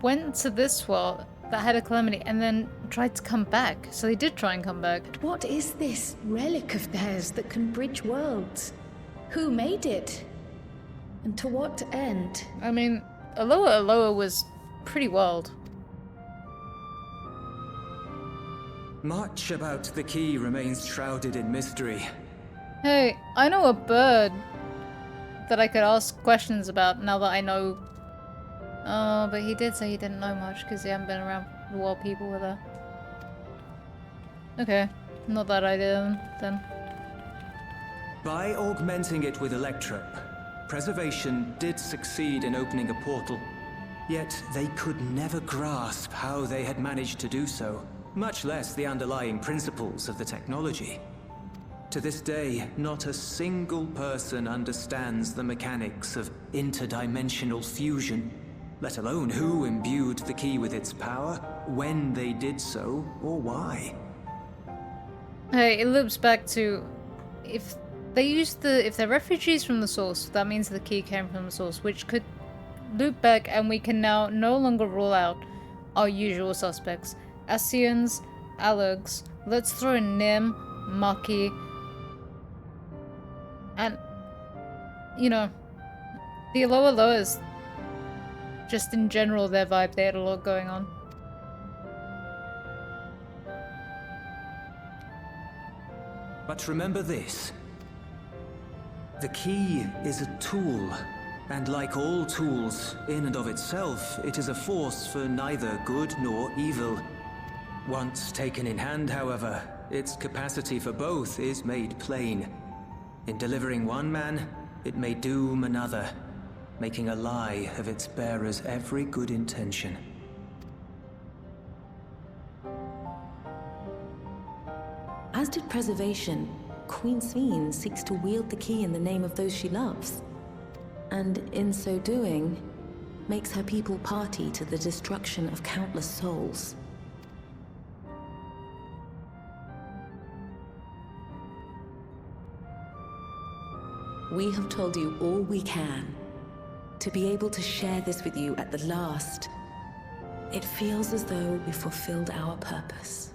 Went to this world that had a calamity and then tried to come back. So they did try and come back. But what is this relic of theirs that can bridge worlds? Who made it? And to what end? I mean, Aloha was pretty wild. Much about the key remains shrouded in mystery. Hey, I know a bird that I could ask questions about now that I know. Oh, but he did say he didn't know much because he hadn't been around while people were there. Okay, not that idea then. By augmenting it with Electrope, Preservation did succeed in opening a portal. Yet they could never grasp how they had managed to do so, much less the underlying principles of the technology. To this day, not a single person understands the mechanics of interdimensional fusion, let alone who imbued the key with its power, when they did so, or why. Hey, it loops back to if they're refugees from the source, that means the key came from the source, which could loop back, and we can now no longer rule out our usual suspects. Asians, Alugs, let's throw in Nim, Maki, and, you know, the Aloha-Loas, just in general, their vibe, they had a lot going on. But remember this. The key is a tool, and like all tools, in and of itself, it is a force for neither good nor evil. Once taken in hand, however, its capacity for both is made plain. In delivering one man, it may doom another, making a lie of its bearer's every good intention. As did Preservation, Queen Sveen seeks to wield the key in the name of those she loves. And in so doing, makes her people party to the destruction of countless souls. We have told you all we can. To be able to share this with you at the last, it feels as though we fulfilled our purpose.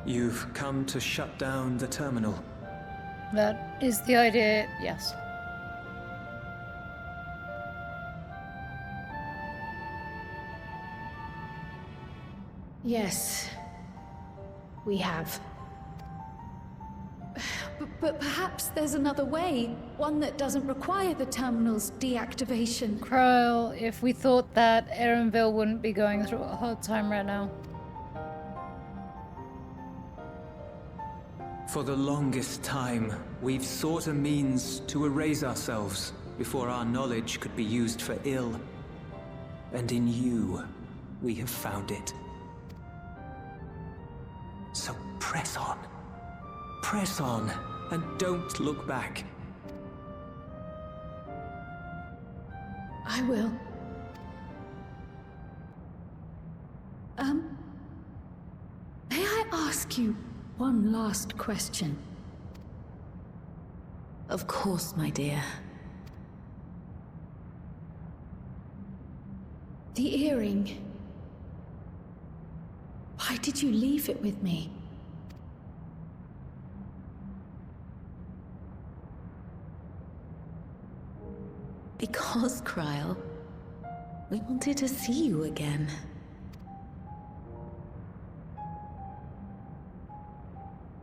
You've come to shut down the terminal. That is the idea, yes. Yes, we have. But perhaps there's another way, one that doesn't require the terminal's deactivation. Kryl, if we thought that, Erenville wouldn't be going through a hard time right now. For the longest time, we've sought a means to erase ourselves before our knowledge could be used for ill. And in you, we have found it. So press on. Press on, and don't look back. I will. May I ask you one last question? Of course, my dear. The earring. Why did you leave it with me? Because, Kryl, we wanted to see you again.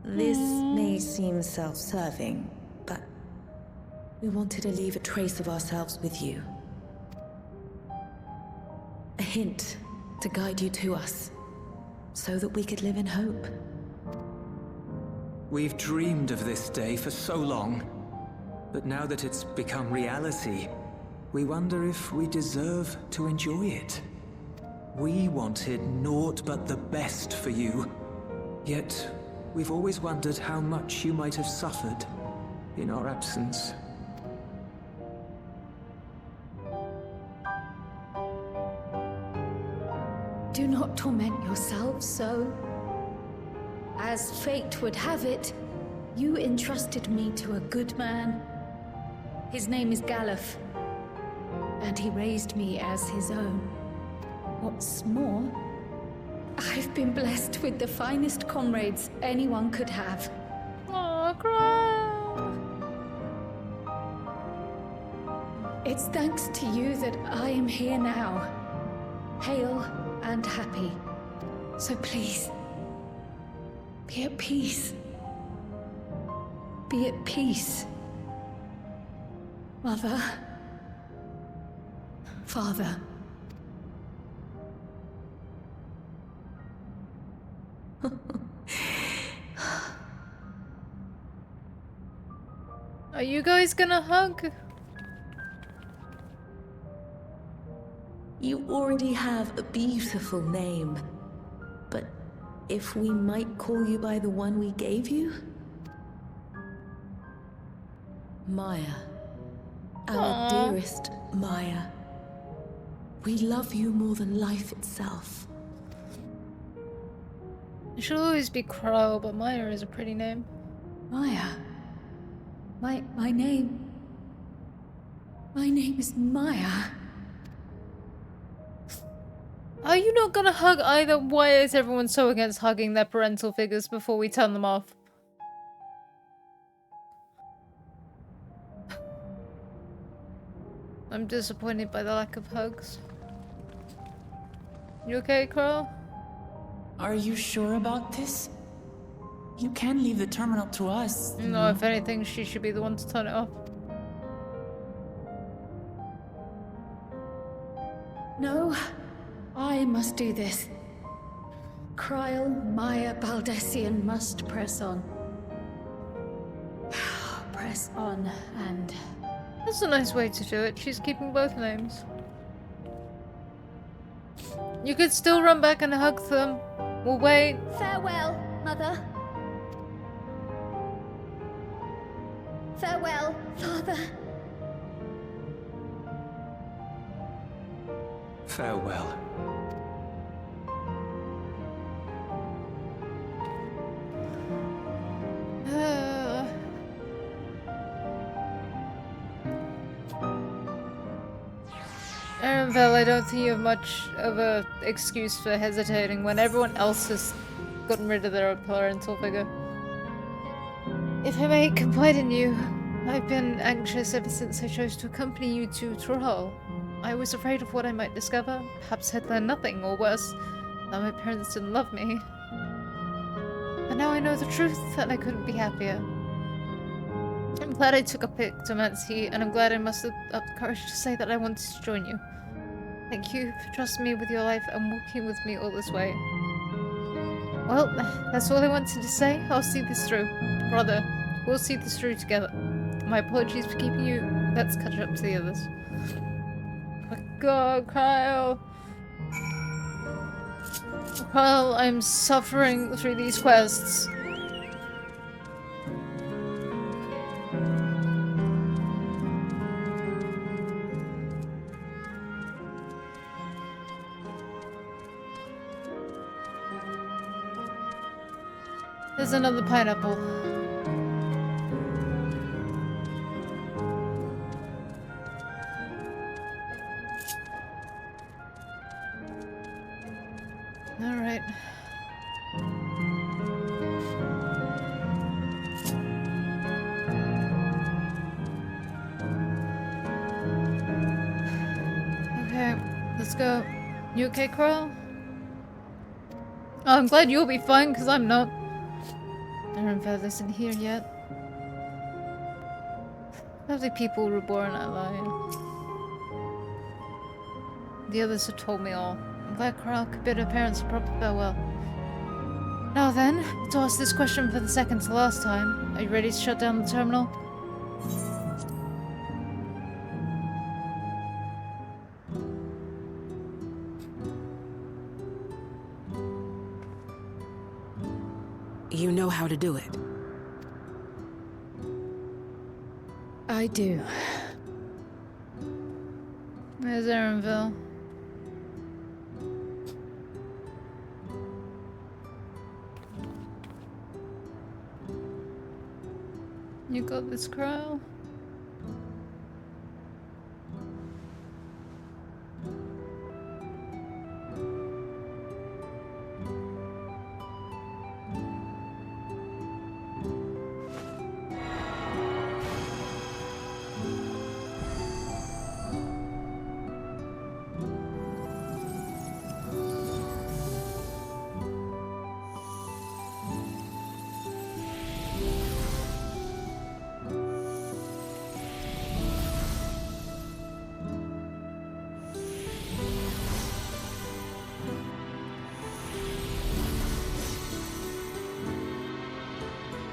This may seem self-serving, but we wanted to leave a trace of ourselves with you. A hint to guide you to us, so that we could live in hope. We've dreamed of this day for so long, but now that it's become reality, we wonder if we deserve to enjoy it. We wanted naught but the best for you, yet we've always wondered how much you might have suffered in our absence. Do not torment yourselves so. As fate would have it, you entrusted me to a good man. His name is Galuf, and he raised me as his own. What's more, I've been blessed with the finest comrades anyone could have. Aw, Kryl. It's thanks to you that I am here now, hale and happy. So please, be at peace. Be at peace. Mother. Father. Are you guys gonna hug? You already have a beautiful name, but if we might call you by the one we gave you? Maya. Our dearest Maya. We love you more than life itself. It should always be Kryl, but Maya is a pretty name. Maya. My name... My name is Maya. Are you not gonna hug either? Why is everyone so against hugging their parental figures before we turn them off? I'm disappointed by the lack of hugs. You okay, Kryl? Are you sure about this? You can leave the terminal to us. No, if anything, she should be the one to turn it off. No, I must do this. Kryl, Maya, Baldessian must press on. Press on and... That's a nice way to do it. She's keeping both names. You could still run back and hug them. We'll wait. Farewell, Mother. Farewell, Father. Farewell. Erenville, I don't think you have much of a excuse for hesitating when everyone else has gotten rid of their parental figure. If I may confide in you, I've been anxious ever since I chose to accompany you to Troll. I was afraid of what I might discover. Perhaps I'd learn nothing, or worse, that my parents didn't love me. But now I know the truth, and I couldn't be happier. I'm glad I took up Pictomancy, and I'm glad I mustered up the courage to say that I wanted to join you. Thank you for trusting me with your life and walking with me all this way. Well, that's all I wanted to say. I'll see this through. Rather, we'll see this through together. My apologies for keeping you. Let's catch up to the others. Oh God, Kryl. Kryl, I'm suffering through these quests. There's another pineapple. Alright. Okay, let's go. You okay, Crow? Oh, I'm glad you'll be fine, because I'm not. Erenville isn't here yet. Lovely people were born at Lion. The others have told me all. I'm glad Corral could bid her parents a proper farewell. Now then, to ask this question for the second to last time. Are you ready to shut down the terminal? You know how to do it. I do. There's Erenville. You got this, Crow?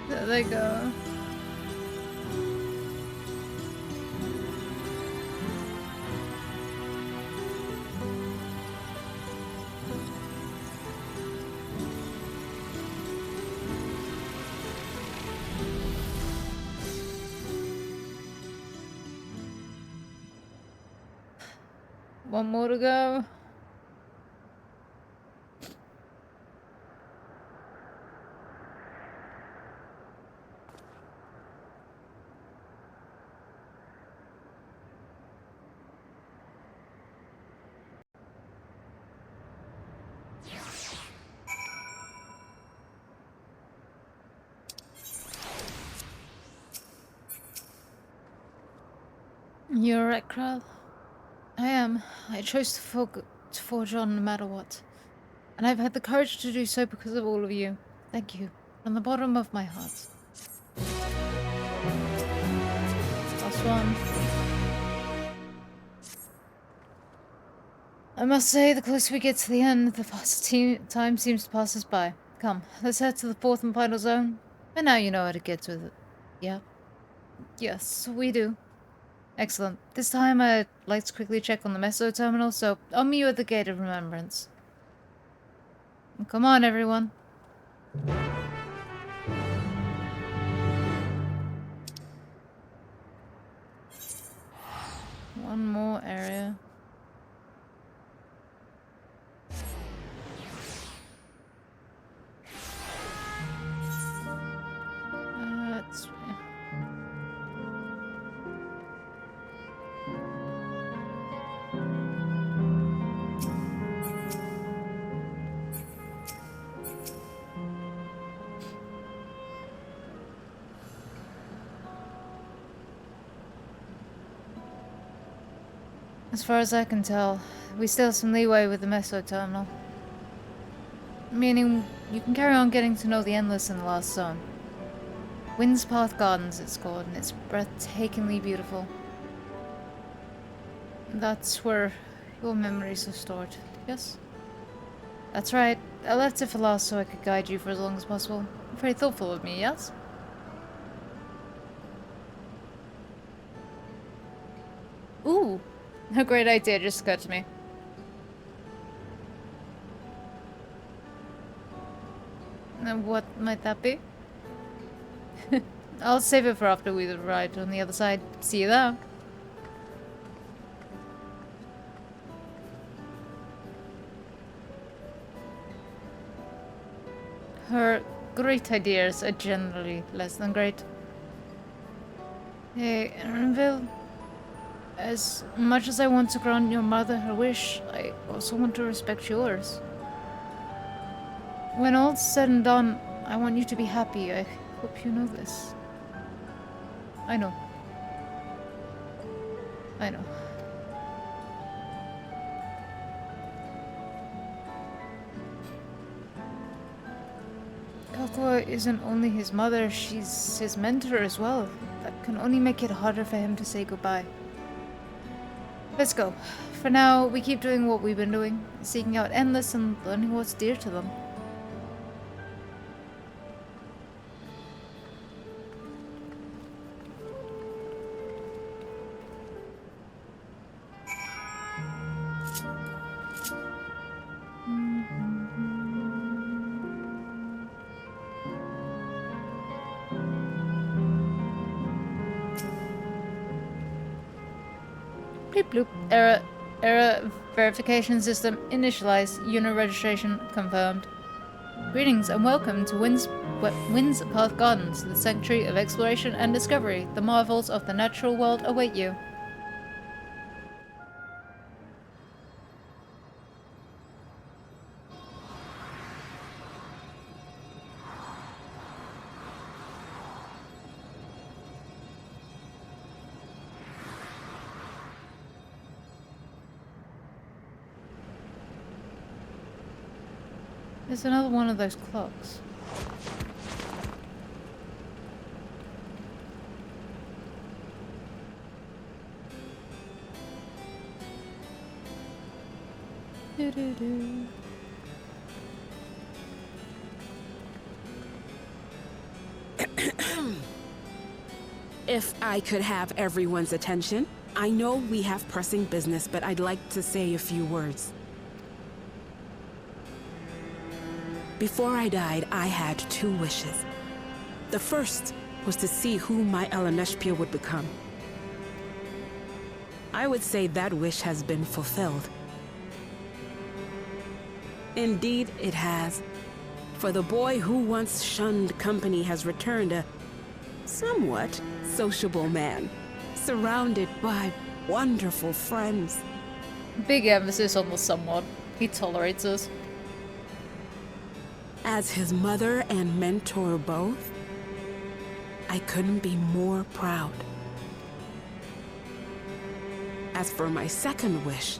There they go. One more to go. You're right, Krell. I am. I chose to forge on no matter what. And I've had the courage to do so because of all of you. Thank you. From the bottom of my heart. Last one. I must say, the closer we get to the end, the faster time seems to pass us by. Come, let's head to the fourth and final zone. And now you know how to get with it. Yeah? Yes, we do. Excellent. This time I'd like to quickly check on the Meso terminal, so I'll meet you at the Gate of Remembrance. Come on, everyone. One more area. That's... As far as I can tell, we still have some leeway with the Meso terminal. Meaning, you can carry on getting to know the Endless in the last zone. Wind's Path Gardens it's called, and it's breathtakingly beautiful. That's where your memories are stored, yes? That's right. I left it for last so I could guide you for as long as possible. Very thoughtful of me, yes? Ooh! A great idea just occurred to me. And what might that be? I'll save it for after we ride on the other side. See you there. Her great ideas are generally less than great. Hey, Erenville. As much as I want to grant your mother her wish, I also want to respect yours. When all's said and done, I want you to be happy. I hope you know this. I know. I know. Kakua isn't only his mother, she's his mentor as well. That can only make it harder for him to say goodbye. Let's go. For now, we keep doing what we've been doing, seeking out Endless and learning what's dear to them. Bleep bloop. Error verification system initialized. Unit registration confirmed. Greetings and welcome to Wind's Path Gardens, the sanctuary of exploration and discovery. The marvels of the natural world await you. There's another one of those clocks. Doo-doo-doo. If I could have everyone's attention, I know we have pressing business, but I'd like to say a few words. Before I died, I had 2 wishes. The first was to see who my Eleneshpia would become. I would say that wish has been fulfilled. Indeed, it has. For the boy who once shunned company has returned a somewhat sociable man, surrounded by wonderful friends. Big emphasis on the somewhat. He tolerates us. As his mother and mentor both, I couldn't be more proud. As for my second wish,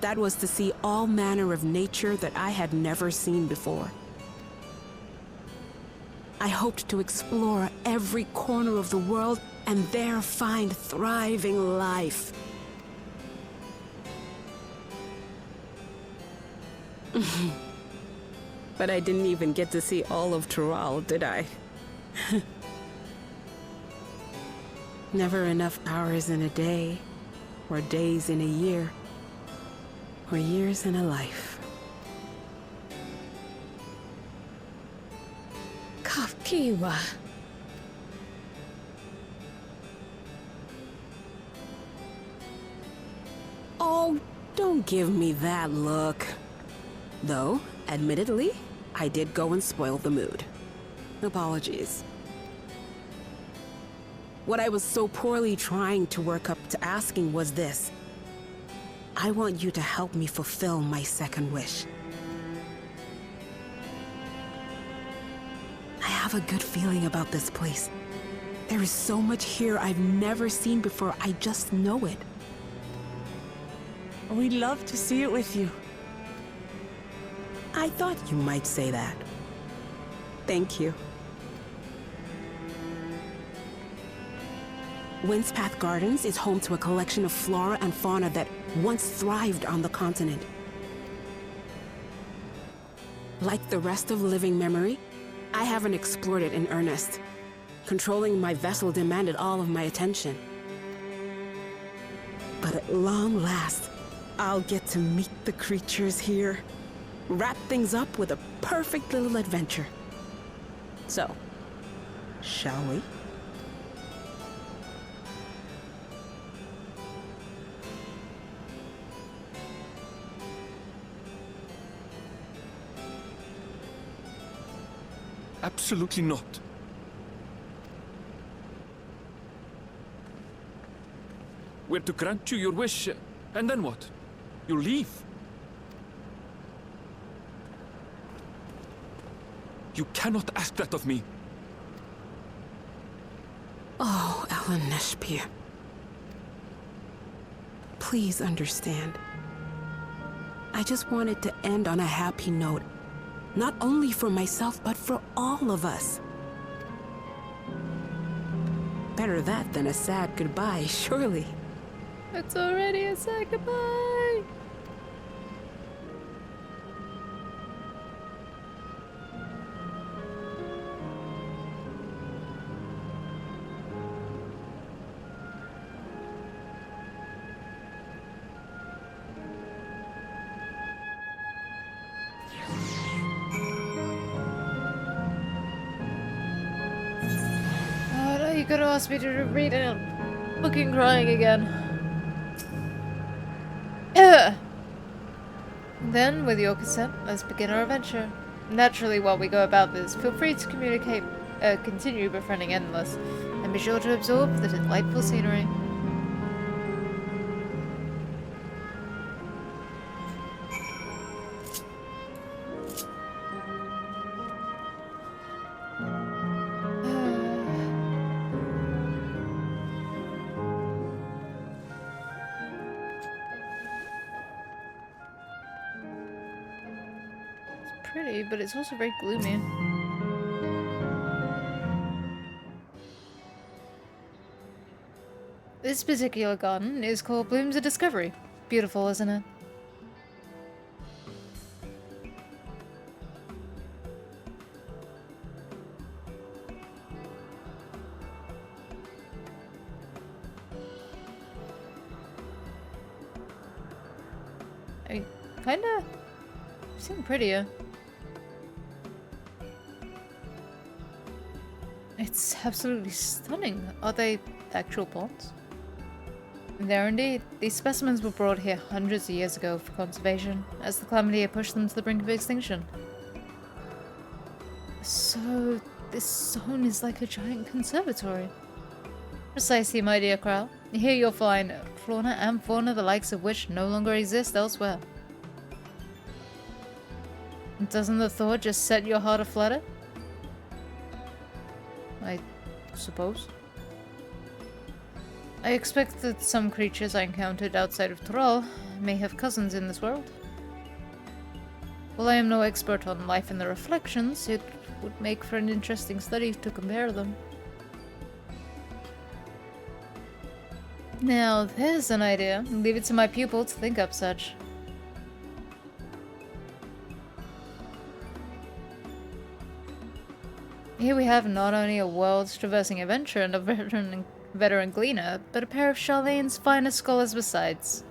that was to see all manner of nature that I had never seen before. I hoped to explore every corner of the world and there find thriving life. But I didn't even get to see all of Tural, did I? Never enough hours in a day, or days in a year, or years in a life. Kakiwa. Oh, don't give me that look. Though, admittedly, I did go and spoil the mood. Apologies. What I was so poorly trying to work up to asking was this. I want you to help me fulfill my second wish. I have a good feeling about this place. There is so much here I've never seen before, I just know it. We'd love to see it with you. I thought you might say that. Thank you. Wind's Path Gardens is home to a collection of flora and fauna that once thrived on the continent. Like the rest of living memory, I haven't explored it in earnest. Controlling my vessel demanded all of my attention. But at long last, I'll get to meet the creatures here. Wrap things up with a perfect little adventure. So, shall we? Absolutely not. We're to grant you your wish, and then what? You leave? You cannot ask that of me. Oh, Ellen Neshpir. Please understand. I just wanted to end on a happy note. Not only for myself, but for all of us. Better that than a sad goodbye, surely. It's already a sad goodbye. Oh no, you could have asked me to read it. I'm fucking crying again. Then, with your consent, let's begin our adventure. Naturally, while we go about this, feel free to continue befriending Endless, and be sure to absorb the delightful scenery. Pretty, but it's also very gloomy. This particular garden is called Blooms of Discovery. Beautiful, isn't it? I mean, kinda seem prettier. It's absolutely stunning. Are they actual plants? There indeed. These specimens were brought here hundreds of years ago for conservation, as the calamity had pushed them to the brink of extinction. So, this zone is like a giant conservatory. Precisely, my dear Kral. Here you'll find flora and fauna the likes of which no longer exist elsewhere. Doesn't the thought just set your heart aflutter? I suppose. I expect that some creatures I encountered outside of Thrall may have cousins in this world. While I am no expert on life in the reflections, it would make for an interesting study to compare them. Now, there's an idea. Leave it to my pupil to think up such. Here we have not only a world-traversing adventurer and a veteran gleaner, but a pair of Charlene's finest scholars besides.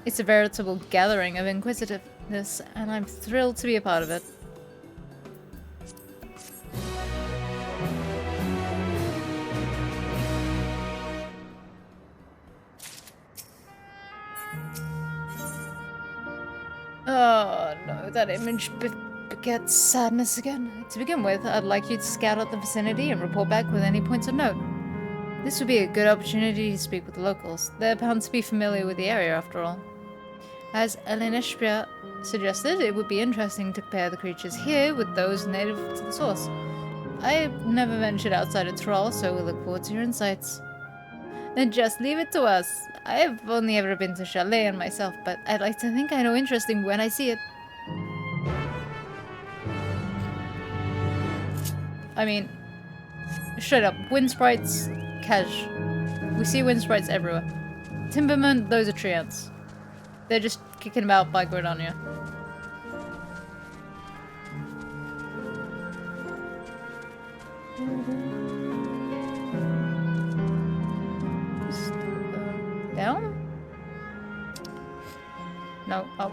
It's a veritable gathering of inquisitiveness, and I'm thrilled to be a part of it. Oh no, that image begets sadness again. To begin with, I'd like you to scout out the vicinity and report back with any points of note. This would be a good opportunity to speak with the locals. They're bound to be familiar with the area after all. As Eleneshpia suggested, it would be interesting to compare the creatures here with those native to the source. I've never ventured outside of Thrall, so we look forward to your insights. Then just leave it to us. I've only ever been to Charlene myself, but I'd like to think I know interesting when I see it. I mean, straight up, wind sprites, cash. We see wind sprites everywhere. Timbermen, those are tree ants. They're just kicking about by Gridania. Down? No, up.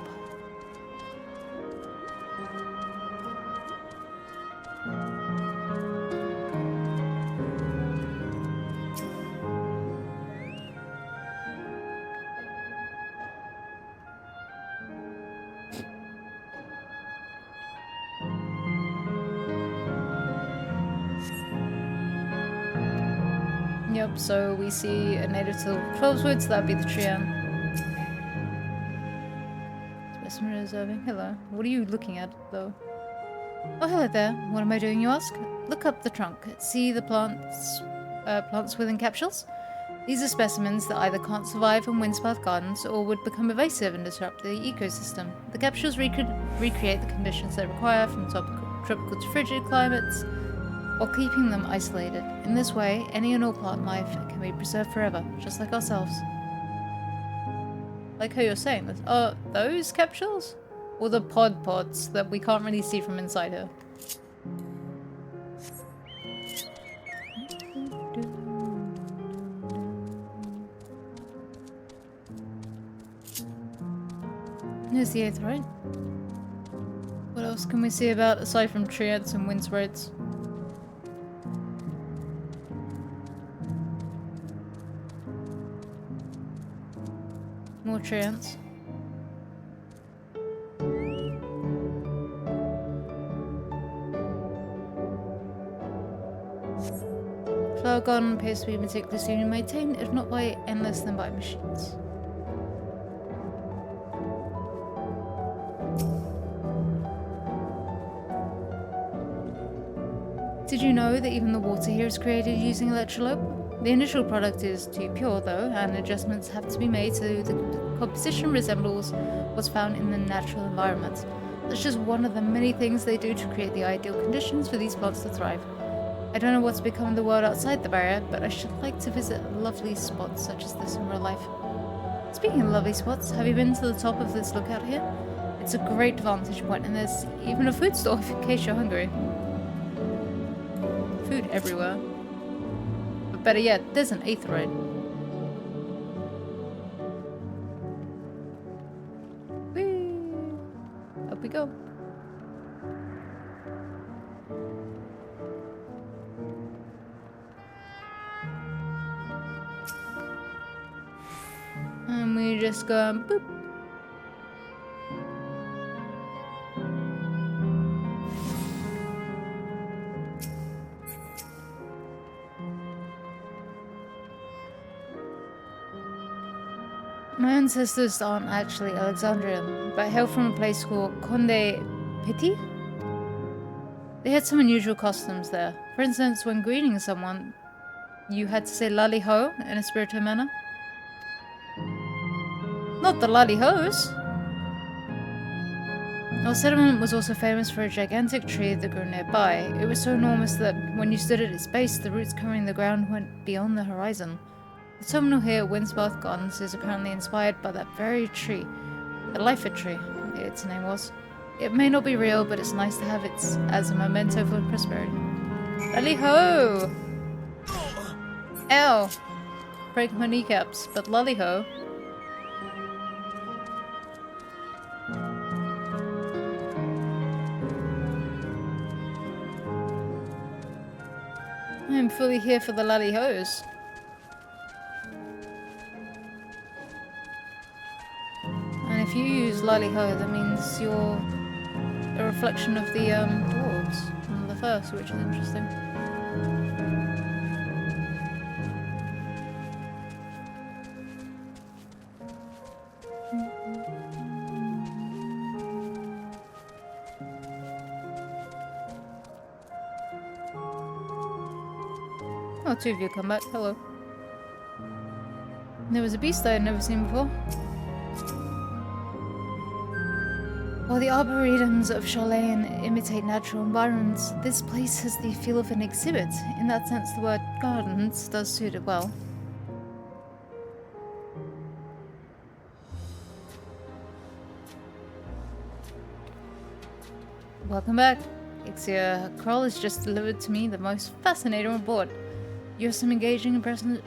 Yep, so we see a native to the 12 woods, that'd be the Treant. Specimen reserving. Hello. What are you looking at, though? Oh, hello there. What am I doing, you ask? Look up the trunk. See the plants within capsules? These are specimens that either can't survive in Windspath Gardens or would become evasive and disrupt the ecosystem. The capsules recreate the conditions they require from tropical to frigid climates, while keeping them isolated. In this way, any and all plant life can be preserved forever, just like ourselves. Like how you're saying this. Are those capsules? Or the pods that we can't really see from inside here? Here's the 8th, right? What else can we see about aside from tree ants and wind sprites? More tree ants. Flower garden appears to be meticulously maintained, if not by endless then by machines. Did you know that even the water here is created using electrolyte? The initial product is too pure though, and adjustments have to be made so the composition resembles what's found in the natural environment. That's just one of the many things they do to create the ideal conditions for these plants to thrive. I don't know what's become of the world outside the barrier, but I should like to visit lovely spots such as this in real life. Speaking of lovely spots, have you been to the top of this lookout here? It's a great vantage point, and there's even a food store in case you're hungry. Food everywhere. But better yet, there's an 8th right. Whee! Up we go. And we just go boop. My ancestors aren't actually Alexandrian, but hail from a place called Conde Piti. They had some unusual customs there. For instance, when greeting someone, you had to say lally ho in a spiritual manner. Not the lally hoes! Our settlement was also famous for a gigantic tree that grew nearby. It was so enormous that when you stood at its base, the roots covering the ground went beyond the horizon. The terminal here at Windspath Gardens is apparently inspired by that very tree. The Lyford tree, its name was. It may not be real, but it's nice to have it as a memento for prosperity. Lally ho! Ow! Break my kneecaps, but lally ho. I'm fully here for the lally hoes. And if you use lally ho, that means you're a reflection of the dwarves from the first, which is interesting. Oh, 2 of you come back. Hello. There was a beast I had never seen before. While the arboretums of Charlene imitate natural environments, this place has the feel of an exhibit. In that sense, the word gardens does suit it well. Welcome back. XIV Kroll has just delivered to me the most fascinating report. You have some engaging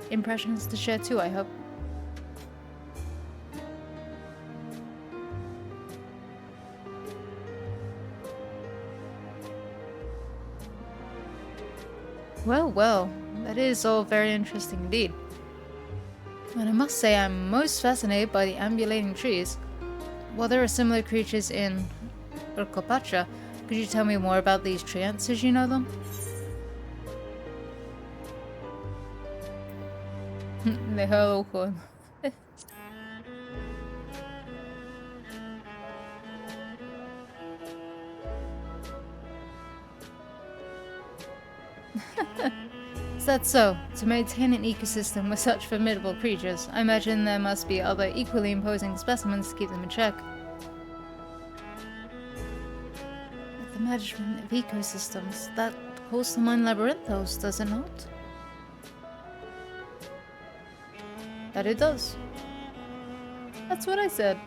impressions to share too, I hope. Well, well, that is all very interesting indeed. And I must say I'm most fascinated by the ambulating trees. While there are similar creatures in Urkopacha, could you tell me more about these tree ants as you know them? They hurl awkward. Is that so? To maintain an ecosystem with such formidable creatures, I imagine there must be other equally imposing specimens to keep them in check. The management of ecosystems, that calls to mind Labyrinthos, does it not? That it does. That's what I said.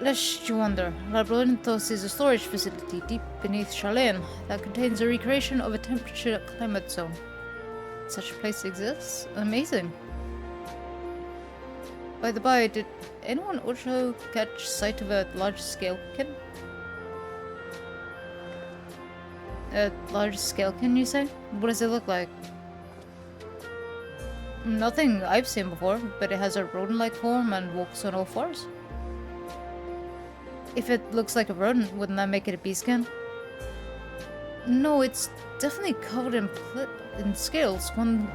Lest you wonder, Labyrinthos is a storage facility deep beneath Shalane that contains a recreation of a temperature climate zone. Such a place exists? Amazing. By the by, did anyone also catch sight of a large scalekin? A large scalekin, you say? What does it look like? Nothing I've seen before, but it has a rodent-like form and walks on all fours. If it looks like a rodent, wouldn't that make it a beastskin? No, it's definitely covered in scales. No,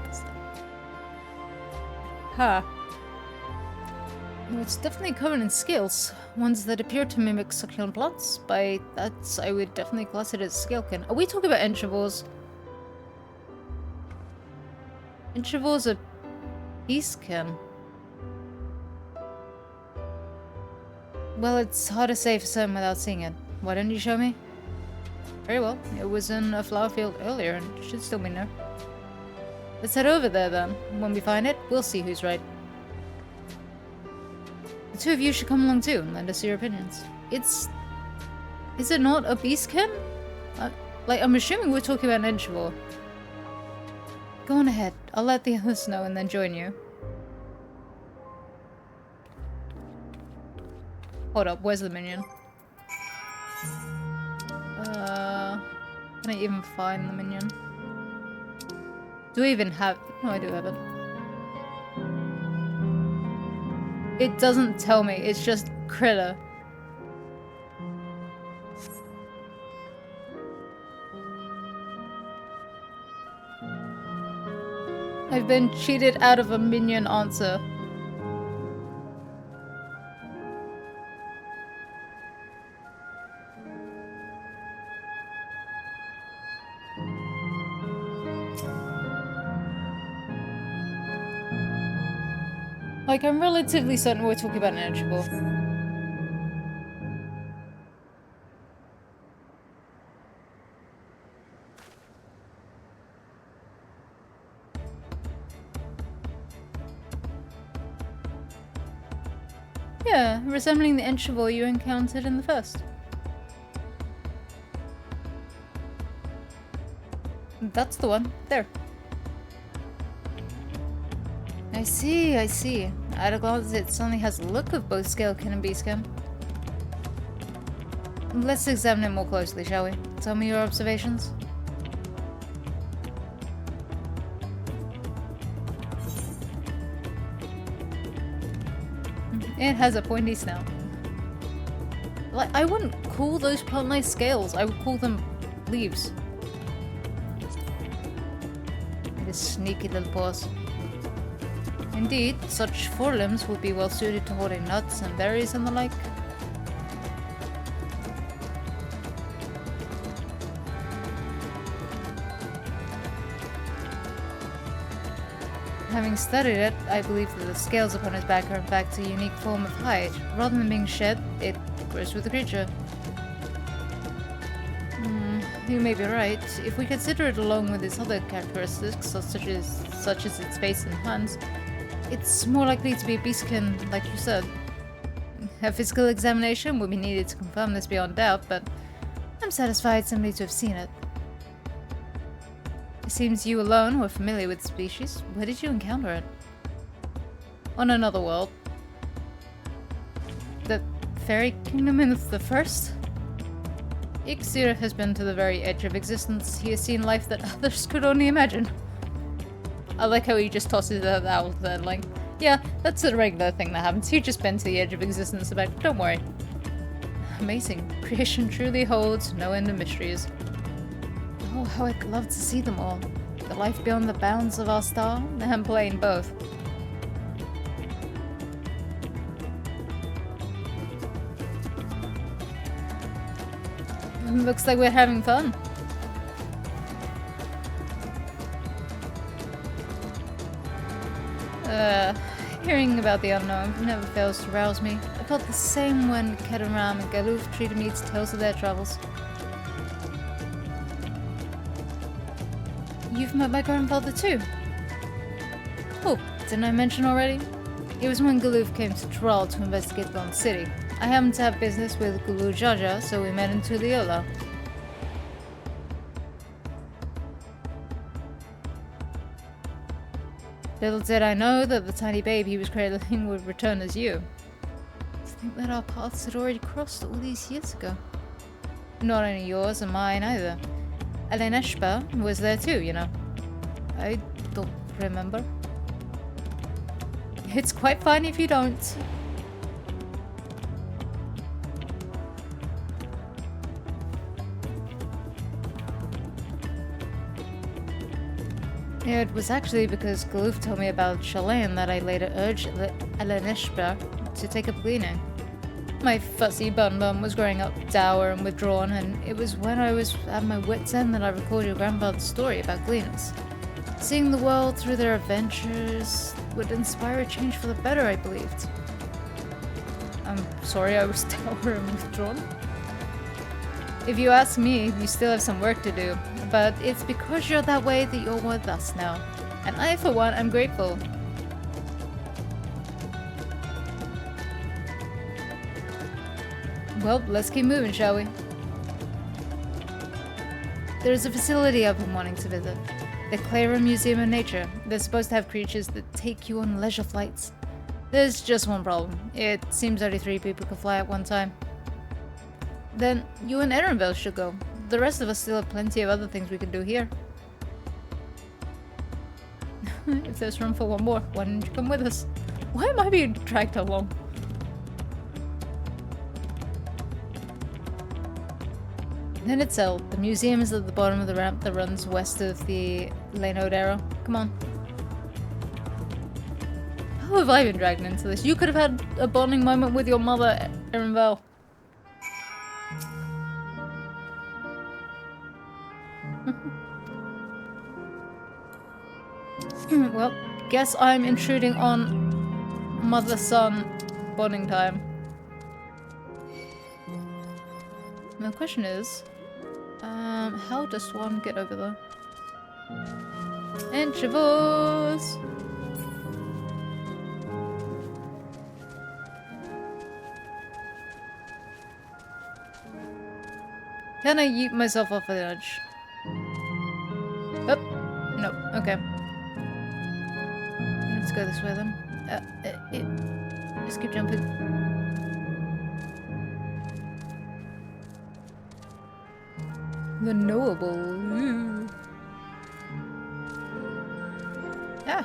it's definitely covered in scales. Ones that appear to mimic succulent plants. By that, I would definitely class it as scalekin. Are we talking about enchivores? Enchivores are beastkin. Well, it's hard to say for certain without seeing it. Why don't you show me? Very well. It was in a flower field earlier and it should still be there. Let's head over there then. When we find it, we'll see who's right. The two of you should come along too and lend us your opinions. Is it not a beastkin? I'm assuming we're talking about an enchivore. Go on ahead. I'll let the others know and then join you. Hold up, where's the minion? Can I even find the minion? Do I even have... No, I do have it. It doesn't tell me, it's just critter. I've been cheated out of a minion answer. Like, I'm relatively certain we're talking about an enchivore. Yeah, resembling the enchivore you encountered in the first. That's the one. There. I see, I see. At a glance, it suddenly has the look of both scalekin and beastskin. Let's examine it more closely, shall we? Tell me your observations. It has a pointy snout. Like, I wouldn't call those plant-like scales. I would call them leaves. It is sneaky little paws. Indeed, such forelimbs would be well suited to holding nuts and berries and the like. Having studied it, I believe that the scales upon its back are in fact a unique form of hide. Rather than being shed, it grows with the creature. You may be right. If we consider it along with its other characteristics, such as its face and hands, it's more likely to be a beastkin, like you said. A physical examination would be needed to confirm this beyond doubt, but I'm satisfied simply to have seen it. It seems you alone were familiar with the species. Where did you encounter it? On another world. The fairy kingdom in the first? XIV has been to the very edge of existence. He has seen life that others could only imagine. I like how he just tosses that out there, like, yeah, that's a regular thing that happens. You've just been to the edge of existence, but don't worry. Amazing. Creation truly holds no end of mysteries. Oh, how I'd love to see them all. The life beyond the bounds of our star, and plain both. Looks like we're having fun. Hearing about the unknown never fails to rouse me. I felt the same when Kedaram and Galuf treated me to tales of their travels. You've met my grandfather too? Oh, didn't I mention already? It was when Galuf came to Tral to investigate Dawn City. I happened to have business with Gulu Jaja, so we met in Tuliola. Little did I know that the tiny babe he was cradling would return as you. To think that our paths had already crossed all these years ago. Not only yours and mine either. Eleneshpa was there too, you know. I don't remember. It's quite fine if you don't. It was actually because Galuf told me about Shalane that I later urged Eleneshpa to take up gleaning. My fussy bun was growing up dour and withdrawn, and it was when I was at my wit's end that I recalled your grandfather's story about gleaners. Seeing the world through their adventures would inspire a change for the better, I believed. I'm sorry I was dour and withdrawn. If you ask me, you still have some work to do, but it's because you're that way that you're with us now. And I, for one, am grateful. Well, let's keep moving, shall we? There's a facility I've been wanting to visit. The Clara Museum of Nature. They're supposed to have creatures that take you on leisure flights. There's just one problem. It seems only 3 people can fly at one time. Then you and Erenville should go. The rest of us still have plenty of other things we can do here. If there's room for one more, why don't you come with us? Why am I being dragged along? Then itself, the museum is at the bottom of the ramp that runs west of the Lanode arrow. Come on. How have I been dragged into this? You could have had a bonding moment with your mother, Erenville. Well, guess I'm intruding on mother-son bonding time. The question is, how does one get over there? Enchivores! Can I yeet myself off the edge? Oh, no, okay. Let's go this way then. Just keep jumping. The knowable. Ooh. Ah.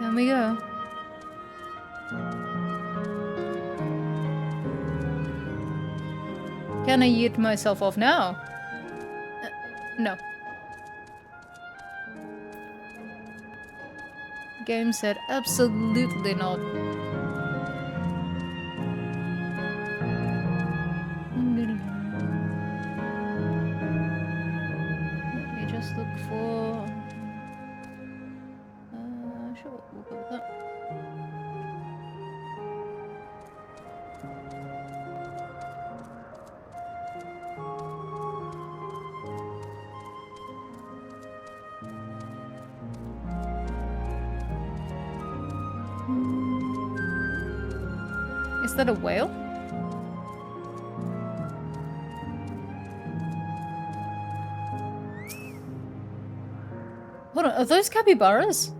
There we go. Can I yeet myself off now? No. Game said absolutely not. Let me just look for... sure, we'll go with that. Is that a whale? Hold on, are those capybaras?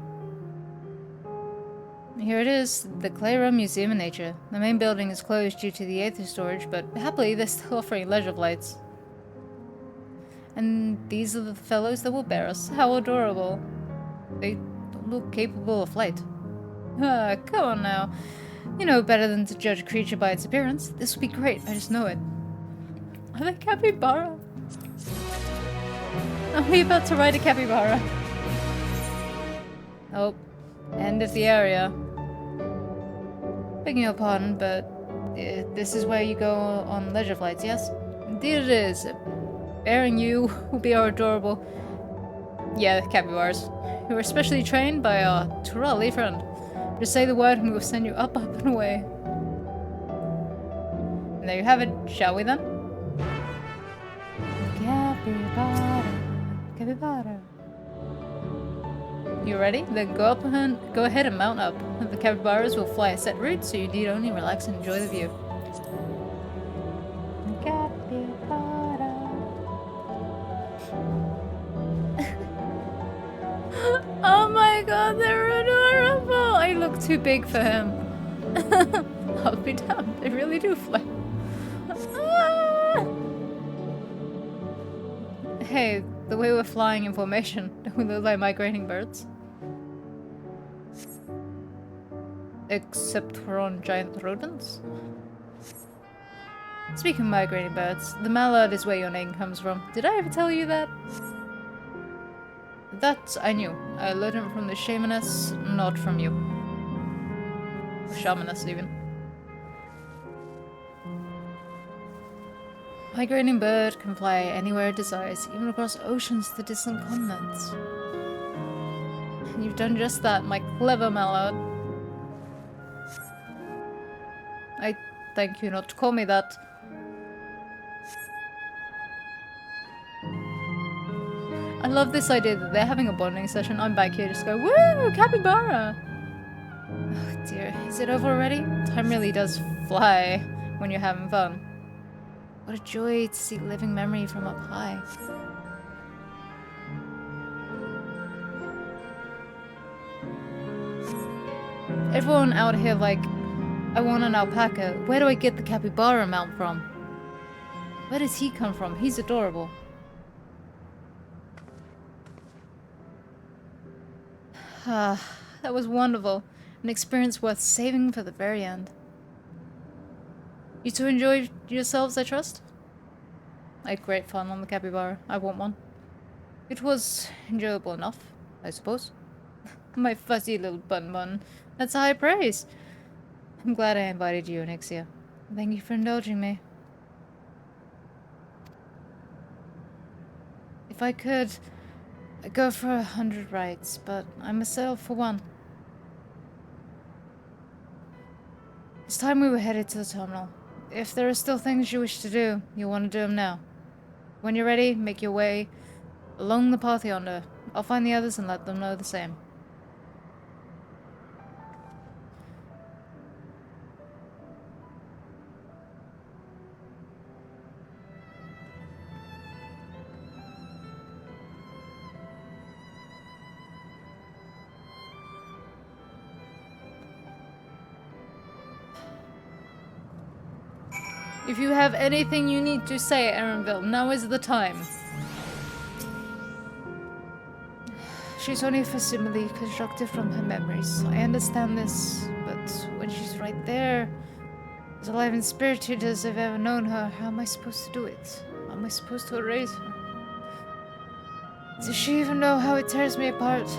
Here it is, the Clara Museum of Nature. The main building is closed due to the aether storage, but happily they're still offering leisure flights. And these are the fellows that will bear us. How adorable. They don't look capable of flight. Ah, come on now. You know better than to judge a creature by its appearance. This will be great, I just know it. Are they capybara? Are we about to ride a capybara? Oh, end of the area. Begging your pardon, but This is where you go on leisure flights, yes? Indeed it is. Bearing you will be our adorable... Yeah, capybaras. Who are specially trained by our Turali friend. Just say the word and we will send you up, up and away. And there you have it, shall we then? Capybara, capybara. You ready? Then go ahead and mount up. The capybaras will fly a set route, so you need only relax and enjoy the view. Capybara. Oh my god, they're adorable! I look too big for him. I'll be damned, they really do fly. Ah! Hey, the way we're flying in formation, don't we look like migrating birds? Except we're on giant rodents? Speaking of migrating birds, the mallard is where your name comes from. Did I ever tell you that? That I knew. I learned it from the shamaness, not from you. Or shamaness, even. Migrating bird can fly anywhere it desires, even across oceans to distant continents. And you've done just that, my clever mallard. I thank you not to call me that. I love this idea that they're having a bonding session. I'm back here just go, woo, capybara! Oh dear, is it over already? Time really does fly when you're having fun. What a joy to see living memory from up high. Everyone out here like, I want an alpaca. Where do I get the capybara mount from? Where does he come from? He's adorable. Ah, that was wonderful. An experience worth saving for the very end. You two enjoyed yourselves, I trust? I had great fun on the capybara. I want one. It was enjoyable enough, I suppose. My fuzzy little bun. That's high praise. I'm glad I invited you, Onyxia. Thank you for indulging me. If I could, I'd go for 100 rides, but I must settle for one. It's time we were headed to the terminal. If there are still things you wish to do, you'll want to do them now. When you're ready, make your way along the path yonder. I'll find the others and let them know the same. If you have anything you need to say, Erenville, now is the time. She's only facsimile constructed from her memories. I understand this, but when she's right there, as alive and spirited as I've ever known her, how am I supposed to do it? How am I supposed to erase her? Does she even know how it tears me apart?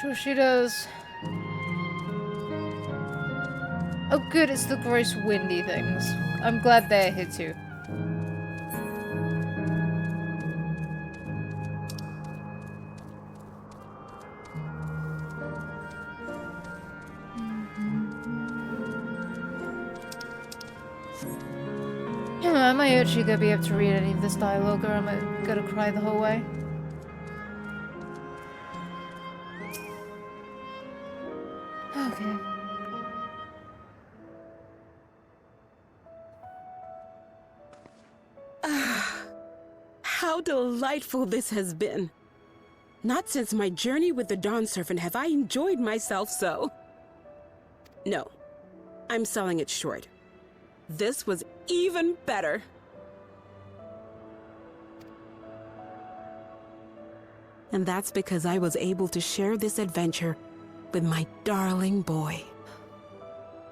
Sure she does. Oh good, it's the gross windy things. I'm glad they're here too. Am I actually gonna be able to read any of this dialogue, or am I gonna cry the whole way? Okay. How delightful this has been. Not since my journey with the Dawn Servant have I enjoyed myself so. No, I'm selling it short. This was even better. And that's because I was able to share this adventure with my darling boy.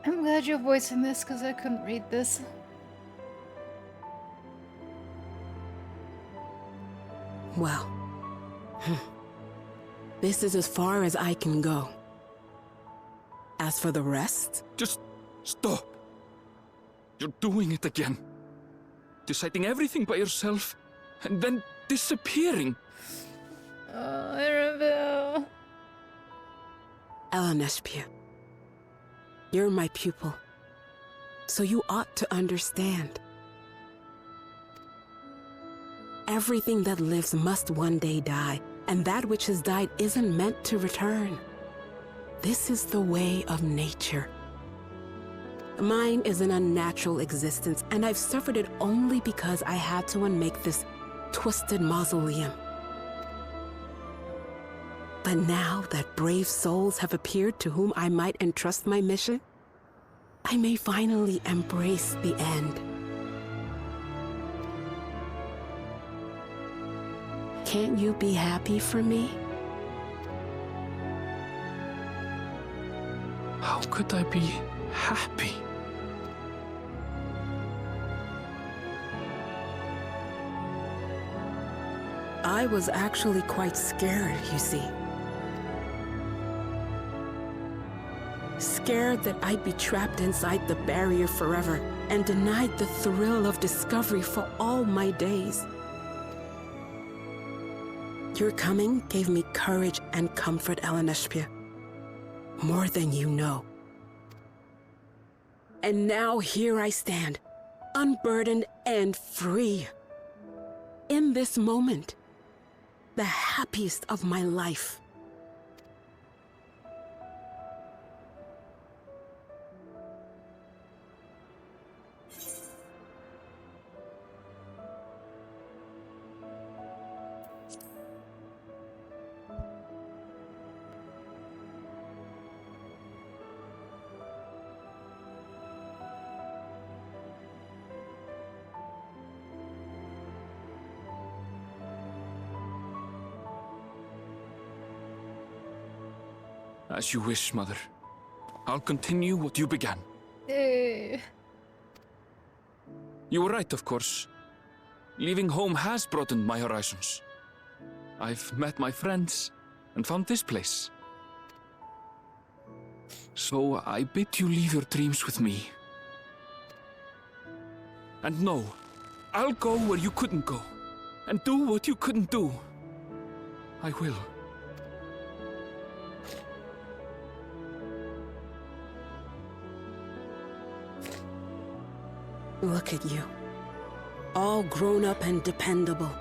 I'm glad you're voicing this because I couldn't read this. Well, this is as far as I can go. As for the rest... Just stop. You're doing it again. Deciding everything by yourself, and then disappearing. Oh, Erenville. Eleneshpia, you're my pupil, so you ought to understand. Everything that lives must one day die, and that which has died isn't meant to return. This is the way of nature. Mine is an unnatural existence, and I've suffered it only because I had to unmake this twisted mausoleum. But now that brave souls have appeared to whom I might entrust my mission, I may finally embrace the end. Can't you be happy for me? How could I be happy? I was actually quite scared, you see. Scared that I'd be trapped inside the barrier forever and denied the thrill of discovery for all my days. Your coming gave me courage and comfort, Eleneshpia. More than you know. And now here I stand, unburdened and free. In this moment, the happiest of my life. As you wish, Mother. I'll continue what you began. You were right, of course. Leaving home has broadened my horizons. I've met my friends and found this place. So I bid you leave your dreams with me. And no, I'll go where you couldn't go, and do what you couldn't do. I will. Look at you. All grown up and dependable.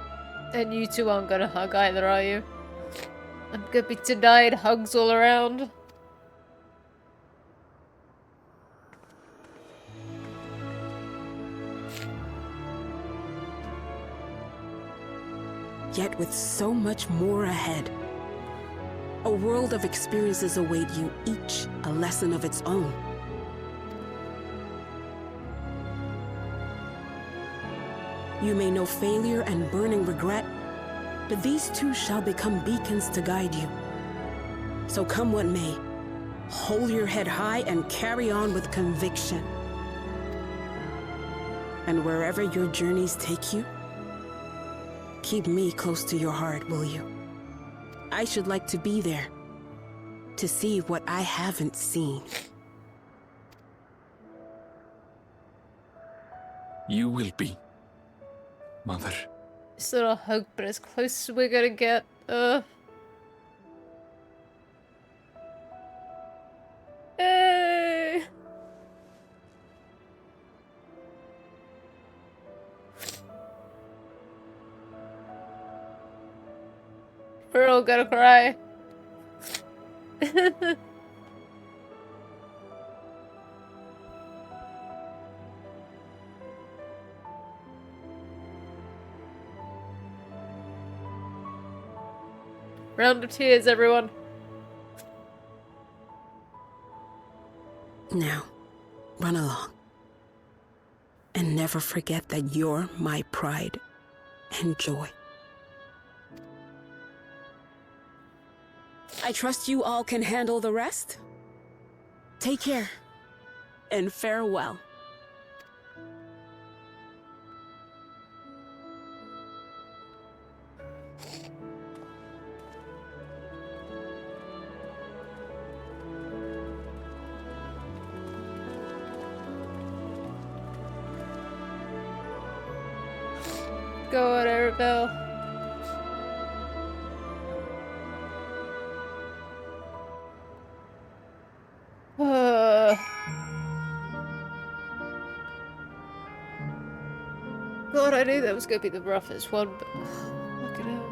And you two aren't gonna hug either, are you? I'm gonna be denied hugs all around. Yet with so much more ahead. A world of experiences await you, each a lesson of its own. You may know failure and burning regret, but these two shall become beacons to guide you. So come what may, hold your head high and carry on with conviction. And wherever your journeys take you, keep me close to your heart, will you? I should like to be there, to see what I haven't seen. You will be, Mother. This little hug, but as close as we're gonna get. Hey. We're all gonna cry. Round of tears, everyone. Now, run along. And never forget that you're my pride and joy. I trust you all can handle the rest. Take care, and farewell. Go on, Arabelle. God, I knew that was going to be the roughest one, but look at him.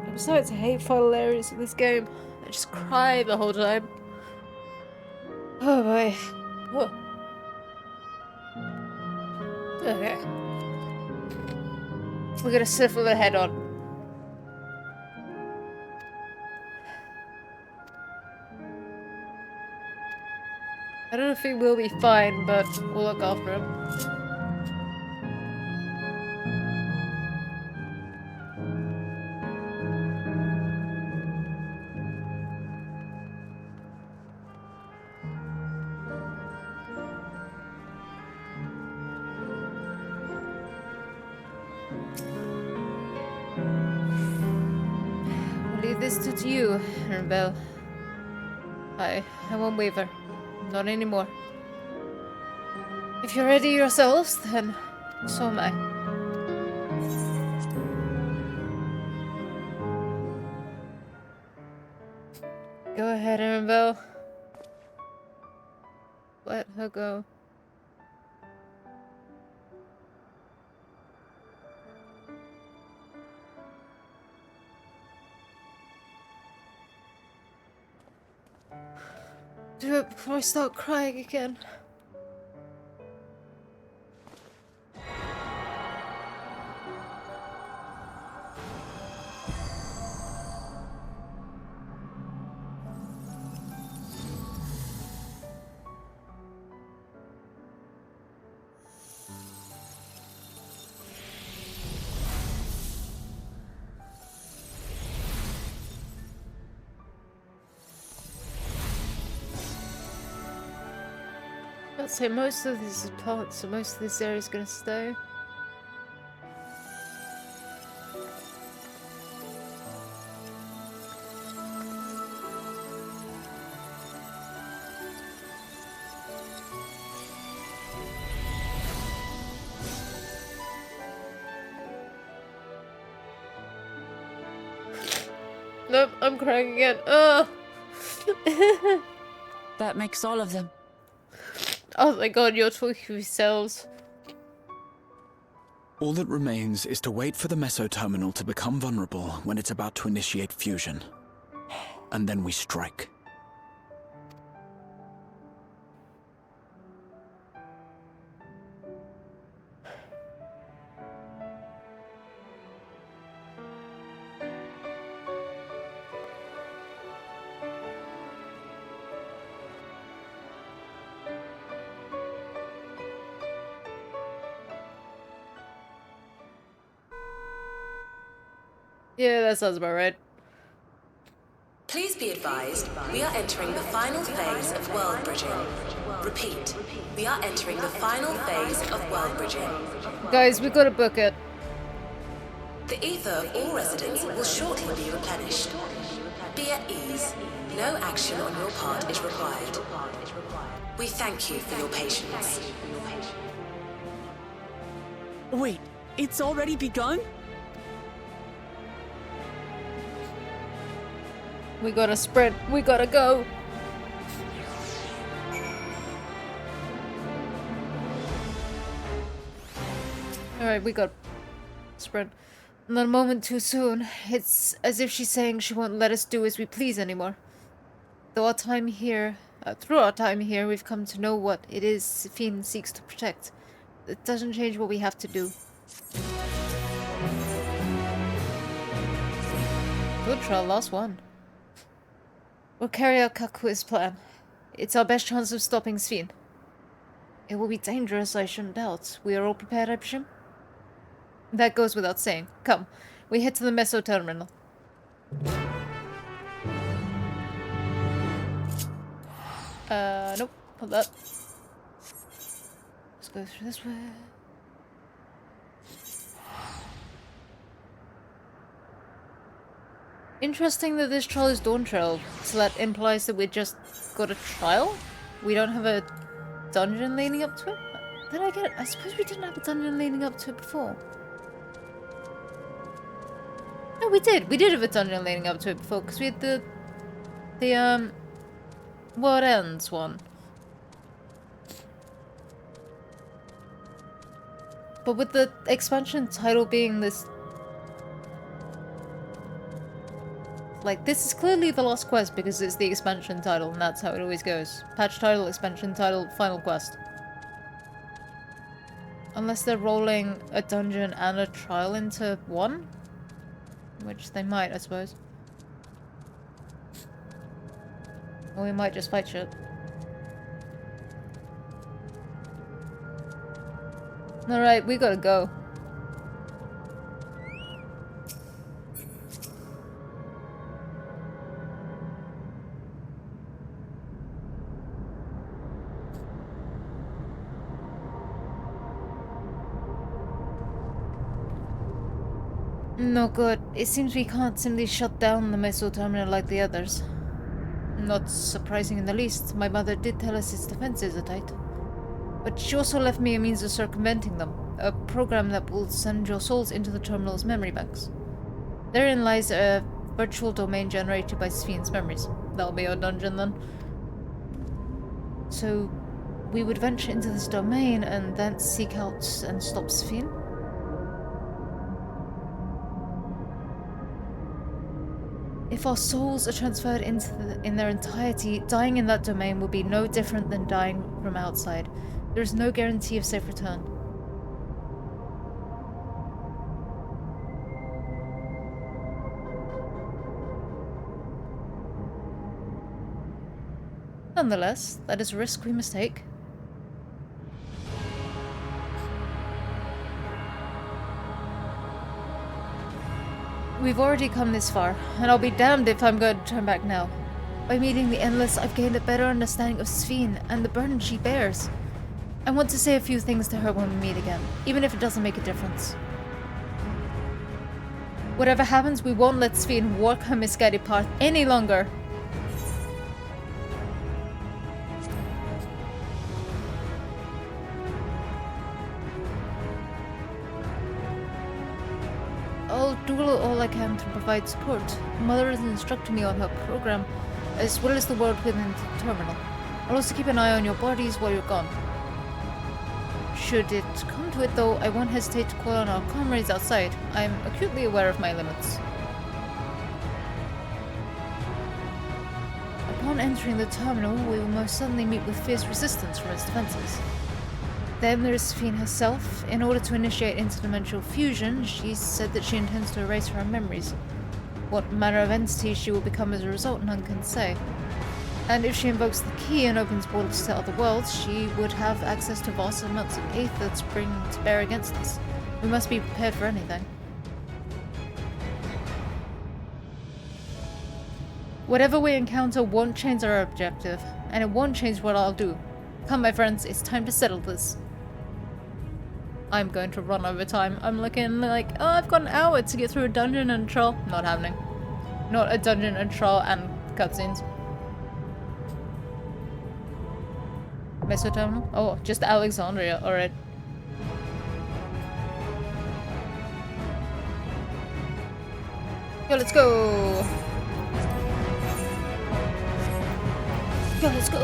I'm starting to hate final areas of this game. I just cry the whole time. Oh boy. Oh. Okay. We're gonna sit with the head on. I don't know if he will be fine, but we'll look after him. We'll leave this to you, Arabelle. I won't waver. Not anymore. If you're ready yourselves, then so am I. Go ahead, Arabelle. Let her go. Do it before I start crying again. I'd say most of this is plants, so most of this area is gonna stay. Nope, I'm crying again. Ugh. That makes all of them. Oh my god, you're talking to yourselves. All that remains is to wait for the meso-terminal to become vulnerable when it's about to initiate fusion. And then we strike. Yeah, that sounds about right. Please be advised, we are entering the final phase of world bridging. Repeat, we are entering the final phase of world bridging. Guys, we gotta book it. The ether of all residents will shortly be replenished. Be at ease. No action on your part is required. We thank you for your patience. Wait, it's already begun? We gotta sprint. We gotta go. Alright, we got sprint. Not a moment too soon. It's as if she's saying she won't let us do as we please anymore. Through our time here, we've come to know what it is Fiend seeks to protect. It doesn't change what we have to do. Dawntrail, last one. We'll carry out Kaku's plan. It's our best chance of stopping Sven. It will be dangerous, I shouldn't doubt. We are all prepared, I presume? That goes without saying. Come, we head to the meso-terminal. Nope. Hold up. Let's go through this way. Interesting that this trial is Dawntrail, so that implies that we just got a trial? We don't have a dungeon leading up to it? Did I get it? I suppose we didn't have a dungeon leading up to it before. No, we did. We did have a dungeon leading up to it before, because we had the World Ends one. But with the expansion title being this... Like, this is clearly the last quest because it's the expansion title, and that's how it always goes. Patch title, expansion title, final quest. Unless they're rolling a dungeon and a trial into one? Which they might, I suppose. Or we might just fight shit. Alright, we gotta go. No good. It seems we can't simply shut down the missile terminal like the others. Not surprising in the least. My mother did tell us its defenses are tight. But she also left me a means of circumventing them. A program that will send your souls into the terminal's memory banks. Therein lies a virtual domain generated by Sphene's memories. That'll be our dungeon then. So, we would venture into this domain and then seek out and stop Sphene? If our souls are transferred in their entirety, dying in that domain would be no different than dying from outside. There is no guarantee of safe return. Nonetheless, that is a risk we must take. We've already come this far, and I'll be damned if I'm going to turn back now. By meeting the Endless, I've gained a better understanding of Sphene and the burden she bears. I want to say a few things to her when we meet again, even if it doesn't make a difference. Whatever happens, we won't let Sphene walk her misguided path any longer. I'll do all I can to provide support. Mother has instructed me on her program, as well as the world within the terminal. I'll also keep an eye on your bodies while you're gone. Should it come to it though, I won't hesitate to call on our comrades outside. I am acutely aware of my limits. Upon entering the terminal, we will most certainly meet with fierce resistance from its defenses. Then there is Sphene herself. In order to initiate interdimensional fusion, she said that she intends to erase her memories. What manner of entity she will become as a result, none can say. And if she invokes the key and opens portals to other worlds, she would have access to vast amounts of aether to bring to bear against us. We must be prepared for anything. Whatever we encounter won't change our objective, and it won't change what I'll do. Come, my friends, it's time to settle this. I'm going to run over time. I'm looking like, oh, I've got an hour to get through a dungeon and a trial. Not happening. Not a dungeon, a trial, and cutscenes. Mesoterminal? Oh, just Alexandria. Alright. Yo, let's go! Yo, let's go!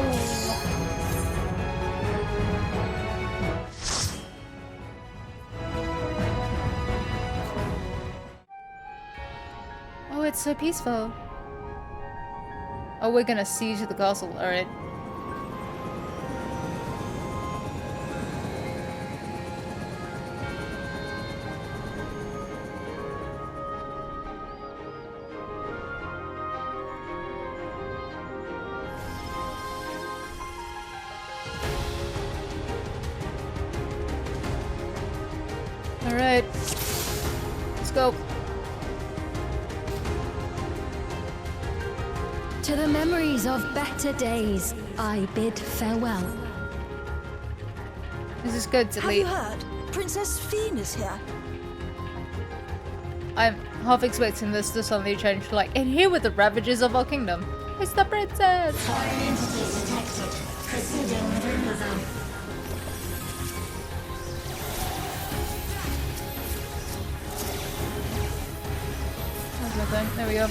Oh, it's so peaceful. Oh, we're gonna siege the castle. Alright. Alright. Let's go. To the memories of better days, I bid farewell. This is good to Have leave. you heard? Princess Sphene is here. I'm half expecting this to suddenly change to like, and here with the ravages of our kingdom. It's the princess! Foreign entities detected. Proceeding with removal. Nothing. There we go.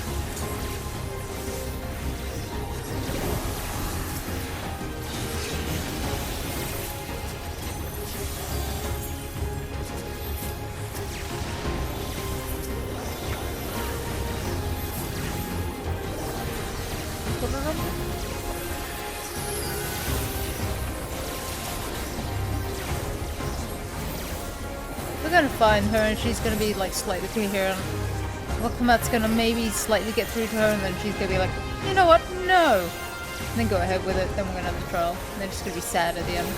We're gonna find her and she's gonna be like slightly coherent. Wakkamat's gonna maybe slightly get through to her and then she's gonna be like, you know what, no! And then go ahead with it, then we're gonna have the trial. And then she's gonna be sad at the end.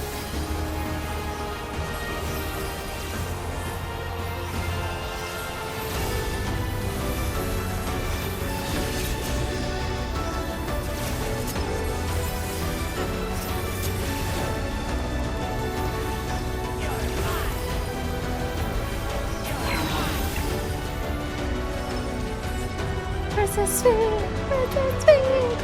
Princess Sweet! Princess Sweet!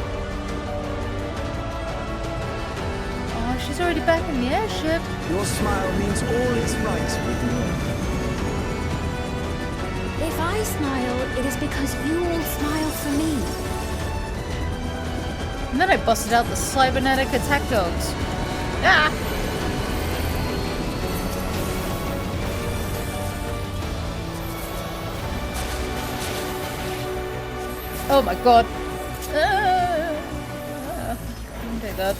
Oh, she's already back in the airship. Your smile means all is right with me. If I smile, it is because you all smile for me. And then I busted out the cybernetic attack dogs. Ah! Oh my god. I didn't take that.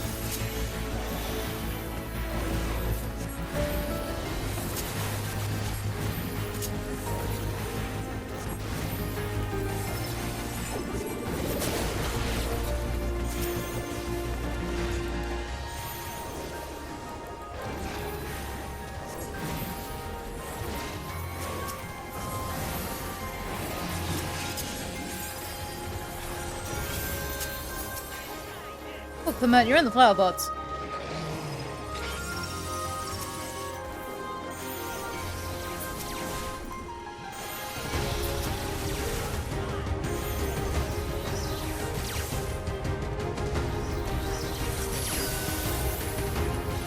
Look, Clement, you're in the flower pots.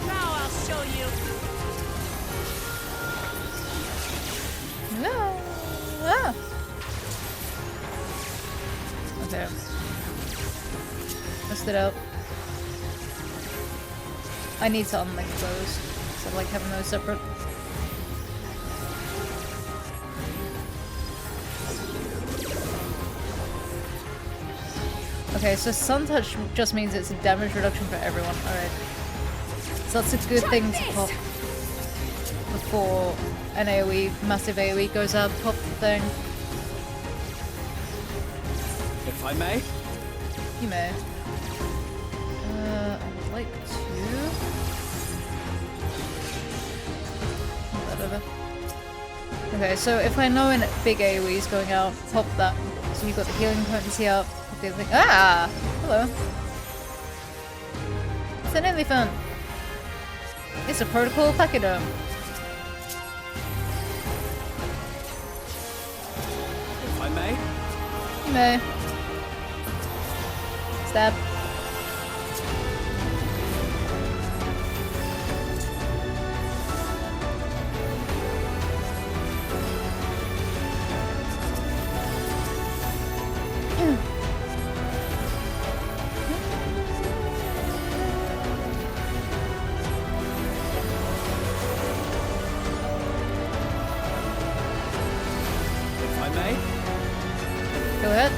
Now I'll show you. No. Ah. Okay. Messed it up. I need to unlink those, so I like having those separate. Okay, so Sun Touch just means it's a damage reduction for everyone. Alright. So that's a good thing to pop before an AoE, massive AoE goes out, pop the thing. If I may? You may. I would like to... Okay, so if I know a big AoE is going out, pop that. So you've got the healing potency up. The thing. Ah! Hello. It's an elephant. It's a protocol pachyderm. If I may? You may. Stab. Go ahead.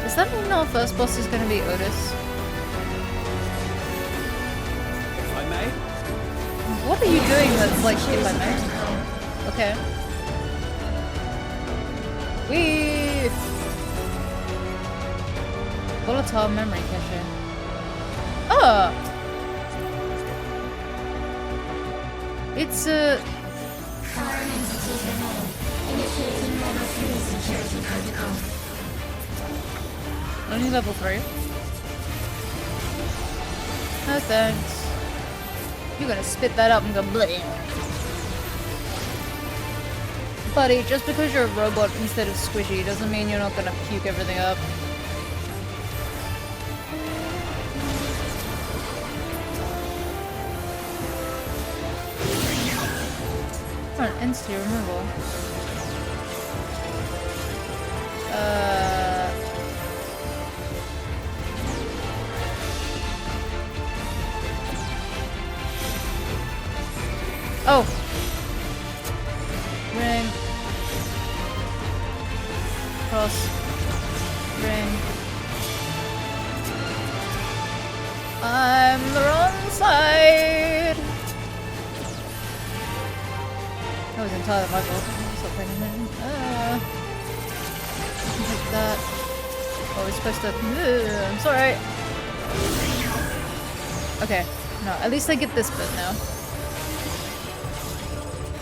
Does that mean our first boss is going to be Otis? If I may? What are you doing that's like, if I may? Okay. Wee! Volatile memory cache. Oh! It's a... Only level 3. No thanks. You're gonna spit that up and go bleh. Buddy, just because you're a robot instead of squishy doesn't mean you're not gonna puke everything up. Oh, an entity removal. Oh! Ring. Cross. Ring. I'm the wrong side! That was entirely my fault. Stop paying attention. Like that. Oh, we're supposed to... I'm sorry. Okay. No, at least I get this bit now.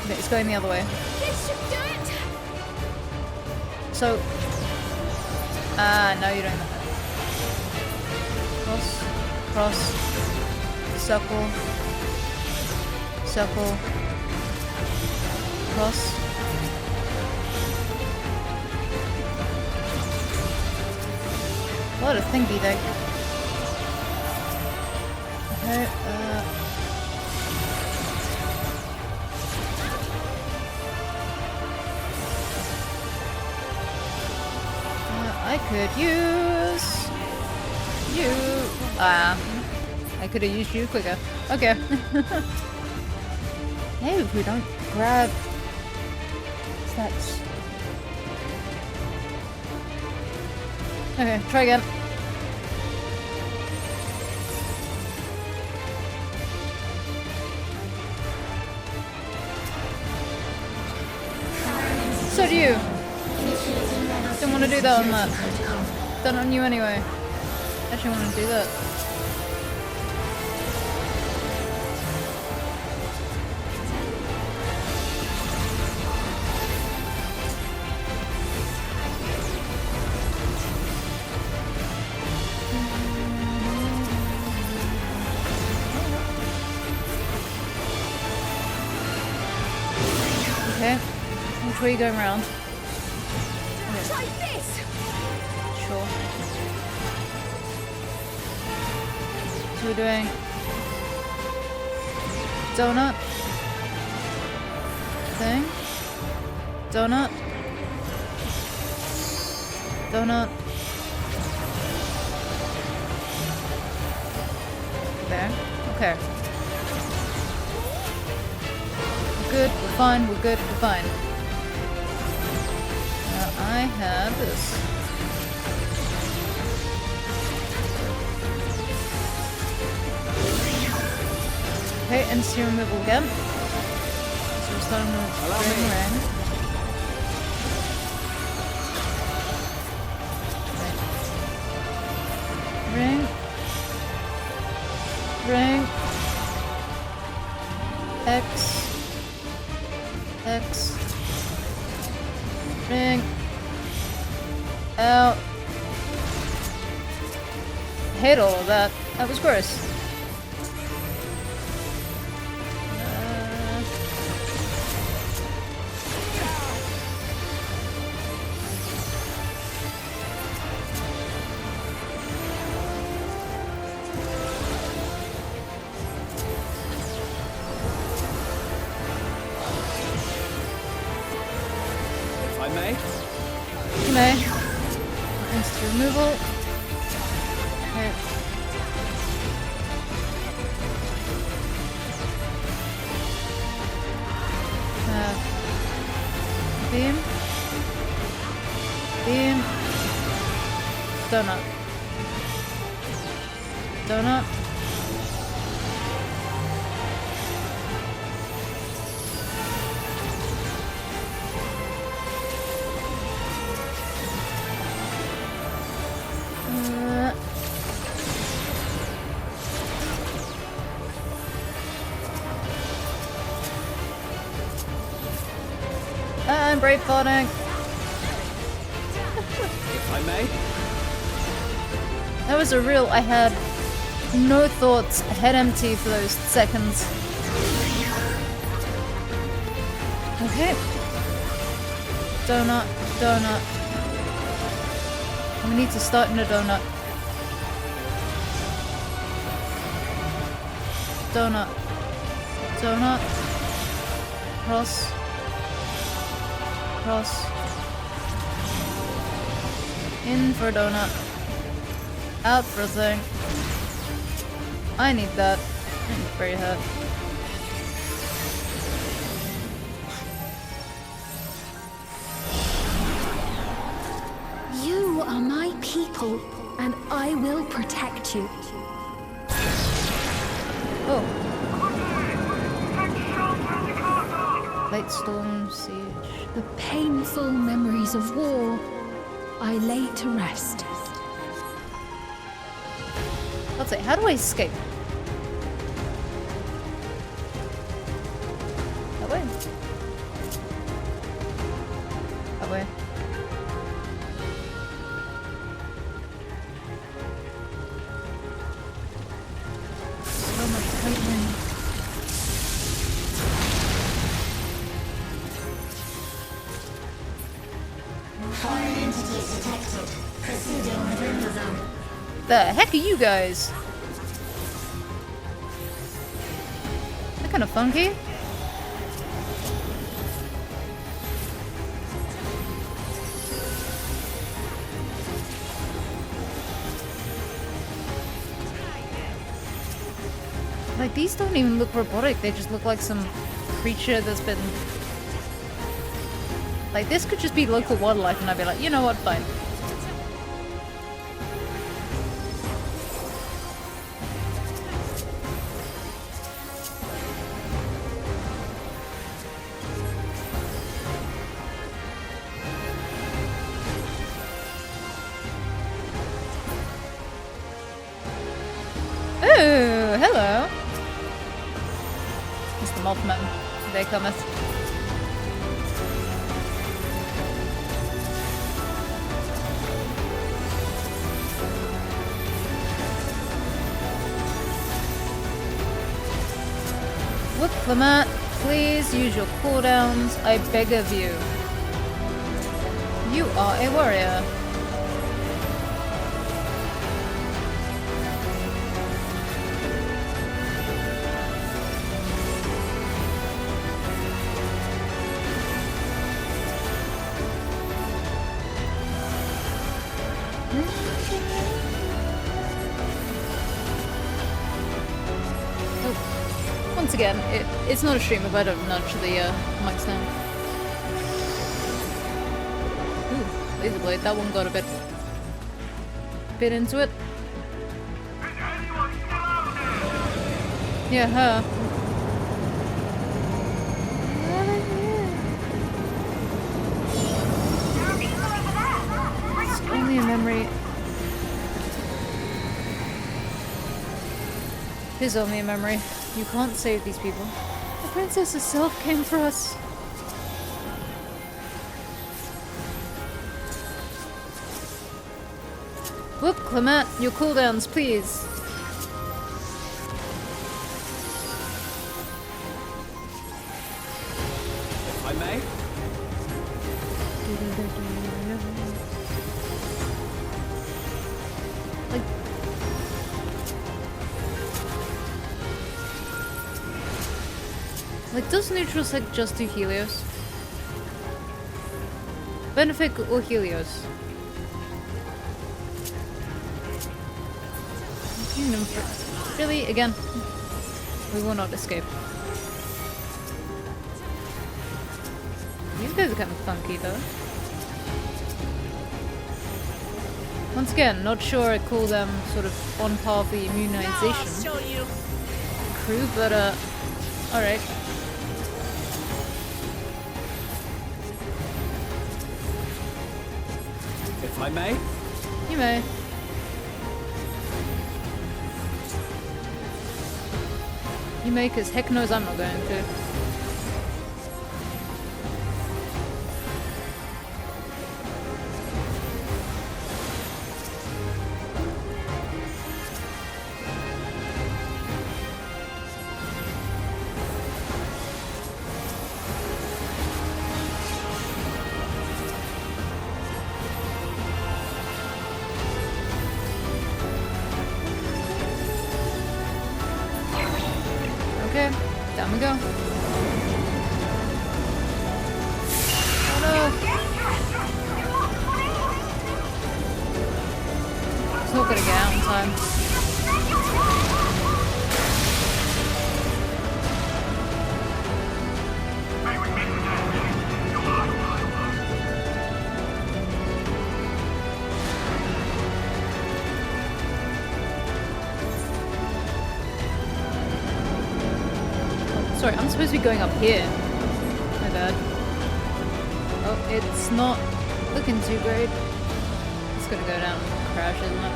Okay, it's going the other way. This should do it! So... no, you're doing that. Cross. Cross. Circle. Circle. Cross. What a thinky thing. Okay, I could use you. I could have used you quicker. Okay. Hey, if we don't grab stats. Okay, try again. So do you. Didn't want to do that on that. Done on you anyway. Actually want to do that. Okay. Which way are you going around? Okay. Try this! Sure. So we're doing donut thing, donut, donut, there. Okay. We're good. We're fine. We're good. We're fine. Now I have this. Okay, NC removal again. So we're starting with ring. Ring. Ring. X. X. Ring. Out. I hate all of that. That was gross. Removal. Okay. Beam. Beam. Donut. Donut. I'm brave thoughting. If I may. That was a real, I had no thoughts, head empty for those seconds. Okay. Donut, donut. We need to start in a donut. Donut. Donut. Cross. Cross. In for a donut. Out for a thing. I need that. I'm very hurt. You are my people, and I will protect you. Oh. Late storm siege. The painful memories of war I lay to rest. Let's see, how do I escape? That way? That way. So much tightening. Foreign entities detected. Proceeding within the zone. The heck are you guys? They're kind of funky. Like, these don't even look robotic, they just look like some creature that's been... Like, this could just be local wildlife and I'd be like, you know what, fine. Oh, hello. It's the Mothman. They cometh. Look, Clement, please use your cooldowns, I beg of you. You are a warrior. Once again, it's not a stream if I don't nudge the mics down. Ooh, laser blade. That one got a bit into it. Yeah, her. It's only a memory. It is only a memory. You can't save these people. The princess herself came for us. Whoop, Clement, your cooldowns, please. If I may? Like, does neutral sec just do Helios? Benefic or Helios? Kingdom first. Really? Again? We will not escape. These guys are kind of funky though. Once again, not sure I call them sort of on par for the immunization crew, but alright. If I may? You may. You may, because heck knows I'm not going to. Okay, down we go. Oh no! not gonna get out in time. Oh, sorry, I'm supposed to be going up here. My bad. Oh, it's not looking too great. It's gonna go down and crash, isn't it?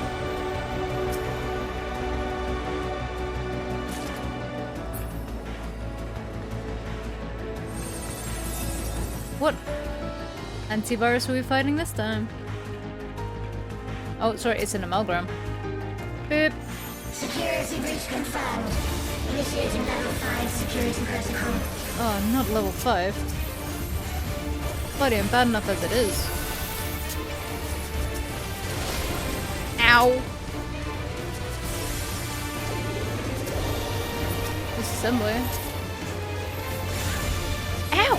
What antivirus are we fighting this time? Oh, sorry, it's an amalgam. Beep. Security breach confirmed. Initiating level 5 security protocol. Oh, not level 5. Bloody, I'm bad enough as it is. Ow! Disassembly. Ow!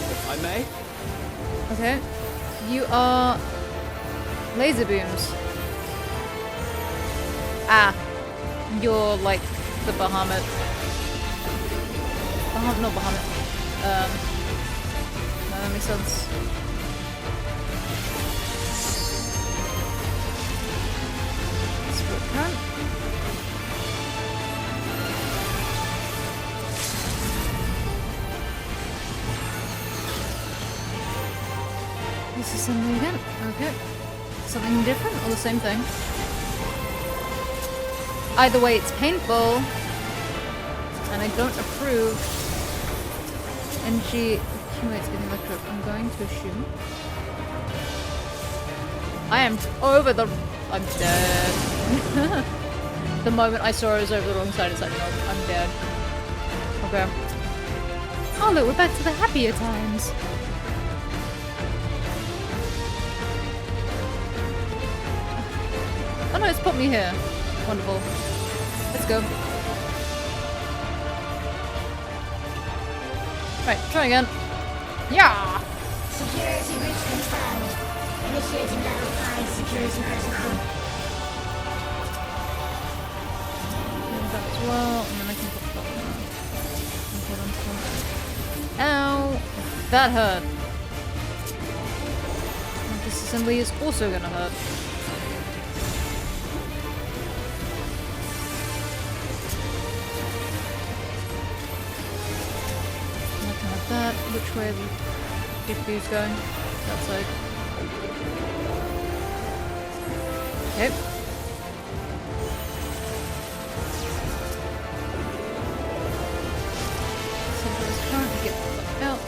If I may? Okay. You are laser beams. Ah. You're like the Bahamut. Not Bahamut. No, that makes sense. Split current. Disassembly again. Okay. Something different or the same thing? Either way, it's painful. And I don't approve. Energy accumulates in the electrode. I'm going to assume. I am over the... I'm dead. The moment I saw I was over the wrong side, it's like, no, I'm dead. Okay. Oh look, we're back to the happier times. Oh no, it's put me here. Wonderful. Let's go. Right, try again. Yeah! Security breach confirmed. Initiating level 5 security protocol. That as well, and then I can put that one. Ow! That hurt. And disassembly is also gonna hurt. That, which way are the GPU's going? That side. Okay. So there's current to get the fuck out.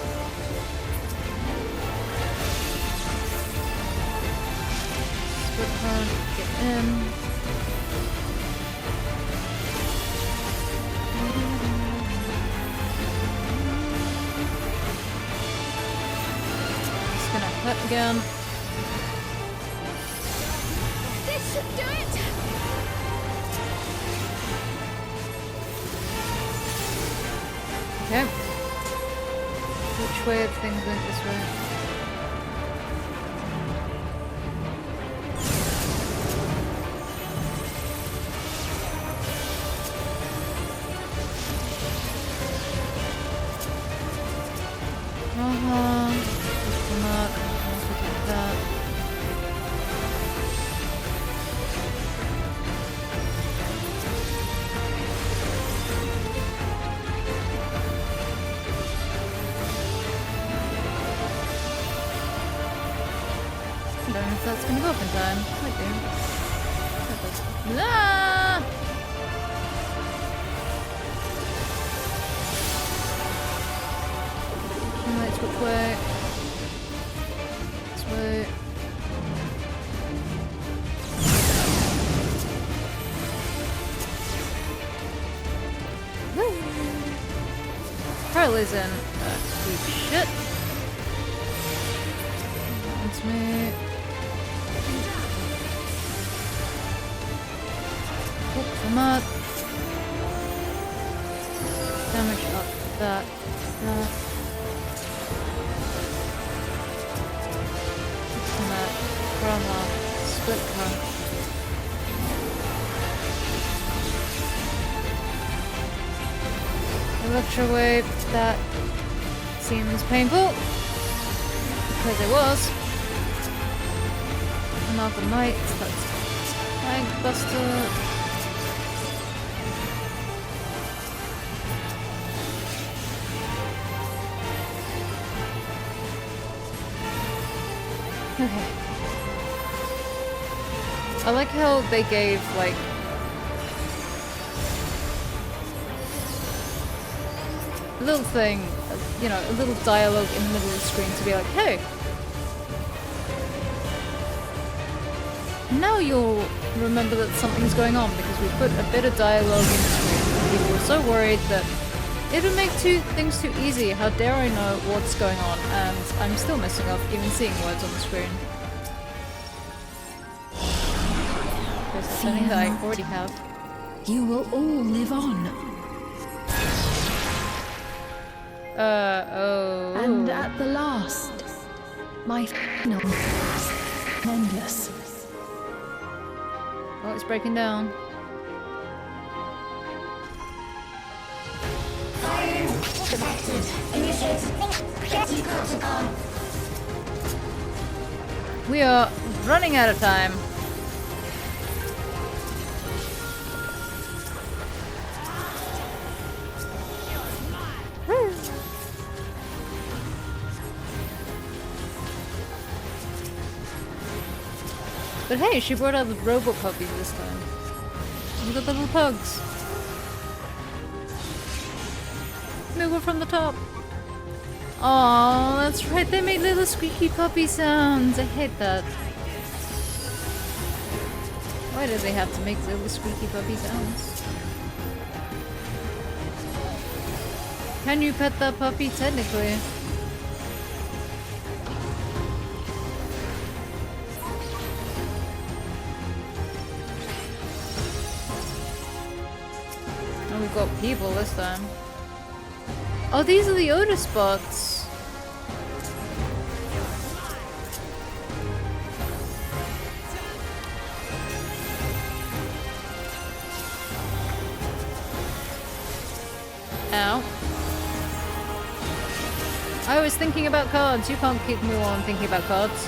Split current, get in. That again. This should do it! Okay. Which way are things went this way? I don't know if that's gonna go up in time. Might do. Ah! Accumulates which way? This way. Woo! Charlie's in. Deep shit. That's me. From that. Damage up that. Trauma. Split car. Electrowave, that seems painful. Because it was. Amalgam Knight, that's Tank Buster. Okay. I like how they gave, like, a little thing, you know, a little dialogue in the middle of the screen to be like, hey, now you'll remember that something's going on because we put a bit of dialogue in the screen. People were so worried that it would make things too easy. How dare I know what's going on? And I'm still messing up even seeing words on the screen. There's something that I already have. You will all live on. Oh. And at the last, my final endless. Oh, it's breaking down. Detected. Initiate protocol. We are running out of time. But hey, she brought out the robot puppies this time. Look at the little pugs. Move from the top. Oh, that's right. They make little squeaky puppy sounds. I hate that. Why do they have to make little squeaky puppy sounds? Can you pet that puppy? Technically. And we've got people this time. Oh, these are the Otis spots. Ow. I was thinking about cards. You can't keep me while I'm thinking about cards.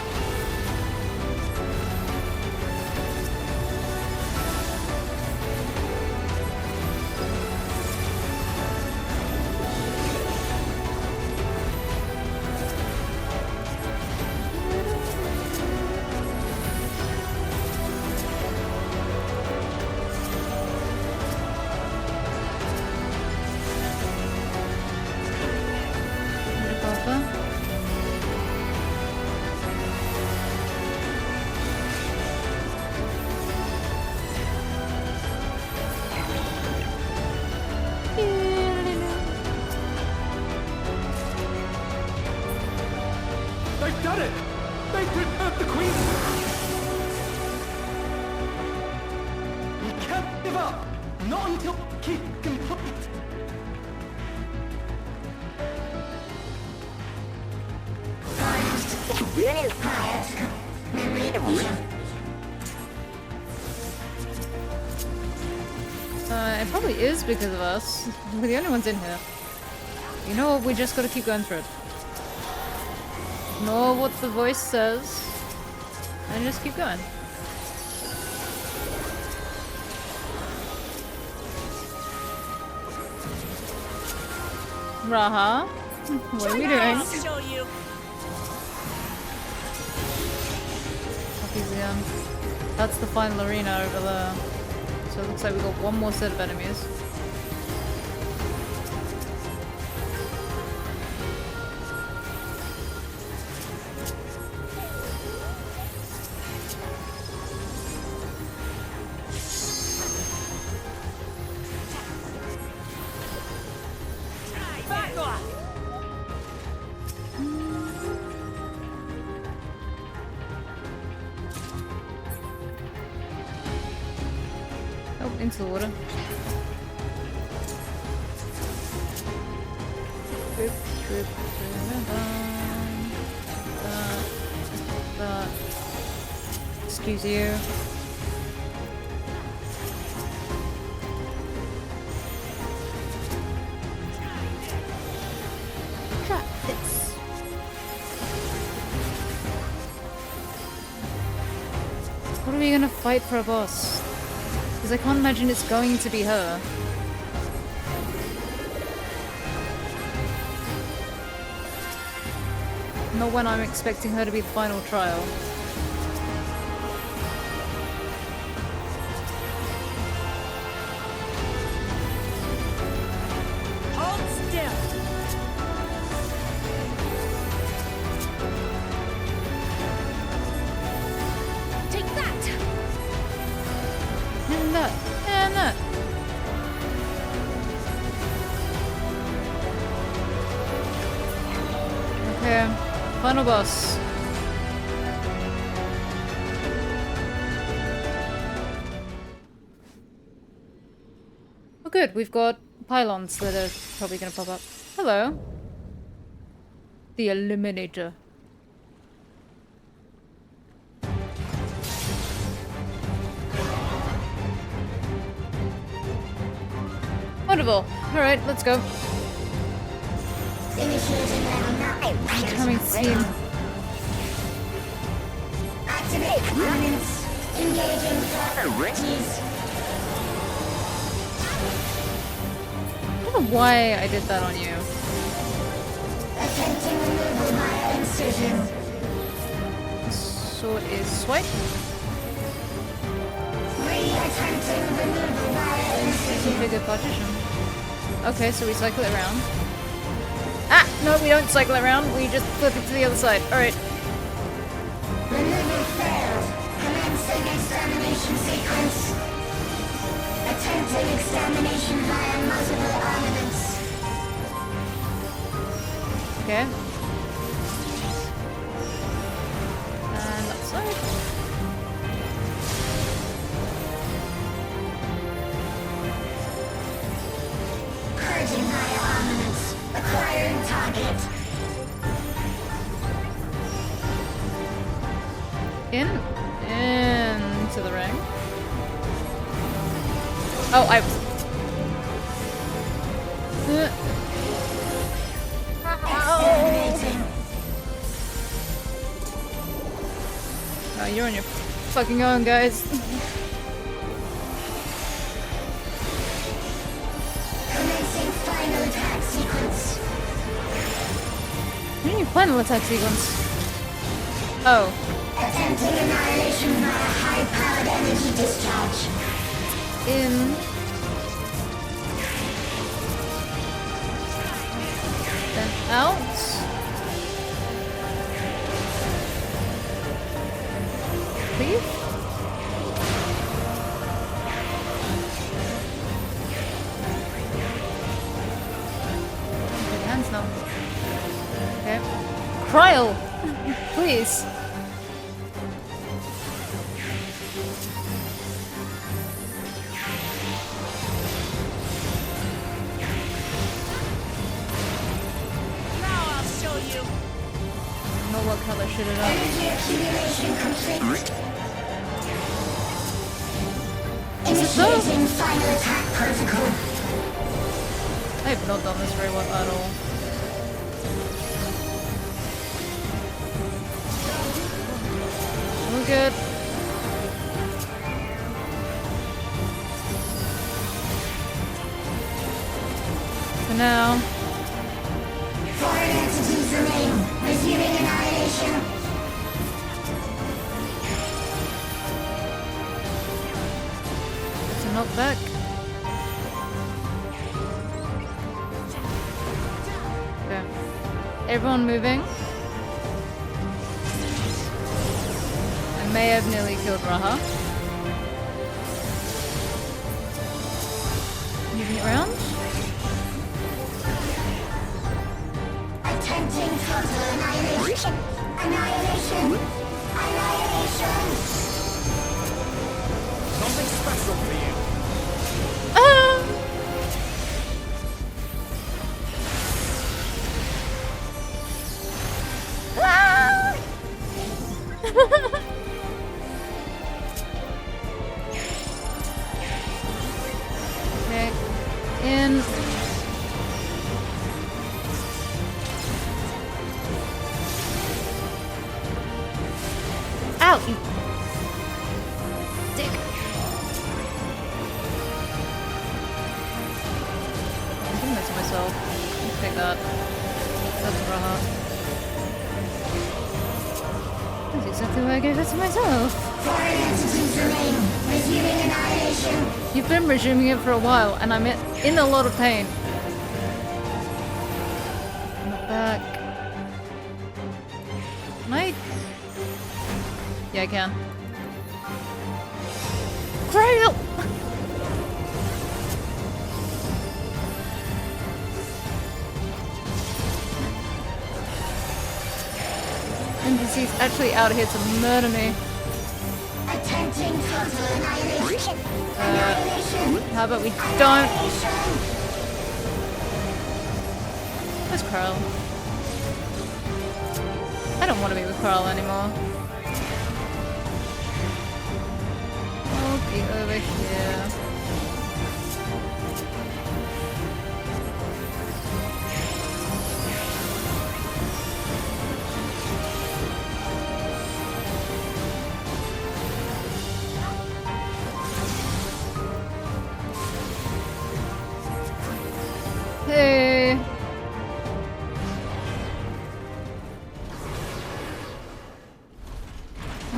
They've done it! They've returned the Queen! We can't give up! Not until keep complete! It probably is because of us. We're the only ones in here. You know what? We just gotta keep going through it. Know what the voice says, and just keep going. Raha, what are we doing? Show you. That's the final arena over there. So it looks like we've got one more set of enemies. Back off! Oh, into the water. Drip, drip, drip, that. Excuse you. Trap this. What are we gonna fight for a boss? Because I can't imagine it's going to be her. Not when I'm expecting her to be the final trial. Hold still. Take that. And that. And that. Okay. Final boss. Oh good, we've got pylons that are probably gonna pop up. Hello. The Eliminator. Wonderful. Alright, let's go. Initiating level 9. Coming soon. Activate components. Engaging authorities. I don't know why I did that on you. Attempting removal via incision. Sword is swipe. Re-attempting removal via incision. Configure partition. Okay, so we cycle it around. Ah! No, we don't cycle it around. We just flip it to the other side. Alright. Removal failed. Commencing extermination sequence. Attempting extermination via multiple armaments. Okay. And outside. Purging via armaments. Acquiring target. Into the ring. Oh, I was. Exterminating. Oh, you're on your fucking own, guys. Commencing final attack sequence. What do you mean final attack sequence? Oh. Attempting annihilation via high-powered energy discharge. In. Then out. Leave. Good hands now. Okay. Cryle! Please. What color should it have? Energy accumulation complete. So? Initiating final attack protocol. I have not done this very well at all. We're good. For now. Foreign entities remain. Resuming annihilation. It's a knockback. Okay. Everyone moving. I may have nearly killed Raha. Moving it around. Attempting total annihilation. Annihilation. Annihilation. Something special for you. Ah! Ah! out, you dick. I'm doing that to myself. I'll take that. That's raw. That's exactly why I gave it to myself. Foreign entities remain. Resuming annihilation. You've been resuming it for a while, and I'm in a lot of pain. My back. Can I? Yeah, I can. Grail! NPC's actually out here to murder me. Attempting total annihilation. How about we don't? Where's Carl? I don't want to be with Carl anymore. I'll be over here. Hey.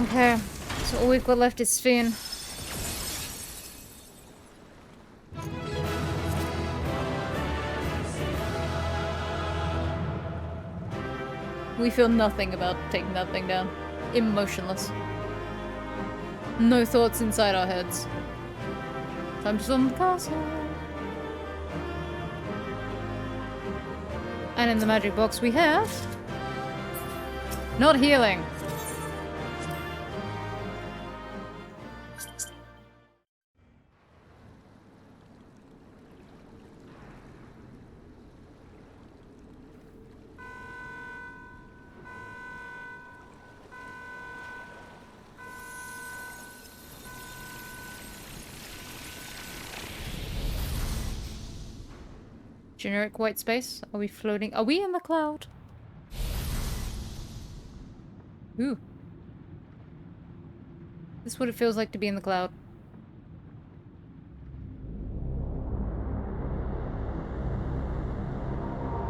Okay, so all we've got left is Sven. We feel nothing about taking that thing down. Emotionless. No thoughts inside our heads. Time to storm the castle. And in the magic box we have... not healing. Generic white space? Are we floating? Are we in the cloud? Ooh. This is what it feels like to be in the cloud.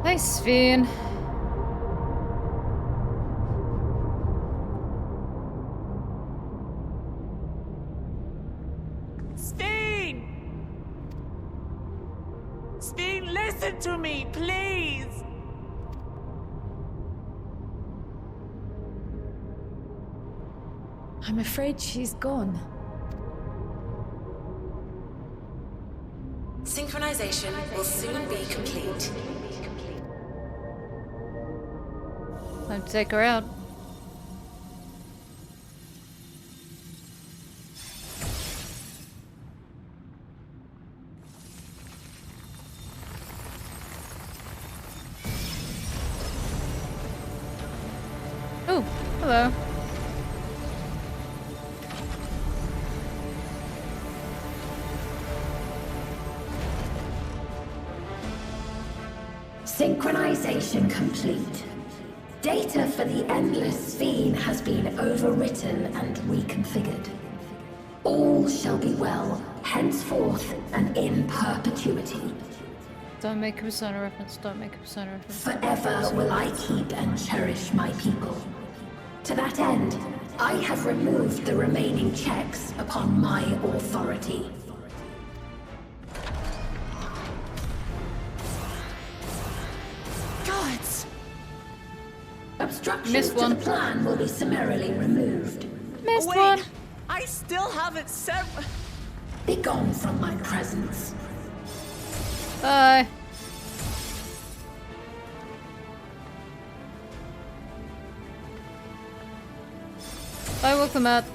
Hi, Sven. Listen to me, please! I'm afraid she's gone. Synchronization will soon be complete. Time to take her out. Oh, hello. Synchronization complete. Data for the Endless Fiend has been overwritten and reconfigured. All shall be well, henceforth and in perpetuity. Don't make a Persona reference, don't make a Persona reference. Forever will I keep and cherish my people. To that end, I have removed the remaining checks upon my authority. Gods! Obstructions to the plan will be summarily removed. Missed Wait, one! I still haven't said... Begone from my presence. Bye. Bye, welcome out.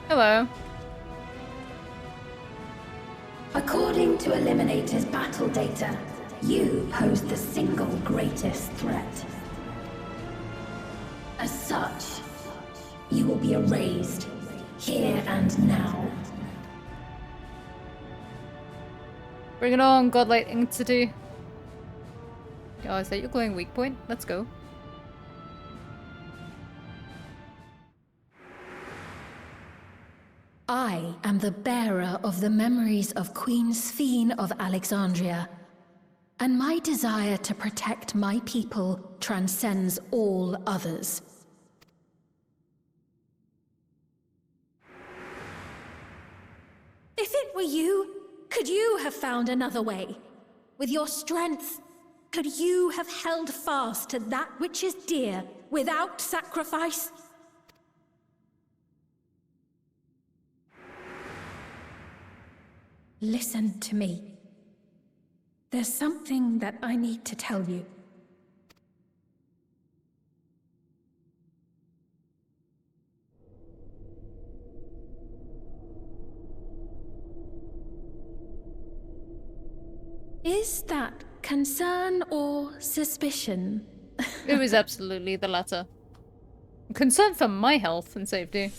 Hello. According to Eliminator's battle data, you pose the single greatest threat. As such, you will be erased, here and now. Bring it on, godlike entity. Oh, is that your glowing weak point? Let's go. I am the bearer of the memories of Queen Sphene of Alexandria, and my desire to protect my people transcends all others. If it were you, could you have found another way? With your strength, could you have held fast to that which is dear without sacrifice? Listen to me. There's something that I need to tell you. Is that concern or suspicion? It was absolutely the latter. Concern for my health and safety.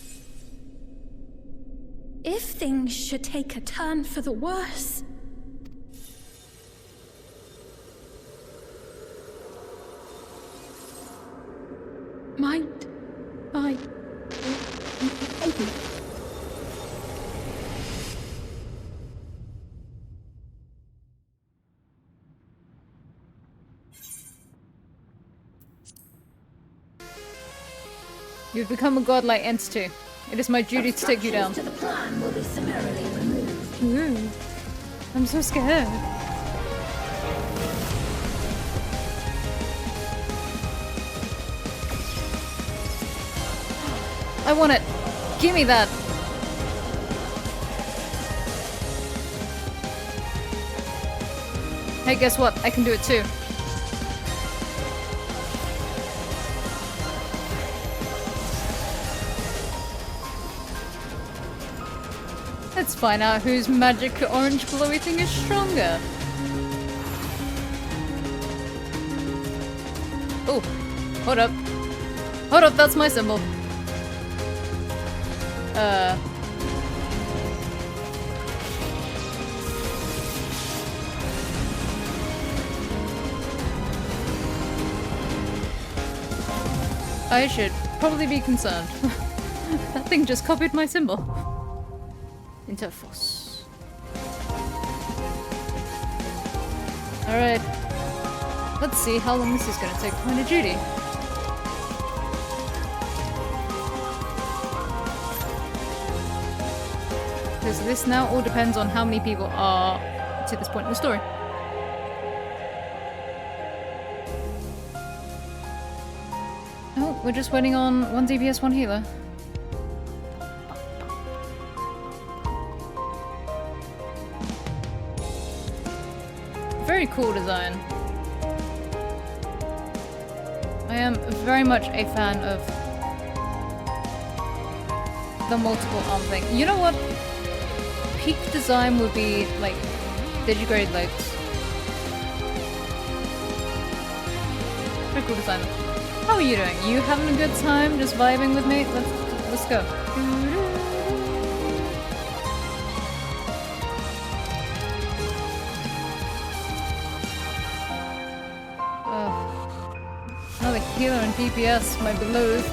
If things should take a turn for the worse... Might I... You've become a godlike entity. It is my duty to take you down. To the plan will be summarily removed. Ooh. I'm so scared. I want it. Give me that. Hey, guess what? I can do it too. Let's find out whose magic orange glowy thing is stronger. Oh, hold up. Hold up, that's my symbol. I should probably be concerned. That thing just copied my symbol. Interforce. Alright. Let's see how long this is going to take point of duty. Because this now all depends on how many people are to this point in the story. Oh, we're just waiting on 1 DPS, 1 healer. Very cool design. I am very much a fan of the multiple arm thing. You know what? Peak design would be like digigrade legs. Very cool design. How are you doing? You having a good time? Just vibing with me? Let's go. Another healer and DPS, my beloved.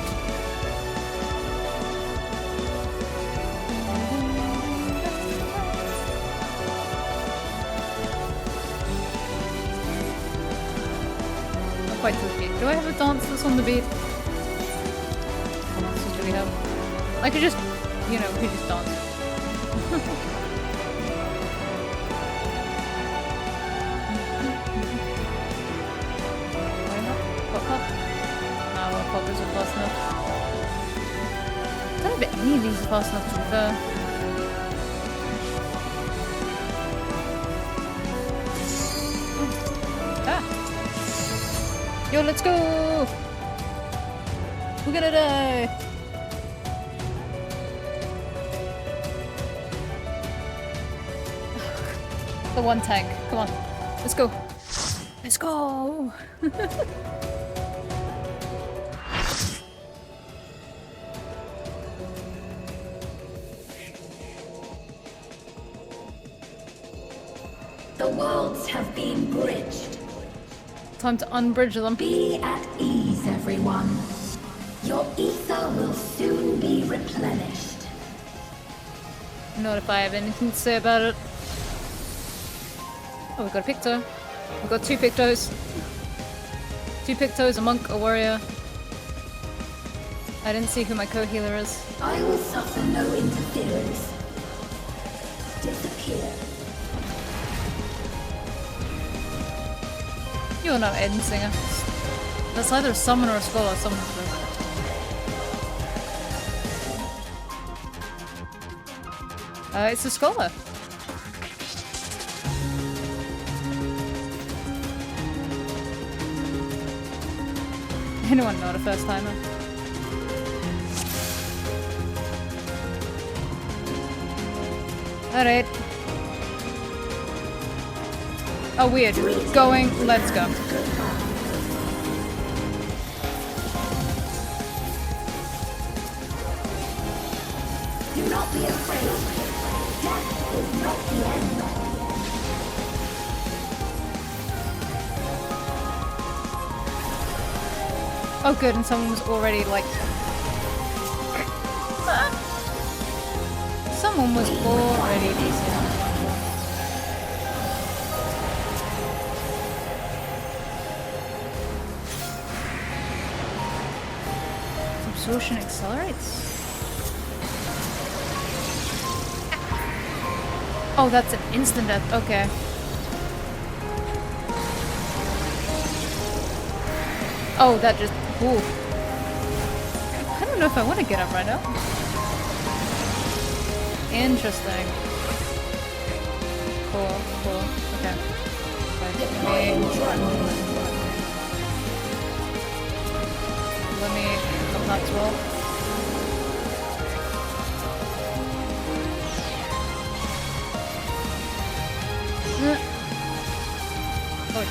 Not quite to the beat. Do I have a dance that's on the beat? What dances do we have? I could just, you know, we could just dance. Poppers are fast enough. I don't know if any of these are fast enough to be fair. Ah! Yo, let's go! We're gonna die! The one tank. Come on. Let's go. Let's go! The worlds have been bridged. Time to unbridge them. Be at ease, everyone. Your ether will soon be replenished. Not if I have anything to say about it. Oh, we got a Picto. We've got 2 Pictos. 2 Pictos, a monk, a warrior. I didn't see who my co-healer is. I will suffer no interference. Disappear. You're no Aiden Singer. That's either a summon or a scholar. Someone's it's a scholar. Anyone not a first timer? Alright. Oh, weird. Going. Let's go. Do not be afraid. Death is not the end. Oh, good, and someone was already like. Someone was already decent. Absorption accelerates. Oh, that's an instant death. Okay. Oh, that just. Ooh. I don't know if I want to get up right now. Interesting. Cool, cool. Okay. Let me pick up that as well. Oh,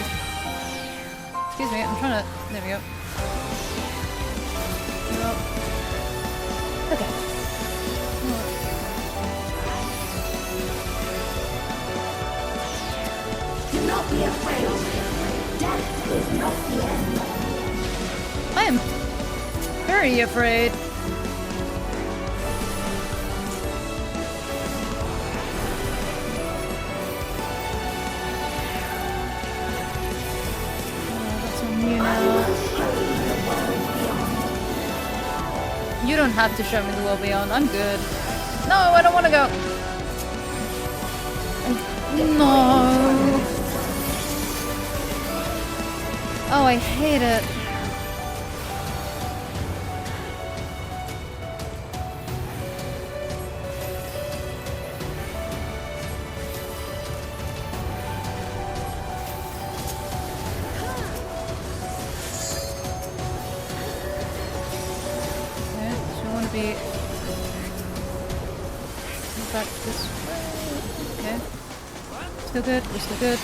excuse me, I'm trying to. There we go. Okay. Do not be afraid. Death is not the end. I am very afraid. That's on you now. You don't have to show me the world beyond. I'm good. No, I don't want to go. No. Oh, I hate it. Back this way. Okay. Still good. We're still good.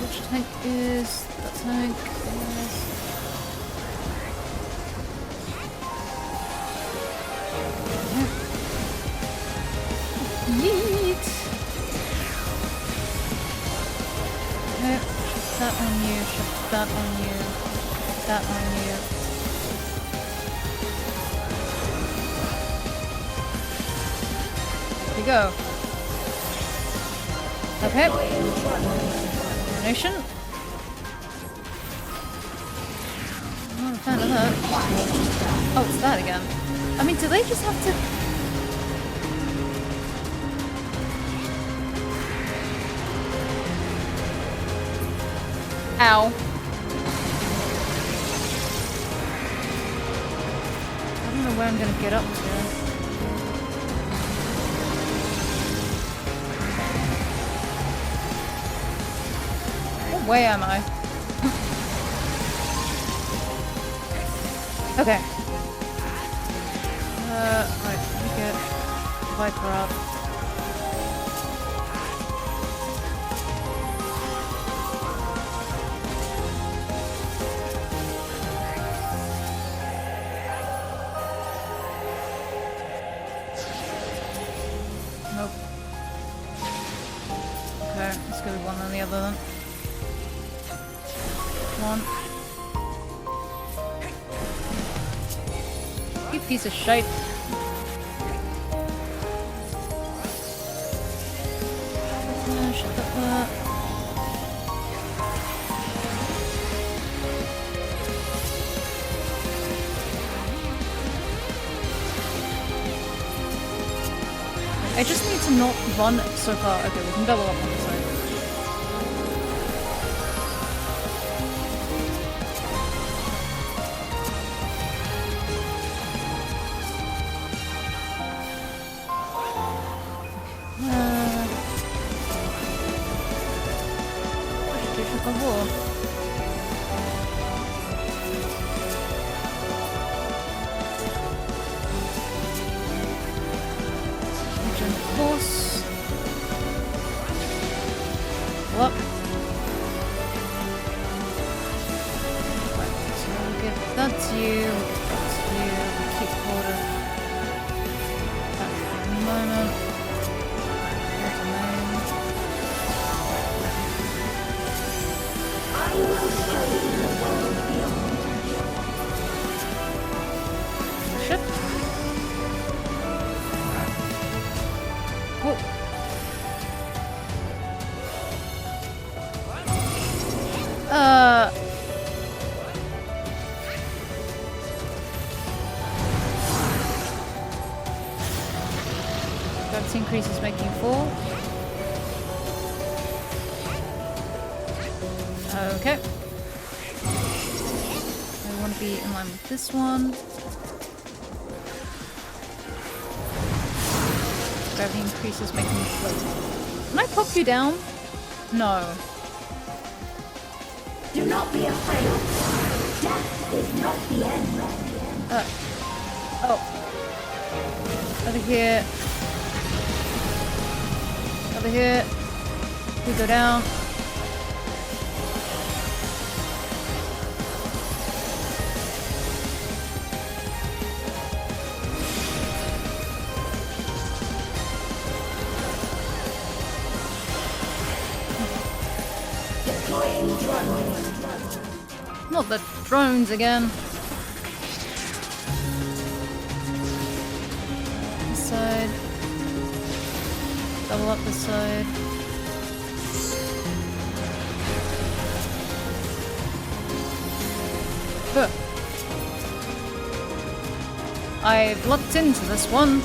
Which tank is that tank? Yeet. Okay. That on you. That on you. That on you. Here we go. Okay. Nation. I'm not a fan of that. Oh, it's that again. I mean, do they just have to... Ow. I don't know where I'm gonna get up to. What way am I? Okay. Right, let me get Viper up. Nope. Okay, let's go with one on the other then. One. piece of shit. Shut the fuck. I just need to not run so far. Okay, we can double up on the side. What? Right, so we'll give that to you, that's you, keep hold of that for a moment. I will show you the world beyond. Ship. Oh. Gravity increases, making you fall. Okay. I want to be in line with this one. Gravity increases, making you float. Can I pop you down? No. Do not be afraid. Death is not the end. Oh. Over here. Over here. We go down. Not the drones again. This side. Double up this side. Huh. I've locked into this one.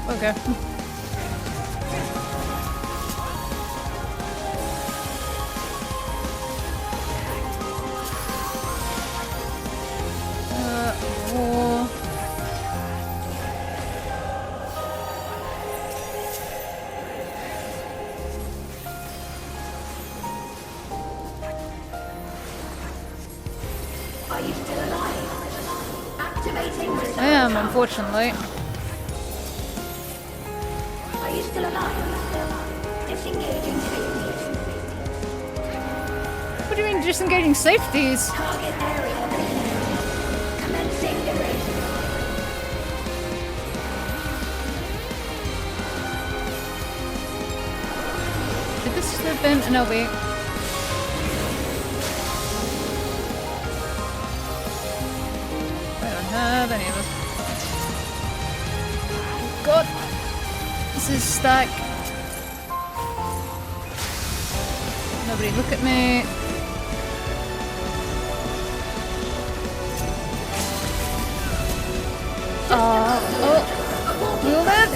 Okay. War. Are you still alive? Activating reserve. I am, unfortunately. Are you still alive? Disengaging safety. What do you mean disengaging safeties? Target area eliminated. Commencing erasure. Did this have been an LB? I don't have any of this. Oh God! This is stack. Nobody look at me. Oh, will that?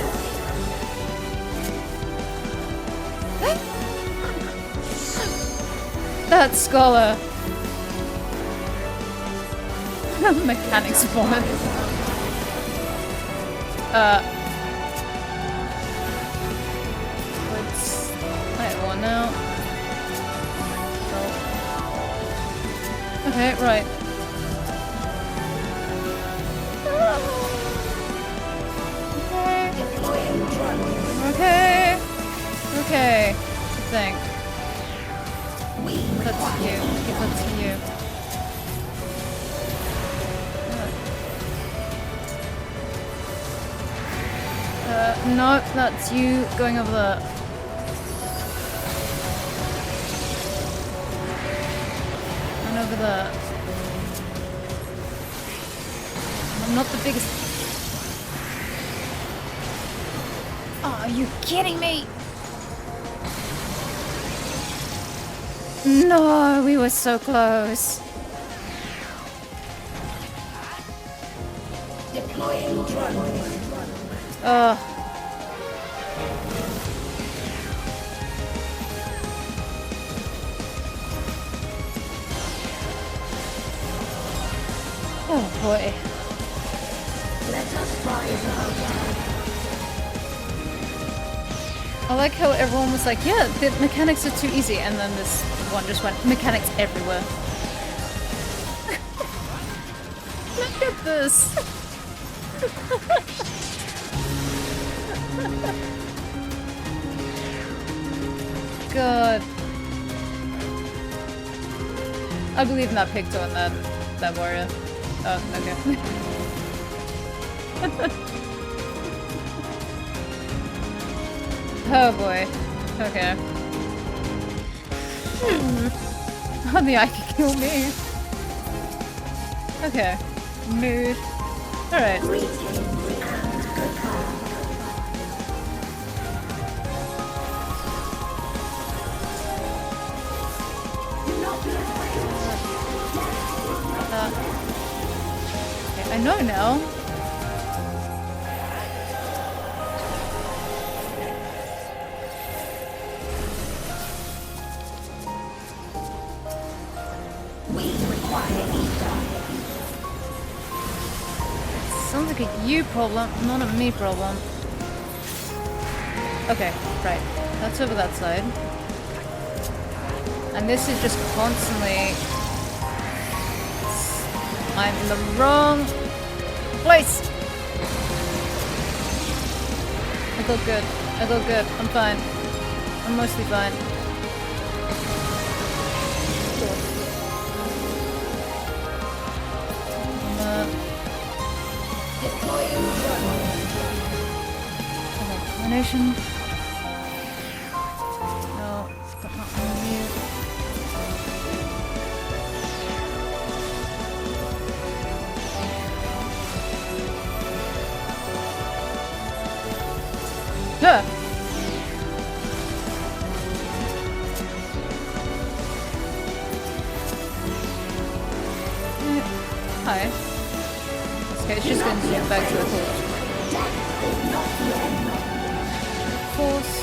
That scholar. Mechanics vomit. Let's. I have one now. Oh. Okay, right. Okay. Okay. I think. Give that to you. Give that to you. Nope, that's you going over there. And over there. I'm not the biggest. Oh, are you kidding me? No, we were so close. Deploying drone. Ugh. Oh boy. Let us rise above. I like how everyone was like, yeah, the mechanics are too easy, and then this one just went, mechanics everywhere. Look at this! God. I believe in that Picto and that warrior. Oh, okay. Oh boy. Okay. Oh, the eye can kill me. Okay. Mood. Alright. Okay, I know now. Sounds like a you problem, not a me problem. Okay, right. That's over that side. And this is just constantly... I'm in the wrong place! I got good. I got good. I'm fine. I'm mostly fine. Combination. No, but not on mute. Huh. Hi. Okay, it's just going to get back to the torch. Force.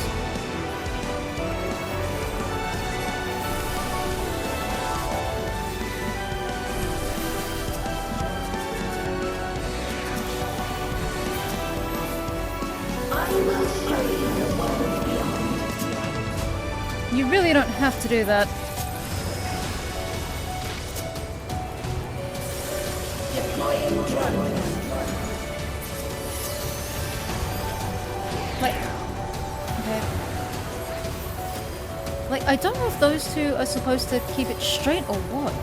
You really don't have to do that. Like, okay. Like, I don't know if those two are supposed to keep it straight or what.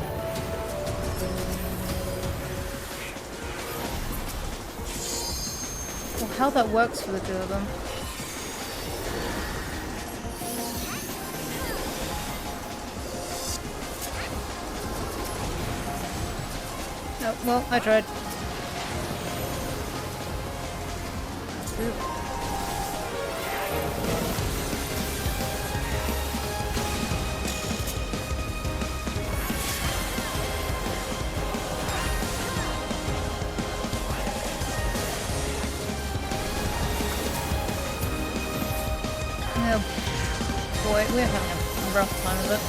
Or how that works for the two of them. Oh, well, I tried. Oop. Oh boy, we're having a rough time of it.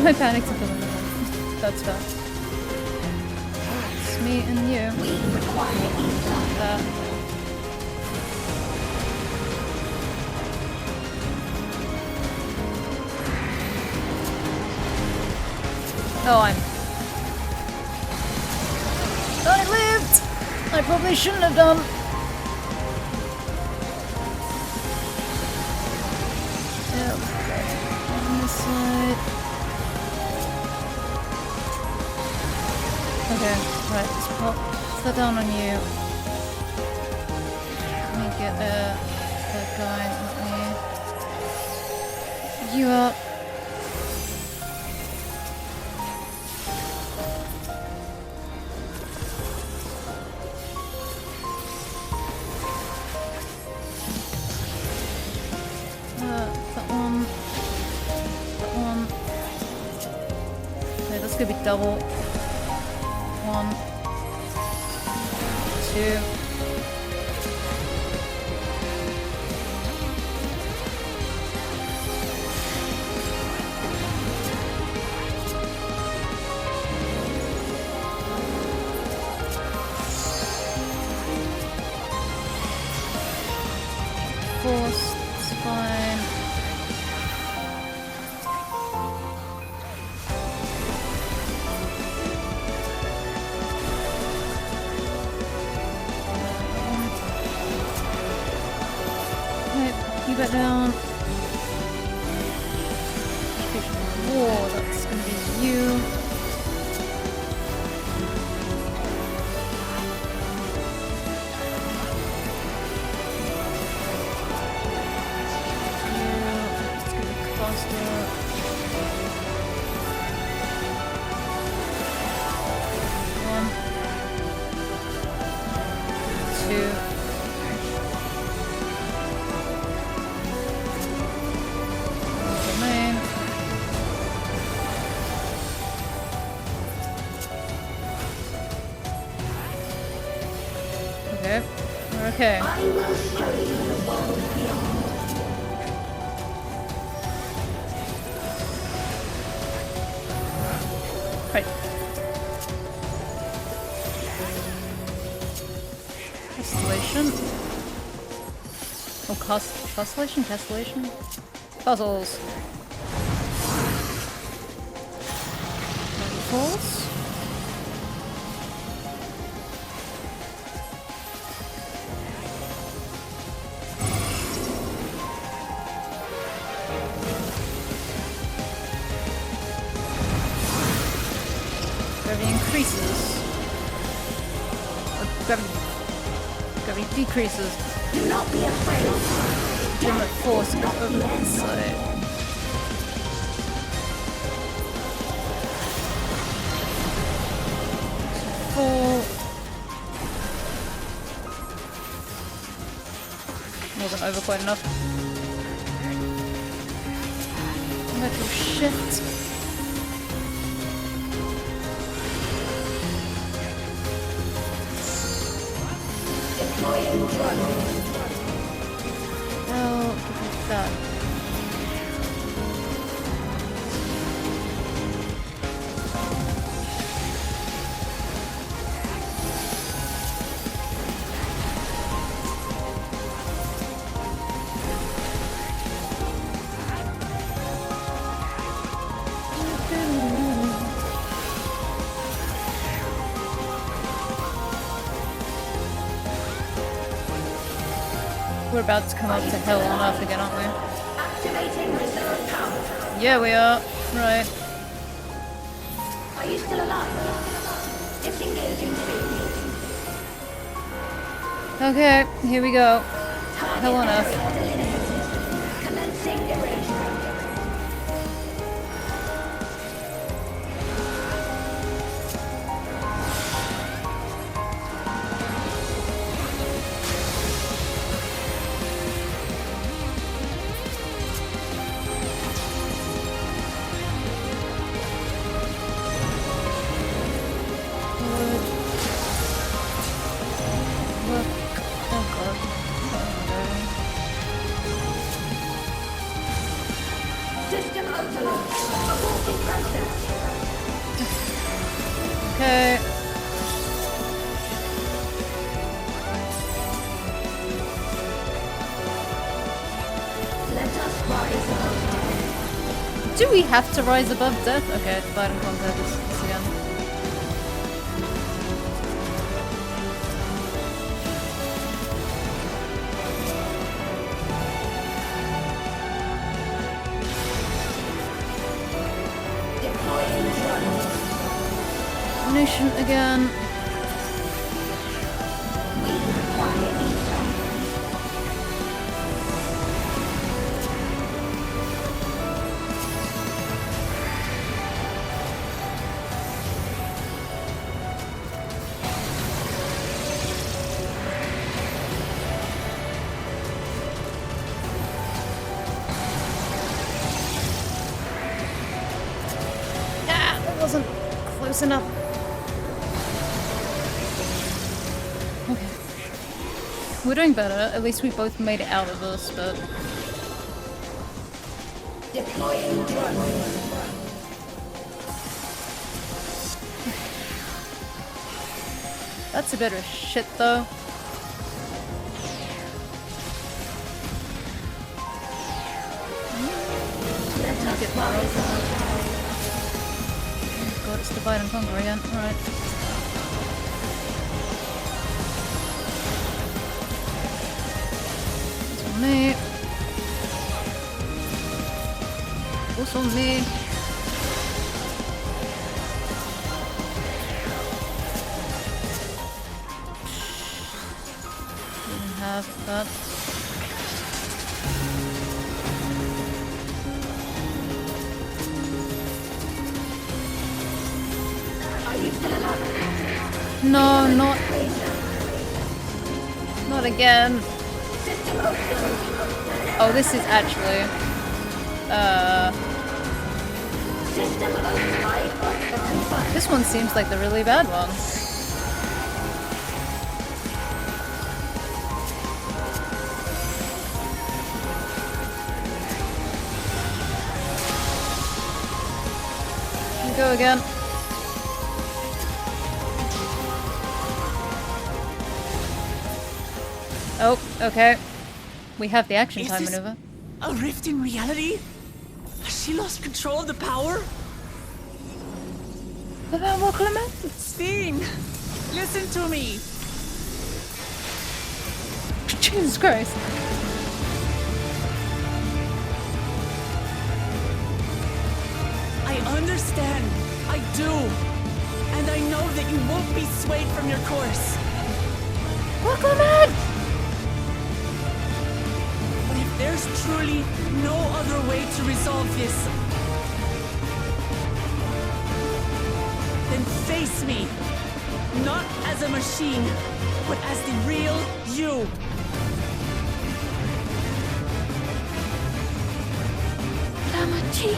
I panicked a little bit. That's fair. It's me and you. Oh, I lived! I probably shouldn't have done. On this side. Okay, right, let's pop that down on you. Let me get that going. Let me... You up. Could be double. 1, 2. Force, it's fine. Keep it down. Whoa, that's gonna be you. It's gonna be faster. 1, 2. Okay. I will show you the world beyond. Right. Castellation. Oh, castellation? Castellation? Puzzles. False. Increases. Or gravity decreases. Do not be afraid. Generate force goes over the side. Fall. Wasn't over quite enough. Metal shift. Oh, give me that. We're about to come up to hell on earth again, aren't we? Activating reserve power. Yeah, we are. Right. Are you still alive? Disengaging speed. Okay, here we go. Hell on earth. Commencing erasure. Okay. Let us rise above death. Do we have to rise above death? Okay, divide and conquer this again. Domination again. Wasn't close enough. Okay. We're doing better. At least we both made it out of this, but... Deploying drone. That's a bit of shit, though. Get God, it's divide and conquer again. Alright. It's on me. What's on me? Didn't have that. No, not again. Oh, this is actually this one seems like the really bad one. Here we go again. Oh, okay. We have the action time maneuver. A rift in reality? Has she lost control of the power? Sting! Listen to me! Jesus Christ. I understand. I do. And I know that you won't be swayed from your course. Aquaman! But if there's truly no other way to resolve this, then face me. Not as a machine, but as the real you. Lamachi.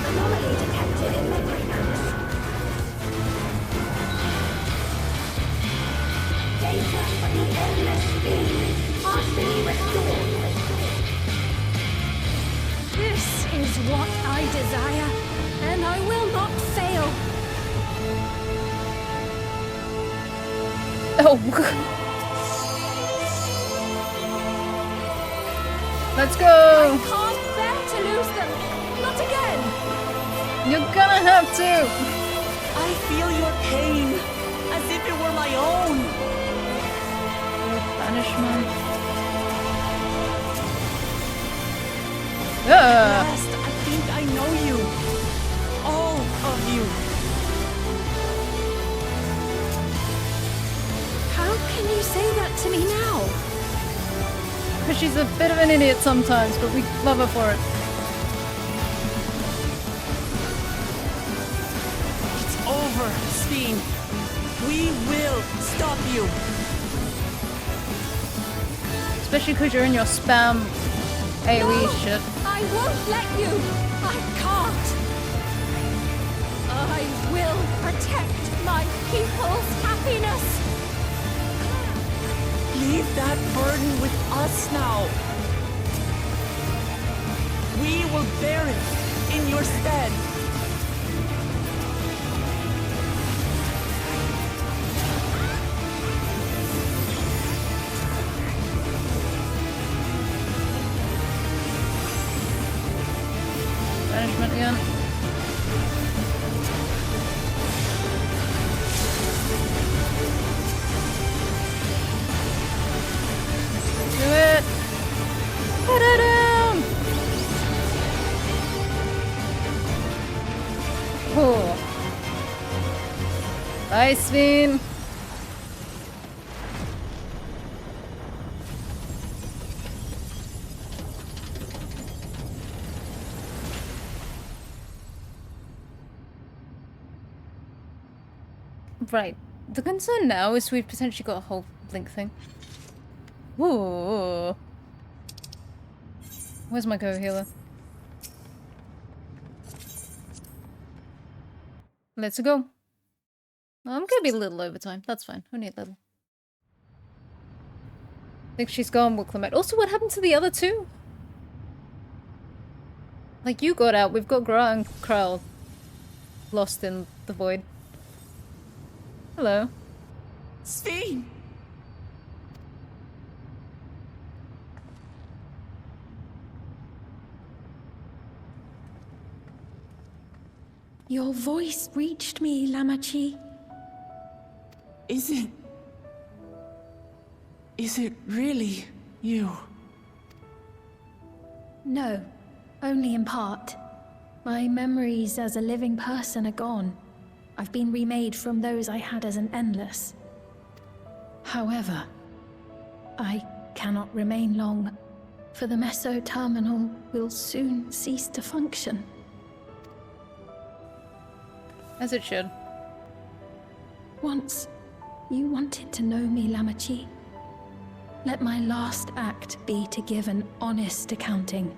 Anomaly detected in memory banks. Data for the endless speed partially restored. This is what I desire, and I will not fail. Oh. Let's go! I can't bear to lose them. Not again. You're gonna have to. I feel your pain, as if it were my own. Punishment. At last, I think I know you. All of you. How can you say that to me now? Because she's a bit of an idiot sometimes, but we love her for it. It's over, Steen. We will stop you. Especially because you're in your spam AoE shit. I won't let you. I can't. I will protect my people's happiness. Leave that burden with us now. We will bear it in your stead. Banishment again. Do it! Bye, Sven. Right. The concern now is we've potentially got a whole blink thing. Whoa. Where's my co-healer? Let's go. I'm gonna be a little overtime. That's fine. Only a little. Think she's gone, we'll climb out. Also, what happened to the other two? Like, you got out. We've got Gra and Krell lost in the void. Hello. Sven! Your voice reached me, Lamachi. Is it really you? No, only in part. My memories as a living person are gone. I've been remade from those I had as an endless. However, I cannot remain long, for the Meso Terminal will soon cease to function. As it should. Once, you wanted to know me, Lamachi. Let my last act be to give an honest accounting.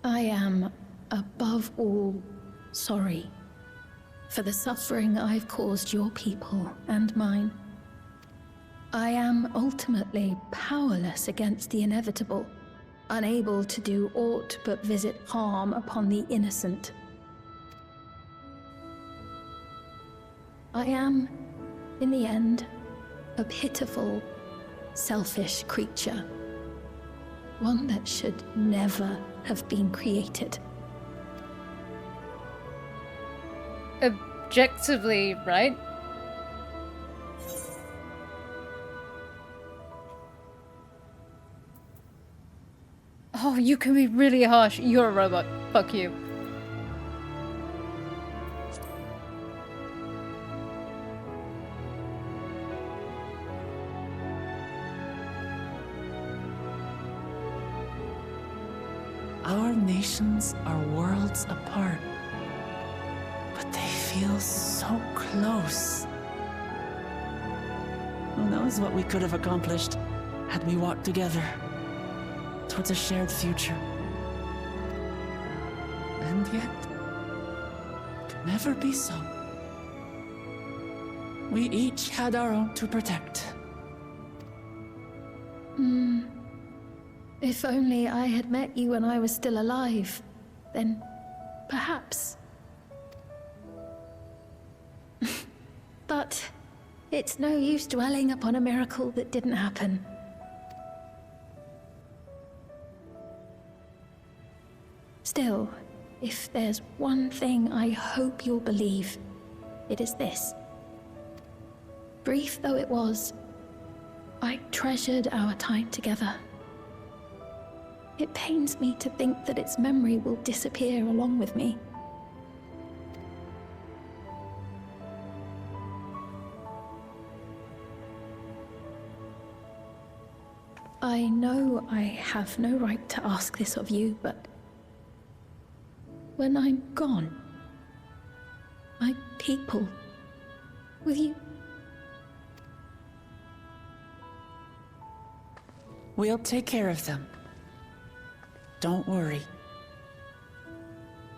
I am, above all, sorry for the suffering I've caused your people and mine. I am ultimately powerless against the inevitable, unable to do aught but visit harm upon the innocent. I am, in the end, a pitiful, selfish creature. One that should never have been created. Objectively, right? Oh, you can be really harsh. You're a robot. Fuck you. Our nations are worlds apart, but they feel so close. Who knows what we could have accomplished had we walked together towards a shared future. And yet, it could never be so. We each had our own to protect. If only I had met you when I was still alive, then perhaps. But it's no use dwelling upon a miracle that didn't happen. Still, if there's one thing I hope you'll believe, it is this. Brief though it was, I treasured our time together. It pains me to think that its memory will disappear along with me. I know I have no right to ask this of you, but when I'm gone, my people, will you? We'll take care of them. Don't worry.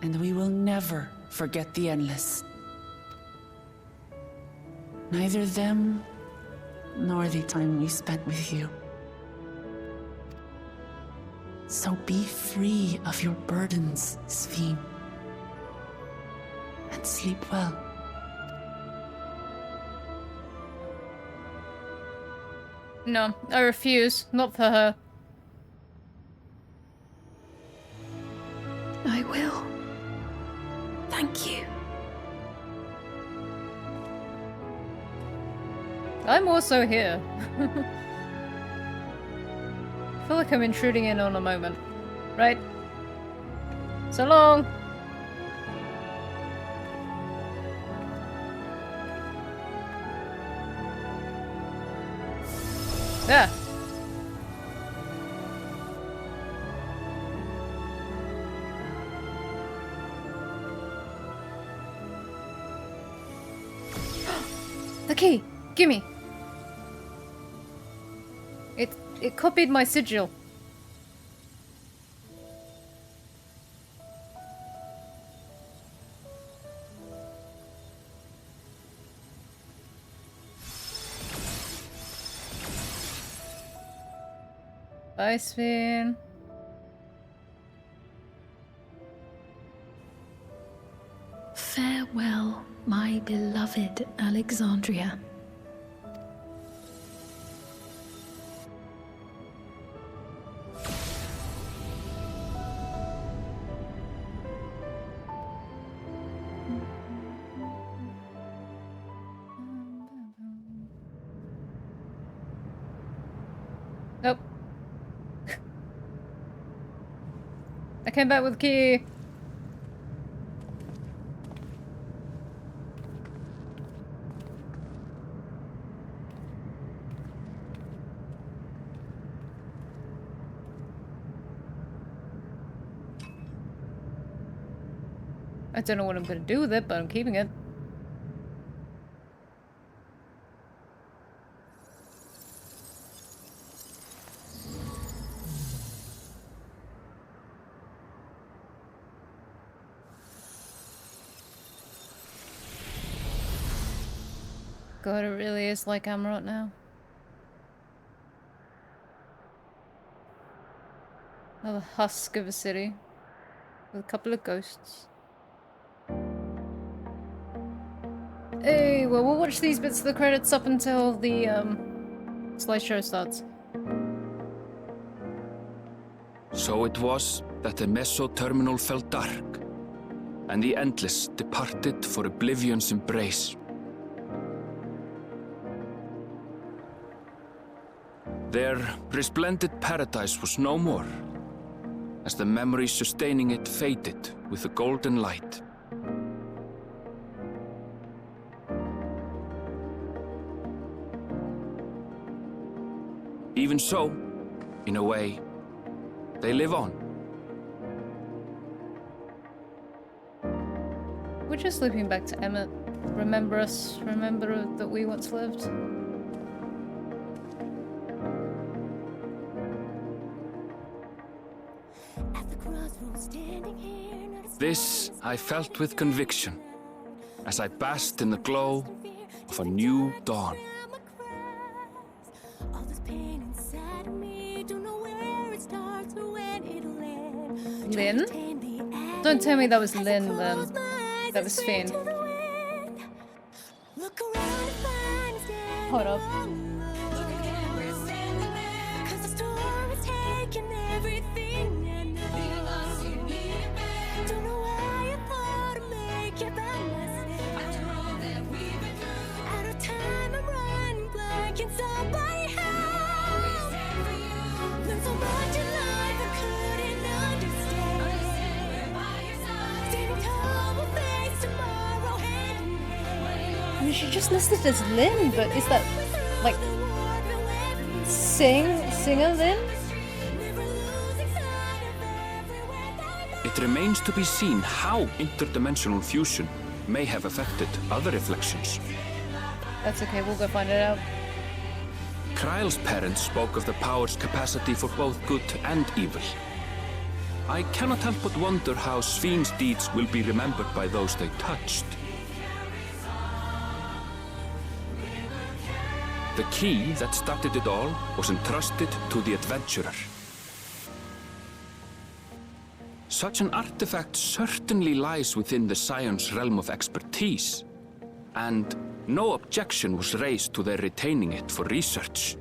And we will never forget the Endless. Neither them, nor the time we spent with you. So be free of your burdens, Sven. And sleep well. No, I refuse. Not for her. I will. Thank you. I'm also here. I feel like I'm intruding in on a moment. Right? So long! Yeah. The key! Gimme! It copied my sigil. Bye, Sven. Farewell, my beloved Alexandria. Nope. I came back with the key. I don't know what I'm gonna do with it, but I'm keeping it. God, it really is like Amarot now. Another husk of a city with a couple of ghosts. Hey, well, we'll watch these bits of the credits up until the slideshow starts. So it was that the Meso-terminal fell dark, and the Endless departed for oblivion's embrace. Their resplendent paradise was no more, as the memory sustaining it faded with the golden light. Even so, in a way, they live on. We're just looping back to Emmett. Remember us, remember that we once lived. This I felt with conviction, as I basked in the glow of a new dawn. Lynn? Don't tell me that was Lynn then. That was Finn. Hold up. I mean, she just listed as Lynn, but is that like singer Lynn? It remains to be seen how interdimensional fusion may have affected other reflections. That's okay, we'll go find it out. Kryle's parents spoke of the power's capacity for both good and evil. I cannot help but wonder how Sven's deeds will be remembered by those they touched. The key that started it all was entrusted to the adventurer. Such an artifact certainly lies within the Scion's realm of expertise, and no objection was raised to their retaining it for research.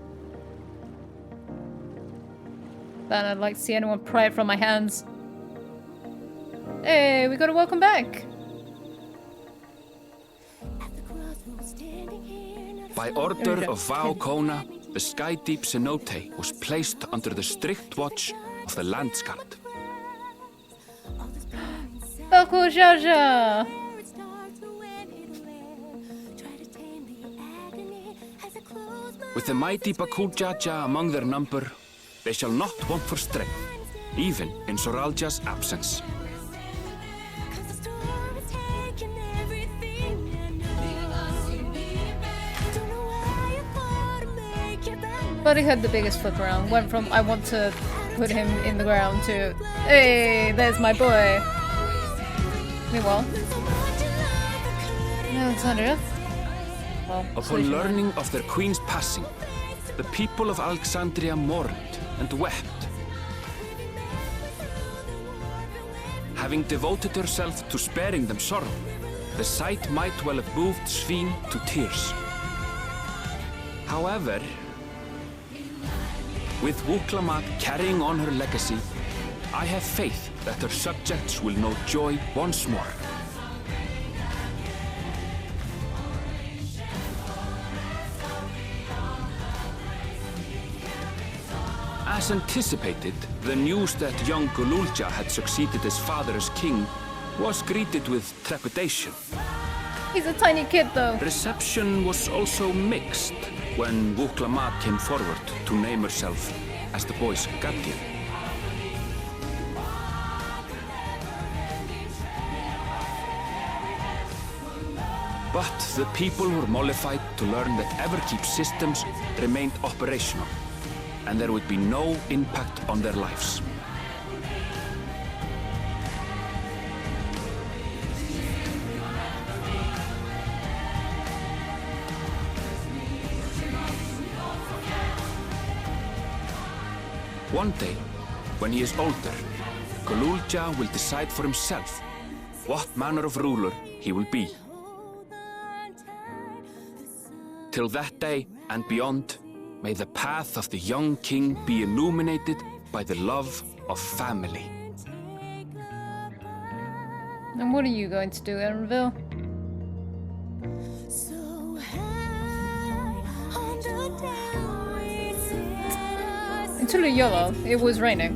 Then I'd like to see anyone pry it from my hands. Hey, we got a welcome back. By order of Vau Kona, the Sky Deep cenote was placed under the strict watch of the Landsguard. Balko Jaja! Try to tame the agony as I close my With the mighty Bakujaja among their number, they shall not want for strength, even in Soralja's absence. But he had the biggest flip around. Went from I want to put him in the ground to hey, there's my boy. Meanwhile, Alexandria. Well, upon learning of their queen's passing, the people of Alexandria mourned and wept. Having devoted herself to sparing them sorrow, the sight might well have moved Svín to tears. However, with Wuklamat carrying on her legacy, I have faith that her subjects will know joy once more. As anticipated, the news that young Gululja had succeeded his father as king was greeted with trepidation. He's a tiny kid though. Reception was also mixed when Wuklamat came forward to name herself as the boy's guardian. But the people were mollified to learn that Everkeep's systems remained operational, and there would be no impact on their lives. One day, when he is older, Gululja will decide for himself what manner of ruler he will be. Till that day and beyond, may the path of the young king be illuminated by the love of family. And what are you going to do, Erenville? In Tuliyolo, it was raining.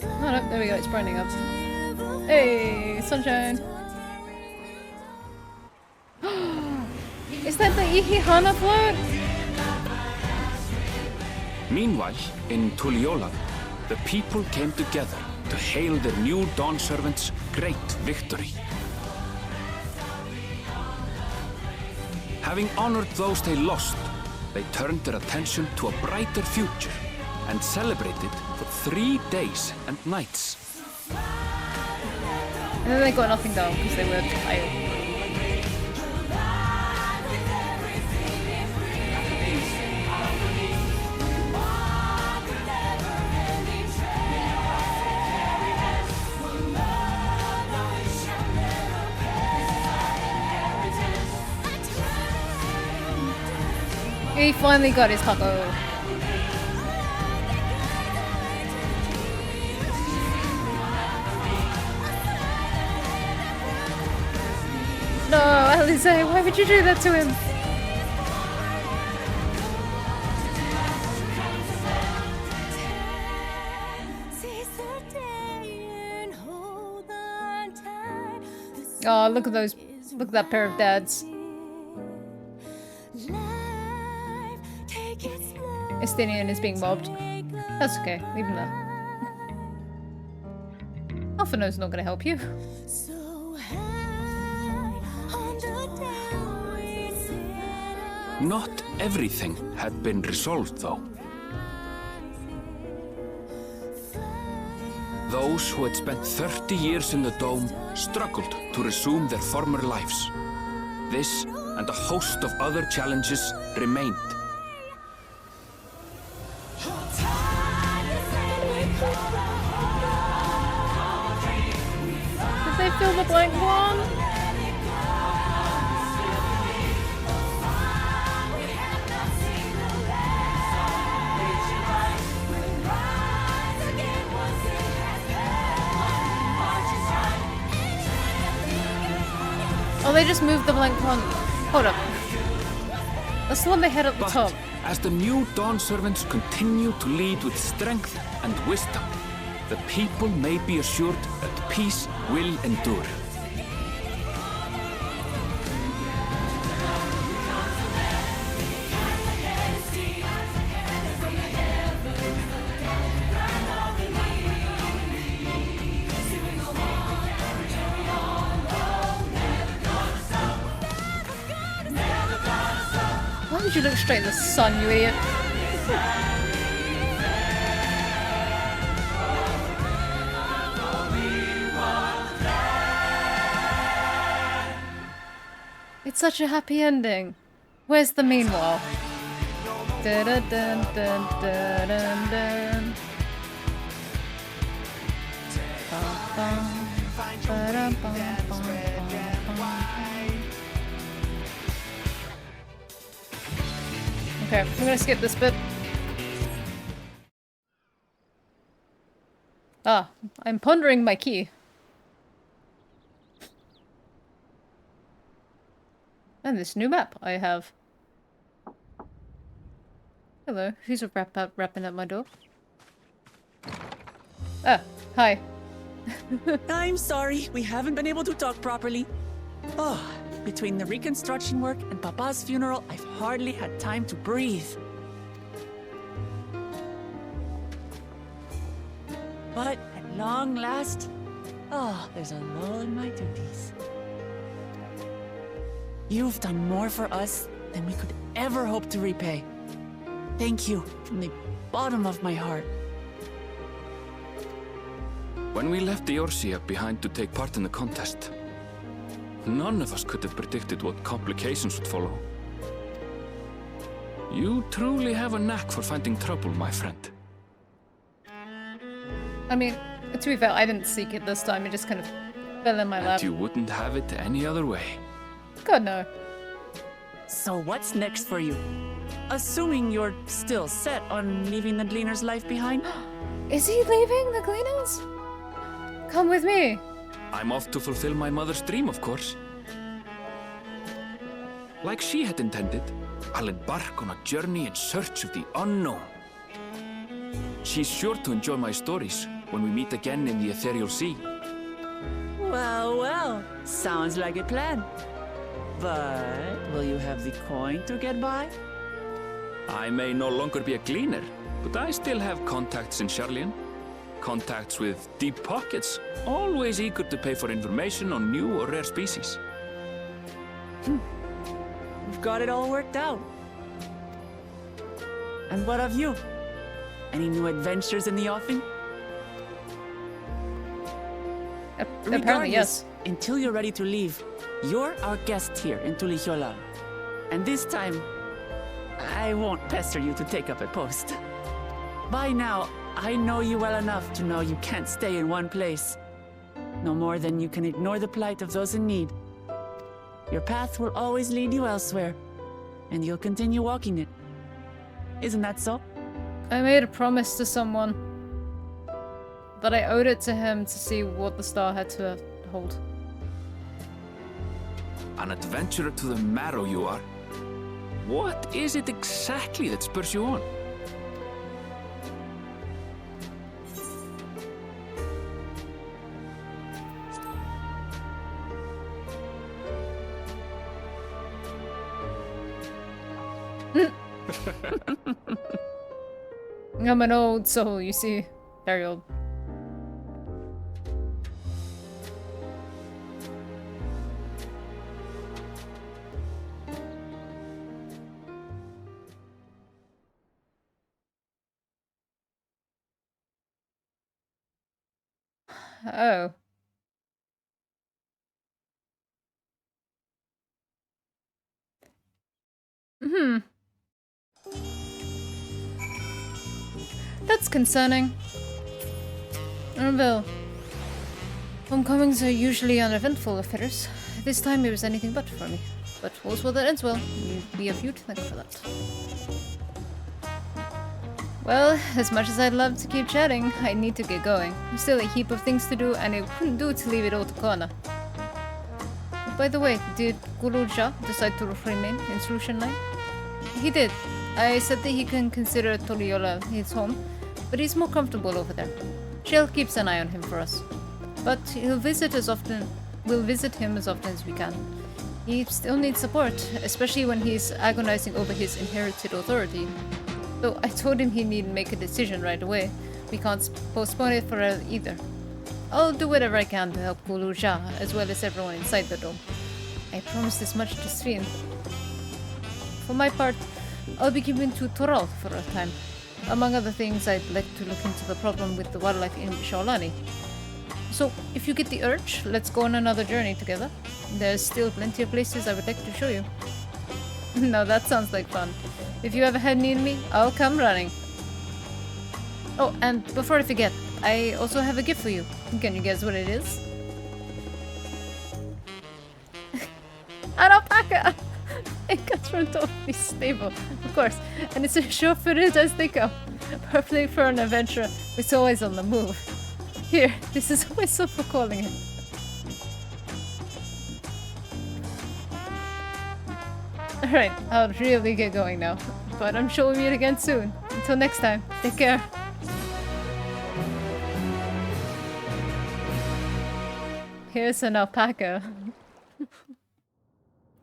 Oh no, there we go, it's brightening up. Hey, sunshine! Is that the Ihihana float? Meanwhile, in Tuliola, the people came together to hail their new Dawn servants' great victory. Having honored those they lost, they turned their attention to a brighter future and celebrated for 3 days and nights. And then they got nothing done because they were tired. He finally got his taco. No, Alice, why would you do that to him? Oh, look at those. Look at that pair of dads. Estinian is being mobbed. That's okay, leave him there. Alphino's not gonna help you. Not everything had been resolved, though. Those who had spent 30 years in the Dome struggled to resume their former lives. This and a host of other challenges remained. Did they fill the blank one? Oh, they just moved the blank one. Hold up. That's the one they had at the top. As the new Dawn servants continue to lead with strength and wisdom, the people may be assured that peace will endure. did you look straight in the sun, you idiot? It's such a happy ending. Where's the meanwhile? Dun, dun, dun, dun, dun, dun, dun. Bum, bum, ba-dum, bum, bum, bum, bum. Okay, I'm gonna skip this bit. Ah, I'm pondering my key. And this new map I have. Hello, who's rapping at my door? Ah, hi. I'm sorry, we haven't been able to talk properly. Oh, between the reconstruction work and Papa's funeral, I've hardly had time to breathe. But at long last, there's a lull in my duties. You've done more for us than we could ever hope to repay. Thank you from the bottom of my heart. When we left the Orsia behind to take part in the contest, none of us could have predicted what complications would follow. You truly have a knack for finding trouble, my friend. I mean, to be fair, I didn't seek it this time. It just kind of fell in my lap. And you wouldn't have it any other way. God, no. So what's next for you? Assuming you're still set on leaving the Gleaner's life behind? Is he leaving the Gleaners? Come with me. I'm off to fulfill my mother's dream, of course. Like she had intended, I'll embark on a journey in search of the unknown. She's sure to enjoy my stories when we meet again in the ethereal sea. Well, well, sounds like a plan. But will you have the coin to get by? I may no longer be a gleaner, but I still have contacts in Charlian. Contacts with deep pockets, always eager to pay for information on new or rare species. We've got it all worked out. And what of you? Any new adventures in the offing? Apparently, yes. Until you're ready to leave, you're our guest here in Tulihiola. And this time, I won't pester you to take up a post. By now, I know you well enough to know you can't stay in one place. No more than you can ignore the plight of those in need. Your path will always lead you elsewhere, and you'll continue walking it. Isn't that so? I made a promise to someone that I owed it to him to see what the star had to hold. An adventurer to the marrow you are. What is it exactly that spurs you on? I'm an old soul, you see. Very old. Oh. That's concerning. Well, homecomings are usually uneventful affairs. This time it was anything but for me. But all's well that ends well. We have you to thank for that. Well, as much as I'd love to keep chatting, I need to get going. There's still a heap of things to do, and it wouldn't do to leave it all to Kona. By the way, did Guruja decide to remain in Solution Line? He did. I said that he can consider Toliola his home, but he's more comfortable over there. Shell keeps an eye on him for us. But we'll visit him as often as we can. He still needs support, especially when he's agonizing over his inherited authority. Though I told him he needn't make a decision right away. We can't postpone it forever either. I'll do whatever I can to help Guruja, as well as everyone inside the dome. I promise this much to Sveen. For my part, I'll be keeping to Toral for a time. Among other things, I'd like to look into the problem with the wildlife in Shaolani. So, if you get the urge, let's go on another journey together. There's still plenty of places I would like to show you. No, that sounds like fun. If you ever need me, I'll come running. Oh, and before I forget, I also have a gift for you. Can you guess what it is? An alpaca! It comes from Toby's stable, of course, and it's as sure-footed as they come. Perfect for an adventurer who's always on the move. Here, this is a whistle for calling it. Alright, I'll really get going now, but I'm sure we'll meet again soon. Until next time, take care. Here's an alpaca.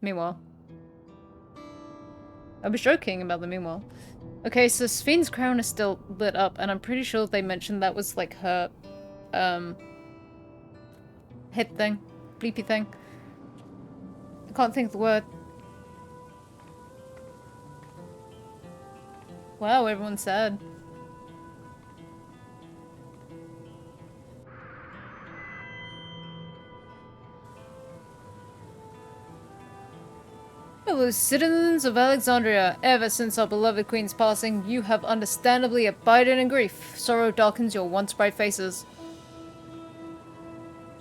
Meanwhile. I was joking about the meanwhile. Okay, so Sven's crown is still lit up, and I'm pretty sure they mentioned that was like her, head thing. Bleepy thing. I can't think of the word. Wow, everyone's sad. Fellow citizens of Alexandria, ever since our beloved queen's passing, you have understandably abided in grief. Sorrow darkens your once bright faces.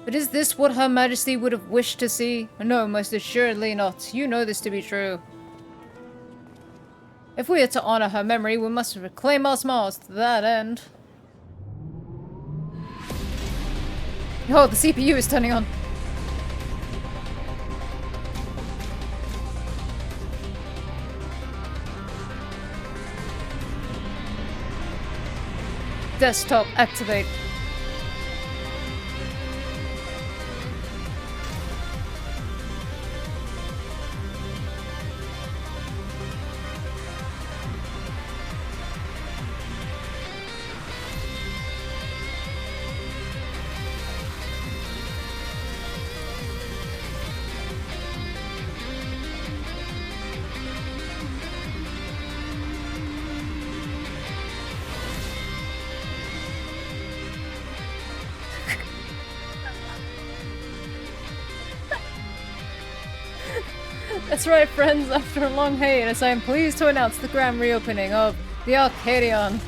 But is this what Her Majesty would have wished to see? No, most assuredly not. You know this to be true. If we are to honor her memory, we must reclaim our smiles to that end. Oh, the CPU is turning on. Desktop activate. That's right, friends, after a long hiatus, I am pleased to announce the grand reopening of the Arcadion.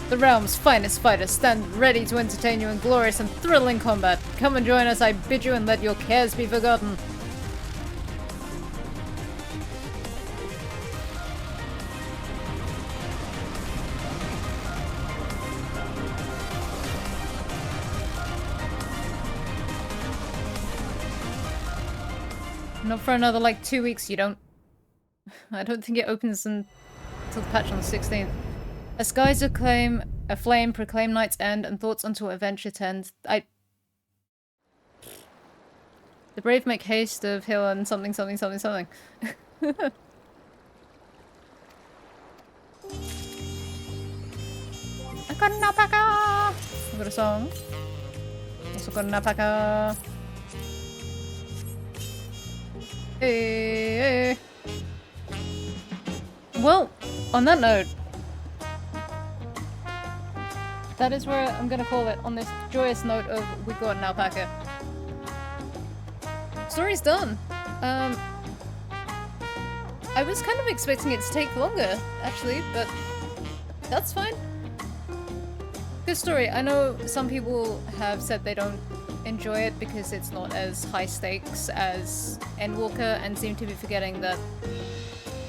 The realm's finest fighters stand ready to entertain you in glorious and thrilling combat. Come and join us, I bid you, and let your cares be forgotten. Not for another, like, 2 weeks, you don't. I don't think it opens until the patch on the 16th. As skies aflame, proclaim night's end, and thoughts unto adventure tend. The brave make haste of hill and something, something, something, something. I got an alpaca! I got a song. Also got an alpaca. Hey. Well, on that note, that is where I'm gonna call it, on this joyous note of we got an alpaca. Story's done. I was kind of expecting it to take longer, actually, but that's fine. Good story. I know some people have said they don't enjoy it because it's not as high stakes as Endwalker, and seem to be forgetting that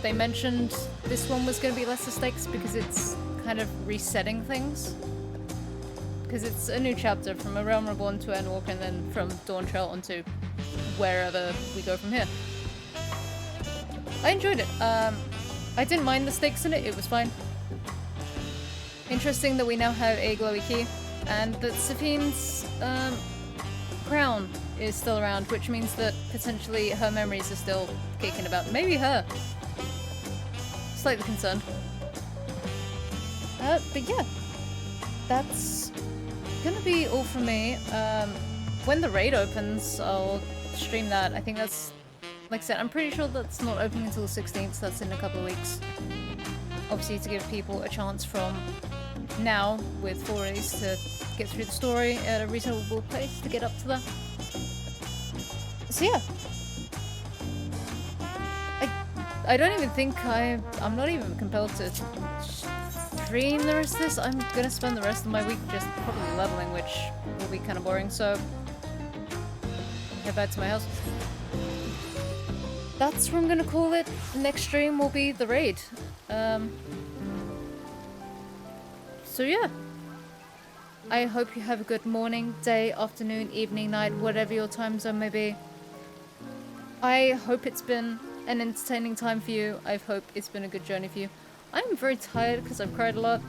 they mentioned this one was going to be lesser stakes because it's kind of resetting things. Because it's a new chapter from A Realm Reborn to Endwalker, and then from Dawntrail onto wherever we go from here. I enjoyed it. I didn't mind the stakes in it, it was fine. Interesting that we now have a glowy key, and that Safine's crown is still around, which means that potentially her memories are still kicking about. Maybe her. Slightly concerned. But yeah, that's gonna be all from me. When the raid opens, I'll stream that. I think that's Like I said, I'm pretty sure that's not opening until the 16th, so that's in a couple of weeks. Obviously to give people a chance from now, with 4 days, to get through the story at a reasonable pace to get up to that. So yeah. I don't even think I'm not even compelled to stream the rest of this. I'm gonna spend the rest of my week just probably leveling, which will be kind of boring, so head back to my house. That's what I'm gonna call it. Next stream will be the raid. So yeah. I hope you have a good morning, day, afternoon, evening, night, whatever your time zone may be. I hope it's been an entertaining time for you. I hope it's been a good journey for you. I'm very tired because I've cried a lot.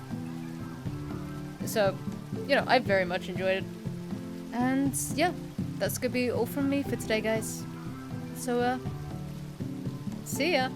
So, you know, I very much enjoyed it. And yeah, that's gonna be all from me for today, guys. So, see ya.